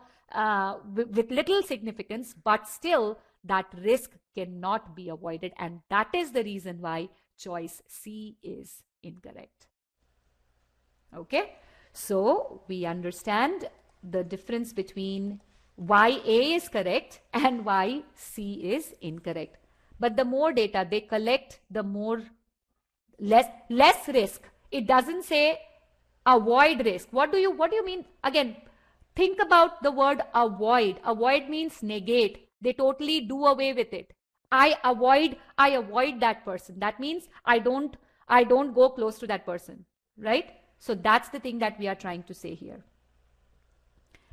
with little significance, but still that risk cannot be avoided. And that is the reason why choice C is incorrect. Okay, so we understand the difference between why A is correct and why C is incorrect. But the more data they collect, the less risk. It doesn't say avoid risk. What do you mean? Again, think about the word avoid. Avoid means negate. They totally do away with it. I avoid that person. That means I don't go close to that person, right? So that's the thing that we are trying to say here.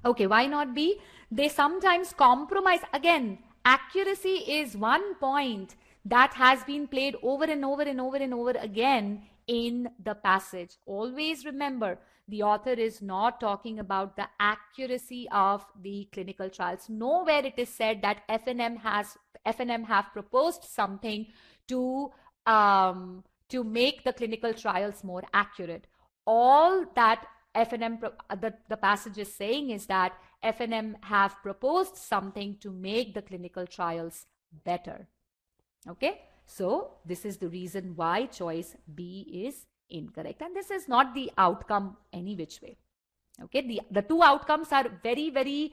Okay, why not B? They sometimes compromise. Again, accuracy is one point that has been played over and over and over and over again in the passage. Always remember, the author is not talking about the accuracy of the clinical trials. Nowhere it is said that F&M have proposed something to make the clinical trials more accurate. All that F&M, the passage is saying is that F&M have proposed something to make the clinical trials better. Okay, so this is the reason why choice B is incorrect, and this is not the outcome any which way. Okay, the two outcomes are very, very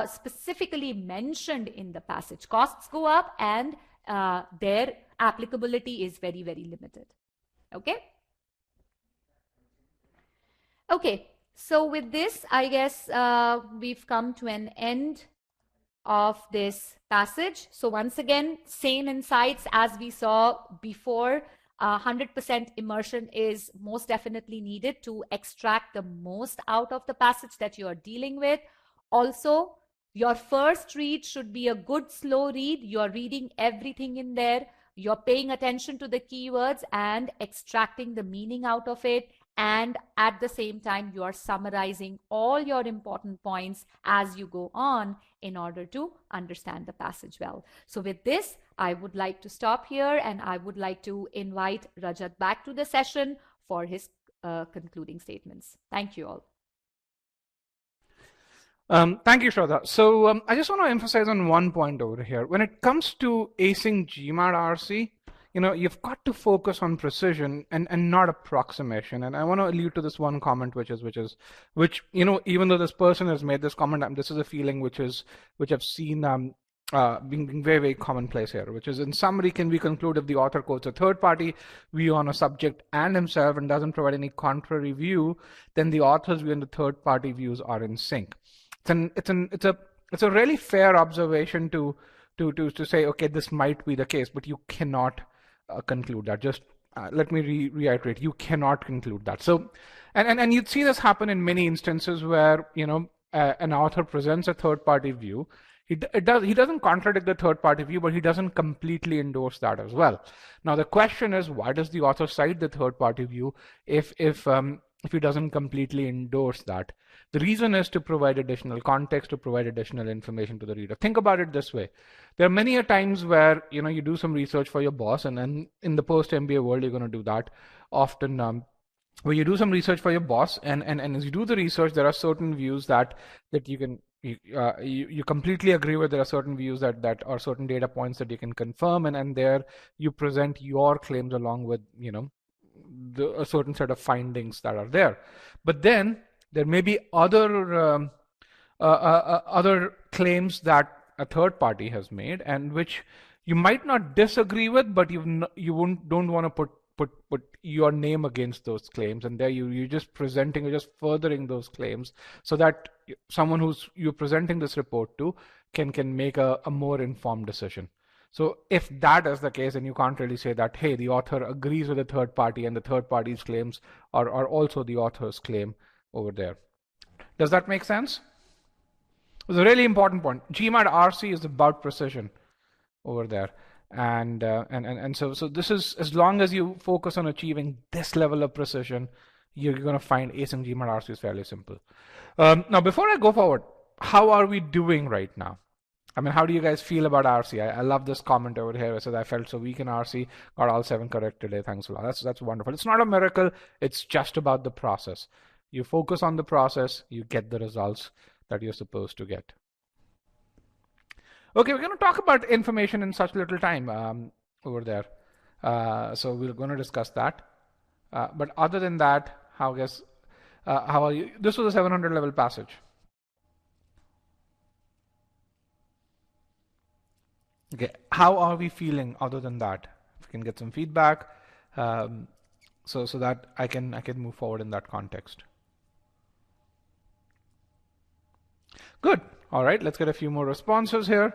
specifically mentioned in the passage. Costs go up and their applicability is very, very limited. Okay. Okay, so with this, I guess we've come to an end of this passage. So once again, same insights as we saw before. 100% immersion is most definitely needed to extract the most out of the passage that you are dealing with. Also, your first read should be a good slow read. You're reading everything in there. You're paying attention to the keywords and extracting the meaning out of it. And at the same time, you are summarizing all your important points as you go on in order to understand the passage well. So with this, I would like to stop here and I would like to invite Rajat back to the session for his concluding statements. Thank you all. Thank you, Shraddha. So I just want to emphasize on one point over here. When it comes to acing GMAT RC, you've got to focus on precision and not approximation. And I want to allude to this one comment, which even though this person has made this comment, this is a feeling which I've seen being very, very commonplace here, which is, in summary, can we conclude if the author quotes a third party view on a subject and himself and doesn't provide any contrary view, then the author's view and the third party views are in sync. It's a really fair observation to say, okay, this might be the case, but you cannot conclude that. Just let me reiterate, you cannot conclude that. So, and you'd see this happen in many instances where, an author presents a third party view. He doesn't contradict the third party view, but he doesn't completely endorse that as well. Now, the question is, why does the author cite the third party view if he doesn't completely endorse that? The reason is to provide additional context, to provide additional information to the reader. Think about it this way. There are many a times where, you do some research for your boss, and then in the post-MBA world, you're going to do that often. Where you do some research for your boss, and as you do the research, there are certain views that you completely agree with. There are certain views that are certain data points that you can confirm, and there you present your claims along with a certain set of findings that are there. But then there may be other claims that a third party has made, and which you might not disagree with, but don't want to put your name against those claims, and there you're just furthering those claims so that someone you're presenting this report to can make a more informed decision. So if that is the case, then you can't really say that, hey, the author agrees with the third party and the third party's claims are also the author's claim over there. Does that make sense? It's a really important point. GMAT RC is about precision over there. And so this is, as long as you focus on achieving this level of precision, you're going to find acing GMAT RC is fairly simple. Now, before I go forward, how are we doing right now? I mean, how do you guys feel about RC? I love this comment over here. It says, I felt so weak in RC, got all 7 correct today. Thanks a lot. That's wonderful. It's not a miracle. It's just about the process. You focus on the process, you get the results that you're supposed to get. Okay, we're going to talk about information in such little time over there. So we're going to discuss that. But other than that, how are you? This was a 700 level passage. Okay, how are we feeling other than that? If we can get some feedback, so that I can move forward in that context. Good. All right, let's get a few more responses here.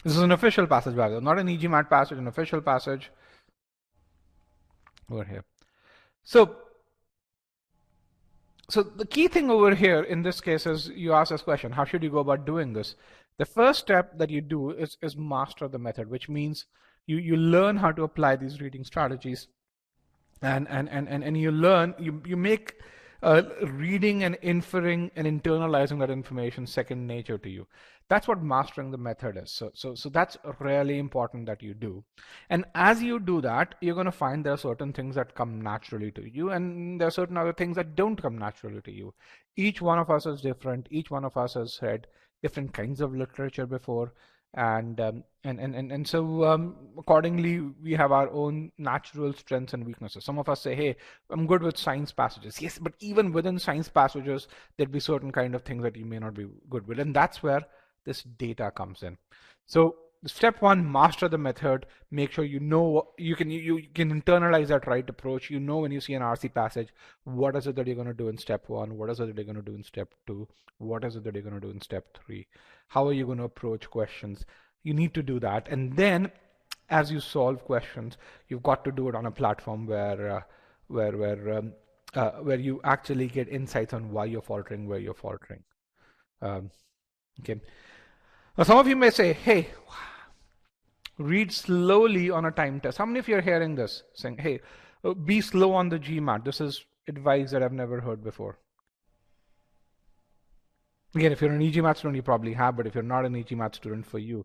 This is an official passage, by the way, not an e-GMAT passage, an official passage over here. So the key thing over here in this case is you ask this question, how should you go about doing this? The first step that you do is master the method, which means you learn how to apply these reading strategies, and you make reading and inferring and internalizing that information second nature to you. That's what mastering the method is. So that's really important that you do. And as you do that, you're going to find there are certain things that come naturally to you, and there are certain other things that don't come naturally to you. Each one of us is different. Each one of us has read different kinds of literature before, and so accordingly we have our own natural strengths and weaknesses. Some of us say, hey, I'm good with science passages. Yes, but even within science passages there'd be certain kind of things that you may not be good with, and that's where this data comes in. So step 1, master the method. Make sure you can internalize that right approach. When you see an RC passage, what is it that you're going to do in step 1? What is it that you're going to do in step 2? What is it that you're going to do in step 3? How are you going to approach questions? You need to do that, and then as you solve questions, you've got to do it on a platform where you actually get insights on why you're faltering, where you're faltering. Okay. Now, some of you may say, hey, read slowly on a time test. How many of you are hearing this, saying, hey, be slow on the GMAT? This is advice that I've never heard before. Again, if you're an e-GMAT student, you probably have, but if you're not an e-GMAT student, for you,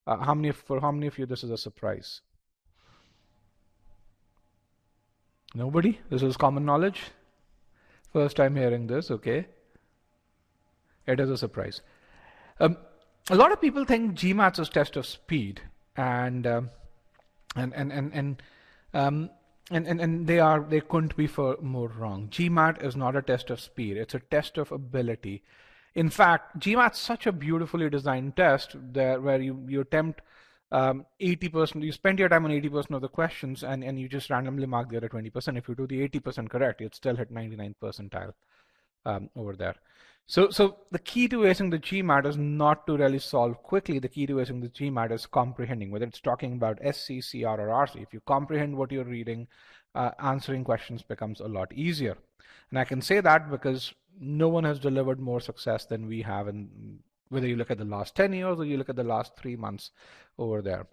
how many of you this is a surprise? Nobody? This is common knowledge? First time hearing this, okay. It is a surprise. a lot of people think GMAT is test of speed, and and and and and um, and they couldn't be more wrong. GMAT is not a test of speed; it's a test of ability. In fact, GMAT is such a beautifully designed test that where you attempt 80%, you spend your time on 80% of the questions, and you just randomly mark the other 20%. If you do the 80% correct, you'd still hit 99 percentile over there. So the key to acing the GMAT is not to really solve quickly. The key to acing the GMAT is comprehending, whether it's talking about SC, CR, or RC. If you comprehend what you're reading, answering questions becomes a lot easier. And I can say that because no one has delivered more success than we have, and whether you look at the last 10 years or you look at the last 3 months over there.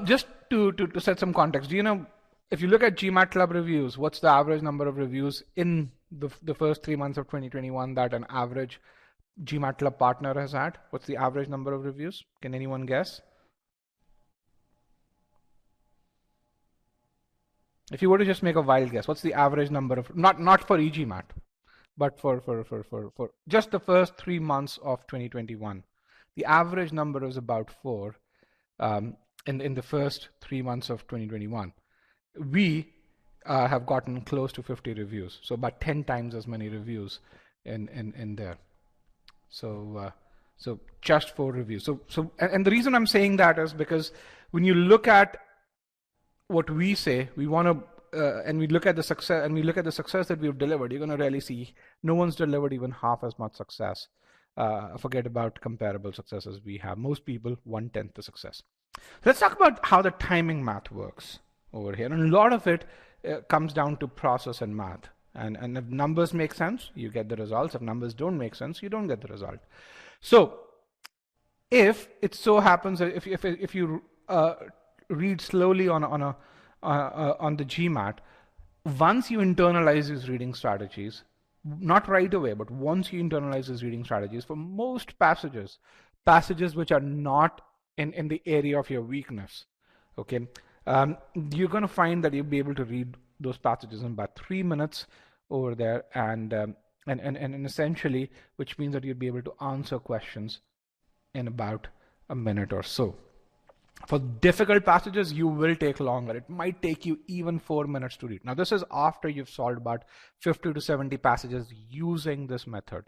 Just to set some context, do you know, if you look at GMAT Club reviews, what's the average number of reviews in the first 3 months of 2021 that an average GMAT Club partner has had? What's the average number of reviews? Can anyone guess? If you were to just make a wild guess, what's the average number of, not for e-GMAT, but for just the first 3 months of 2021, the average number is about 4 in the first 3 months of 2021. We have gotten close to 50 reviews, so about 10 times as many reviews in there. So just 4 reviews. And the reason I'm saying that is because when you look at what we say, we want to, and we look at the success, that we've delivered, you're going to really see no one's delivered even half as much success. Forget about comparable successes we have. Most people 1/10 the success. Let's talk about how the timing math works over here, and a lot of it comes down to process and math. And if numbers make sense, you get the results. If numbers don't make sense, you don't get the result. So if it so happens that if you read slowly on the GMAT, once you internalize these reading strategies, not right away, but once you internalize these reading strategies, for most passages which are not in the area of your weakness, okay, you're going to find that you'll be able to read those passages in about 3 minutes over there, and essentially, which means that you'll be able to answer questions in about a minute or so. For difficult passages, you will take longer. It might take you even 4 minutes to read. Now, this is after you've solved about 50 to 70 passages using this method.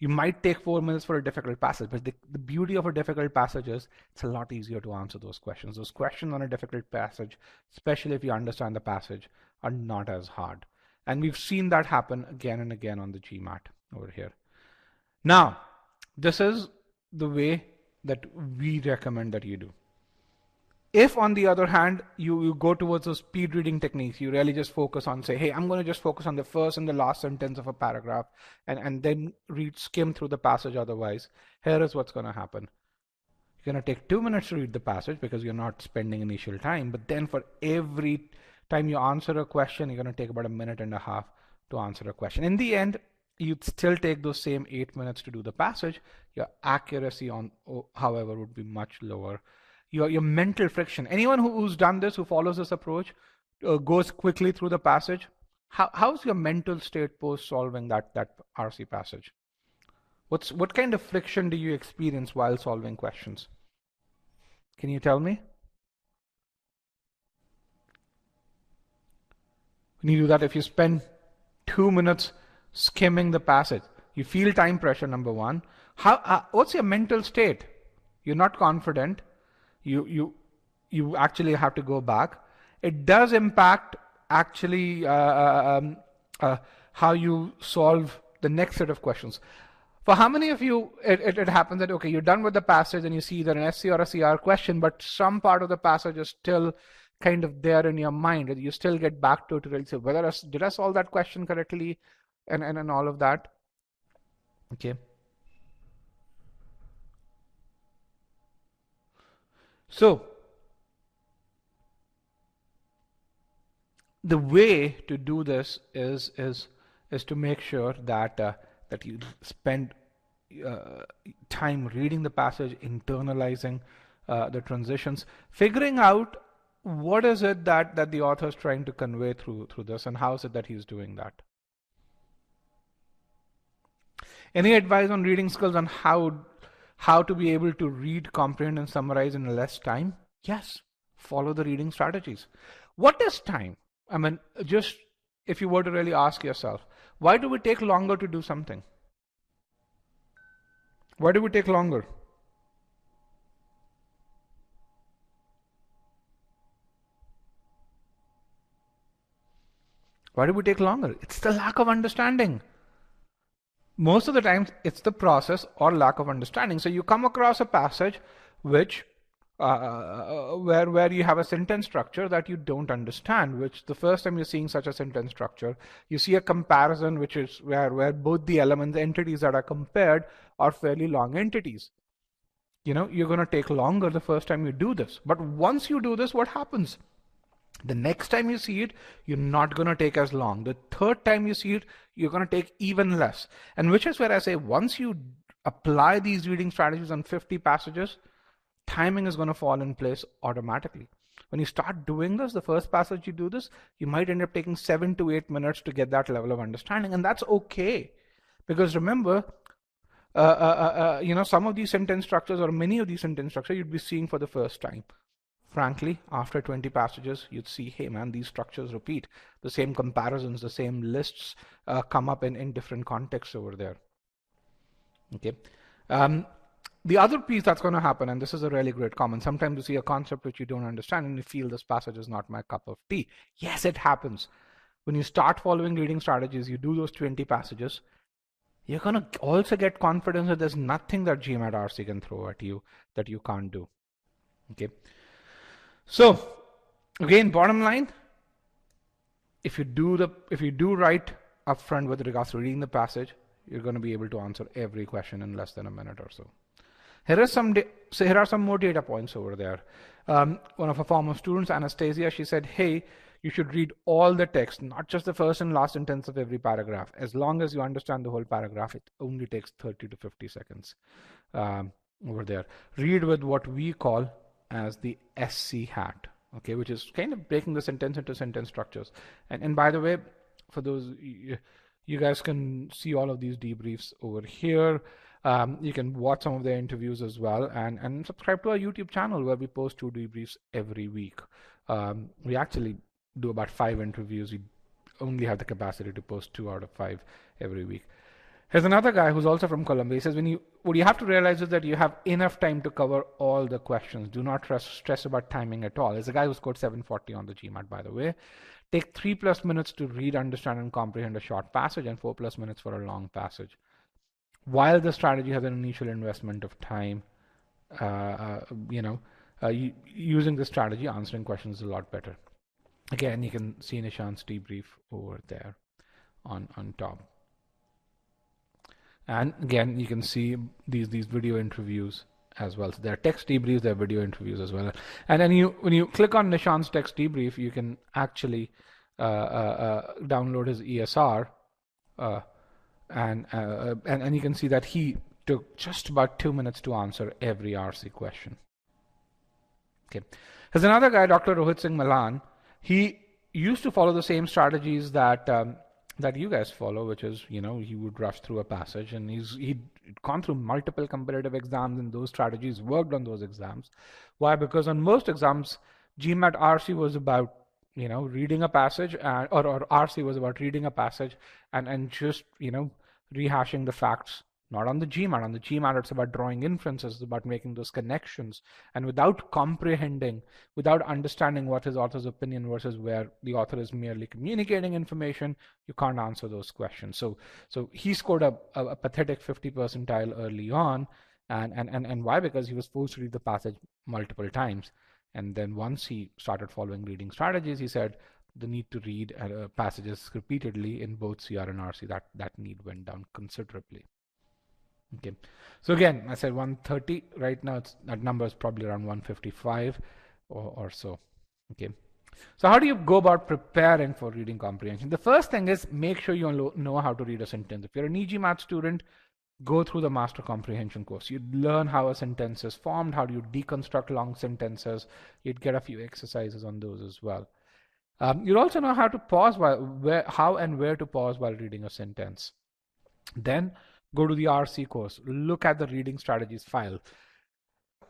You might take 4 minutes for a difficult passage, but the beauty of a difficult passage is it's a lot easier to answer those questions. Those questions on a difficult passage, especially if you understand the passage, are not as hard. And we've seen that happen again and again on the GMAT over here. Now, this is the way that we recommend that you do. If, on the other hand, you go towards those speed reading techniques, you really just focus on, say, hey, I'm going to just focus on the first and the last sentence of a paragraph and then skim through the passage otherwise, here is what's going to happen. You're going to take 2 minutes to read the passage because you're not spending initial time, but then for every time you answer a question, you're going to take about 1.5 minutes to answer a question. In the end, you'd still take those same 8 minutes to do the passage. Your accuracy however, would be much lower. Your mental friction. Anyone who's done this, who follows this approach, goes quickly through the passage. How's your mental state post solving that RC passage? What kind of friction do you experience while solving questions? Can you tell me? When you do that, if you spend 2 minutes skimming the passage, you feel time pressure, number one. What's your mental state? You're not confident. You actually have to go back. It does impact actually how you solve the next set of questions. For how many of you it happens that, okay, you're done with the passage and you see that an SC or a CR question, but some part of the passage is still kind of there in your mind, and you still get back to it to really say, did I solve that question correctly, and all of that. Okay. So the way to do this is to make sure that that you spend time reading the passage, internalizing the transitions, figuring out what is it that the author is trying to convey through this, and how is it that he's doing that. Any advice on reading skills, on how How to be able to read, comprehend, and summarize in less time? Yes, follow the reading strategies. What is time? I mean, just if you were to really ask yourself, why do we take longer to do something? Why do we take longer? Why do we take longer? It's the lack of understanding. Most of the times it's the process or lack of understanding. So you come across a passage which where you have a sentence structure that you don't understand, which the first time you're seeing such a sentence structure, you see a comparison which is where both the elements, the entities that are compared are fairly long entities. You're going to take longer the first time you do this. But once you do this, what happens? The next time you see it, you're not going to take as long. The third time you see it, you're going to take even less. And which is where I say, once you apply these reading strategies on 50 passages, timing is going to fall in place automatically. When you start doing this, the first passage you do this, you might end up taking 7 to 8 minutes to get that level of understanding. And that's okay. Because remember, some of these sentence structures or many of these sentence structures you'd be seeing for the first time. Frankly, after 20 passages, you'd see, hey man, these structures repeat. The same comparisons, the same lists come up in different contexts over there. Okay. The other piece that's going to happen, and this is a really great comment, sometimes you see a concept which you don't understand and you feel this passage is not my cup of tea. Yes, it happens. When you start following reading strategies, you do those 20 passages, you're going to also get confidence that there's nothing that GMAT RC can throw at you that you can't do. Okay. So again, bottom line, if you do right upfront with regards to reading the passage, you're going to be able to answer every question in less than a minute or so. Here are some more data points over there. One of our former students, Anastasia, she said, hey, you should read all the text, not just the first and last sentence of every paragraph. As long as you understand the whole paragraph, it only takes 30 to 50 seconds over there. Read with what we call as the SC hat, okay, which is kind of breaking the sentence into sentence structures. And by the way, for those, you guys can see all of these debriefs over here. You can watch some of the interviews as well, and subscribe to our YouTube channel where we post 2 debriefs every week. We actually do about 5 interviews. We only have the capacity to post 2 out of 5 every week. Here's another guy who's also from Colombia. He says, what you have to realize is that you have enough time to cover all the questions. Do not stress about timing at all. There's a guy who scored 740 on the GMAT, by the way. Take 3+ minutes to read, understand, and comprehend a short passage, and 4+ minutes for a long passage. While the strategy has an initial investment of time, using the strategy, answering questions is a lot better. Again, you can see Nishant's debrief over there on top. And again, you can see these video interviews as well. So there are text debriefs, there are video interviews as well. And then when you click on Nishant's text debrief, you can actually download his ESR, and you can see that he took just about 2 minutes to answer every RC question. Okay. There's another guy, Dr. Rohit Singh Malan. He used to follow the same strategies that you guys follow, which is, he would rush through a passage, and he'd gone through multiple competitive exams, and those strategies worked on those exams. Why? Because on most exams, GMAT RC was about, reading a passage, or RC was about reading a passage and just, rehashing the facts. Not on the GMAT. On the GMAT, it's about drawing inferences, it's about making those connections. And without comprehending, without understanding what is author's opinion versus where the author is merely communicating information, you can't answer those questions. So he scored a pathetic 50 percentile early on. And why? Because he was forced to read the passage multiple times. And then once he started following reading strategies, he said the need to read passages repeatedly in both CR and RC, that need went down considerably. Okay, so again, I said 130. Right now, that number is probably around 155 or so. Okay, so how do you go about preparing for reading comprehension? The first thing is make sure you know how to read a sentence. If you're an e-GMAT student, go through the master comprehension course. You'd learn how a sentence is formed, how do you deconstruct long sentences. You'd get a few exercises on those as well. You'll also know how to pause how and where to pause while reading a sentence. Then go to the RC course, look at the reading strategies file.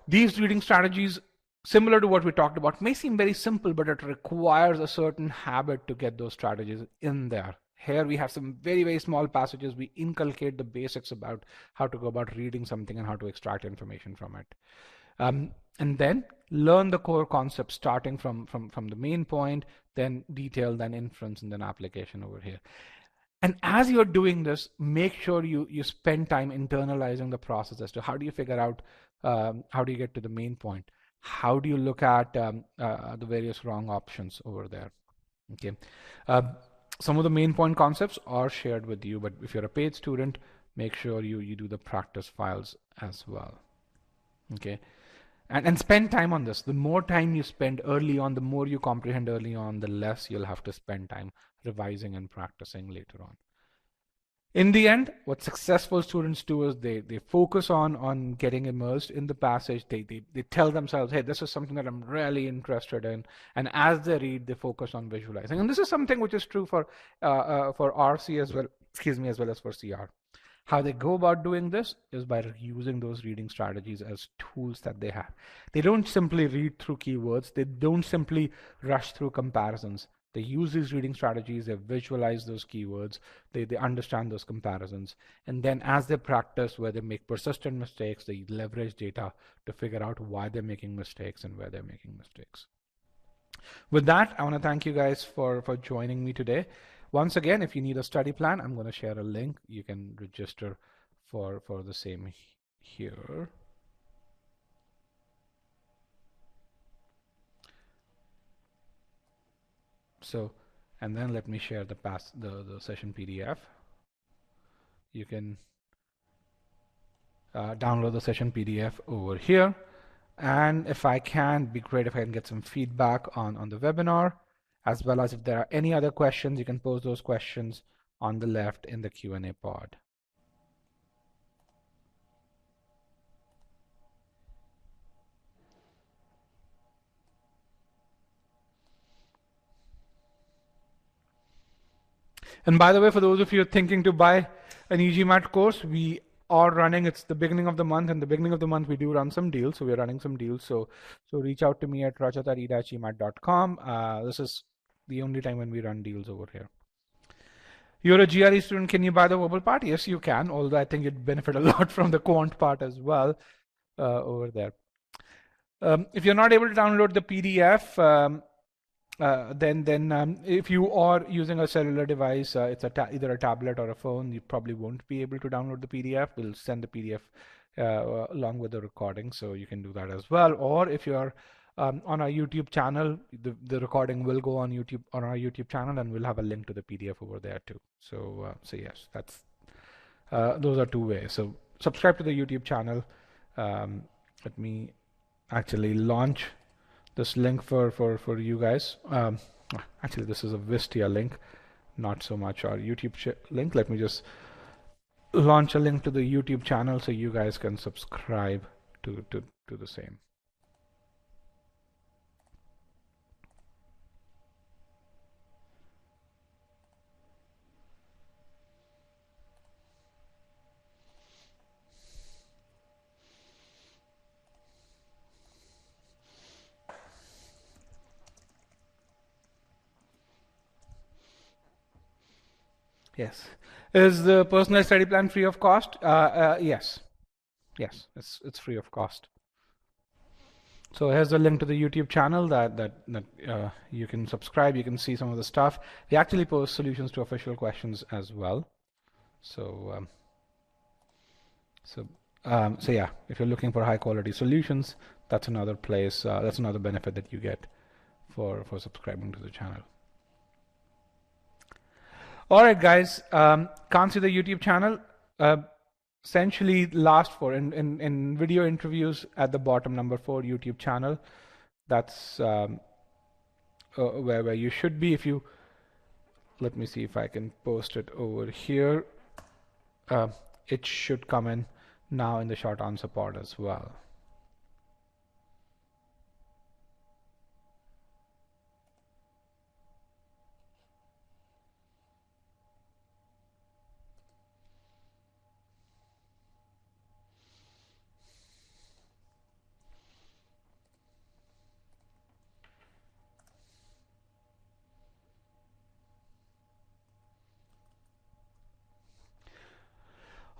These reading strategies, similar to what we talked about, may seem very simple, but it requires a certain habit to get those strategies in there. Here we have some very, very small passages. We inculcate the basics about how to go about reading something and how to extract information from it. And then learn the core concepts starting from the main point, then detail, then inference, and then application over here. And as you're doing this, make sure you spend time internalizing the process as to how do you figure out, how do you get to the main point? How do you look at the various wrong options over there? Okay. Some of the main point concepts are shared with you, but if you're a paid student, make sure you do the practice files as well. Okay. And spend time on this. The more time you spend early on, the more you comprehend early on, the less you'll have to spend time revising and practicing later on. In the end, what successful students do is they focus on getting immersed in the passage. They tell themselves, hey, this is something that I'm really interested in. And as they read, they focus on visualizing. And this is something which is true for RC as well, as well as for CR. How they go about doing this is by using those reading strategies as tools that they have. They don't simply read through keywords. They don't simply rush through comparisons. They use these reading strategies, they visualize those keywords, they understand those comparisons. And then as they practice, where they make persistent mistakes, they leverage data to figure out why they're making mistakes and where they're making mistakes. With that, I want to thank you guys for joining me today. Once again, if you need a study plan, I'm going to share a link. You can register for the same here. So, and then let me share the session PDF. You can download the session PDF over here. And if I can, it'd be great if I can get some feedback on the webinar, as well as if there are any other questions, you can pose those questions on the left in the Q&A pod. And by the way, for those of you thinking to buy an e-GMAT course, we are running, it's the beginning of the month, and the beginning of the month we do run some deals. So we're running some deals. So reach out to me at rajat@e-GMAT.com. This is the only time when we run deals over here. You're a GRE student, can you buy the verbal part? Yes, you can, although I think you'd benefit a lot from the quant part as well over there. If you're not able to download the PDF, then if you are using a cellular device, it's either a tablet or a phone, you probably won't be able to download the PDF. We'll send the PDF along with the recording, so you can do that as well. Or if you're on our YouTube channel, the recording will go on our YouTube channel, and we'll have a link to the PDF over there too. So yes, that's those are two ways. So subscribe to the YouTube channel. Let me actually launch this link for you guys. Actually, this is a Wistia link, not so much our YouTube link. Let me just launch a link to the YouTube channel so you guys can subscribe to the same. Yes. Is the personal study plan free of cost? Yes. Yes, it's free of cost. So here's the link to the YouTube channel that you can subscribe. You can see some of the stuff. We actually post solutions to official questions as well. So yeah, if you're looking for high quality solutions, that's another place. That's another benefit that you get for subscribing to the channel. All right, guys, can't see the YouTube channel. Essentially, last four in video interviews at the bottom, number 4 YouTube channel. That's where you should be. If you let me see if I can post it over here. It should come in now in the short answer pod as well.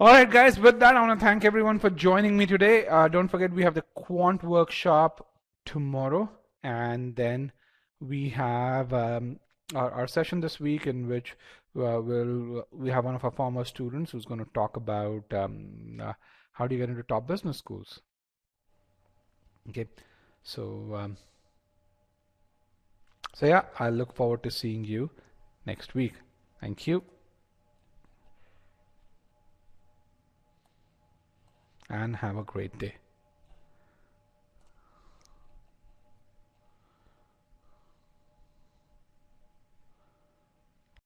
All right, guys, with that, I want to thank everyone for joining me today. Don't forget, we have the quant workshop tomorrow, and then we have our session this week in which we have one of our former students who's going to talk about how do you get into top business schools. Okay, so yeah, I look forward to seeing you next week. Thank you. And have a great day.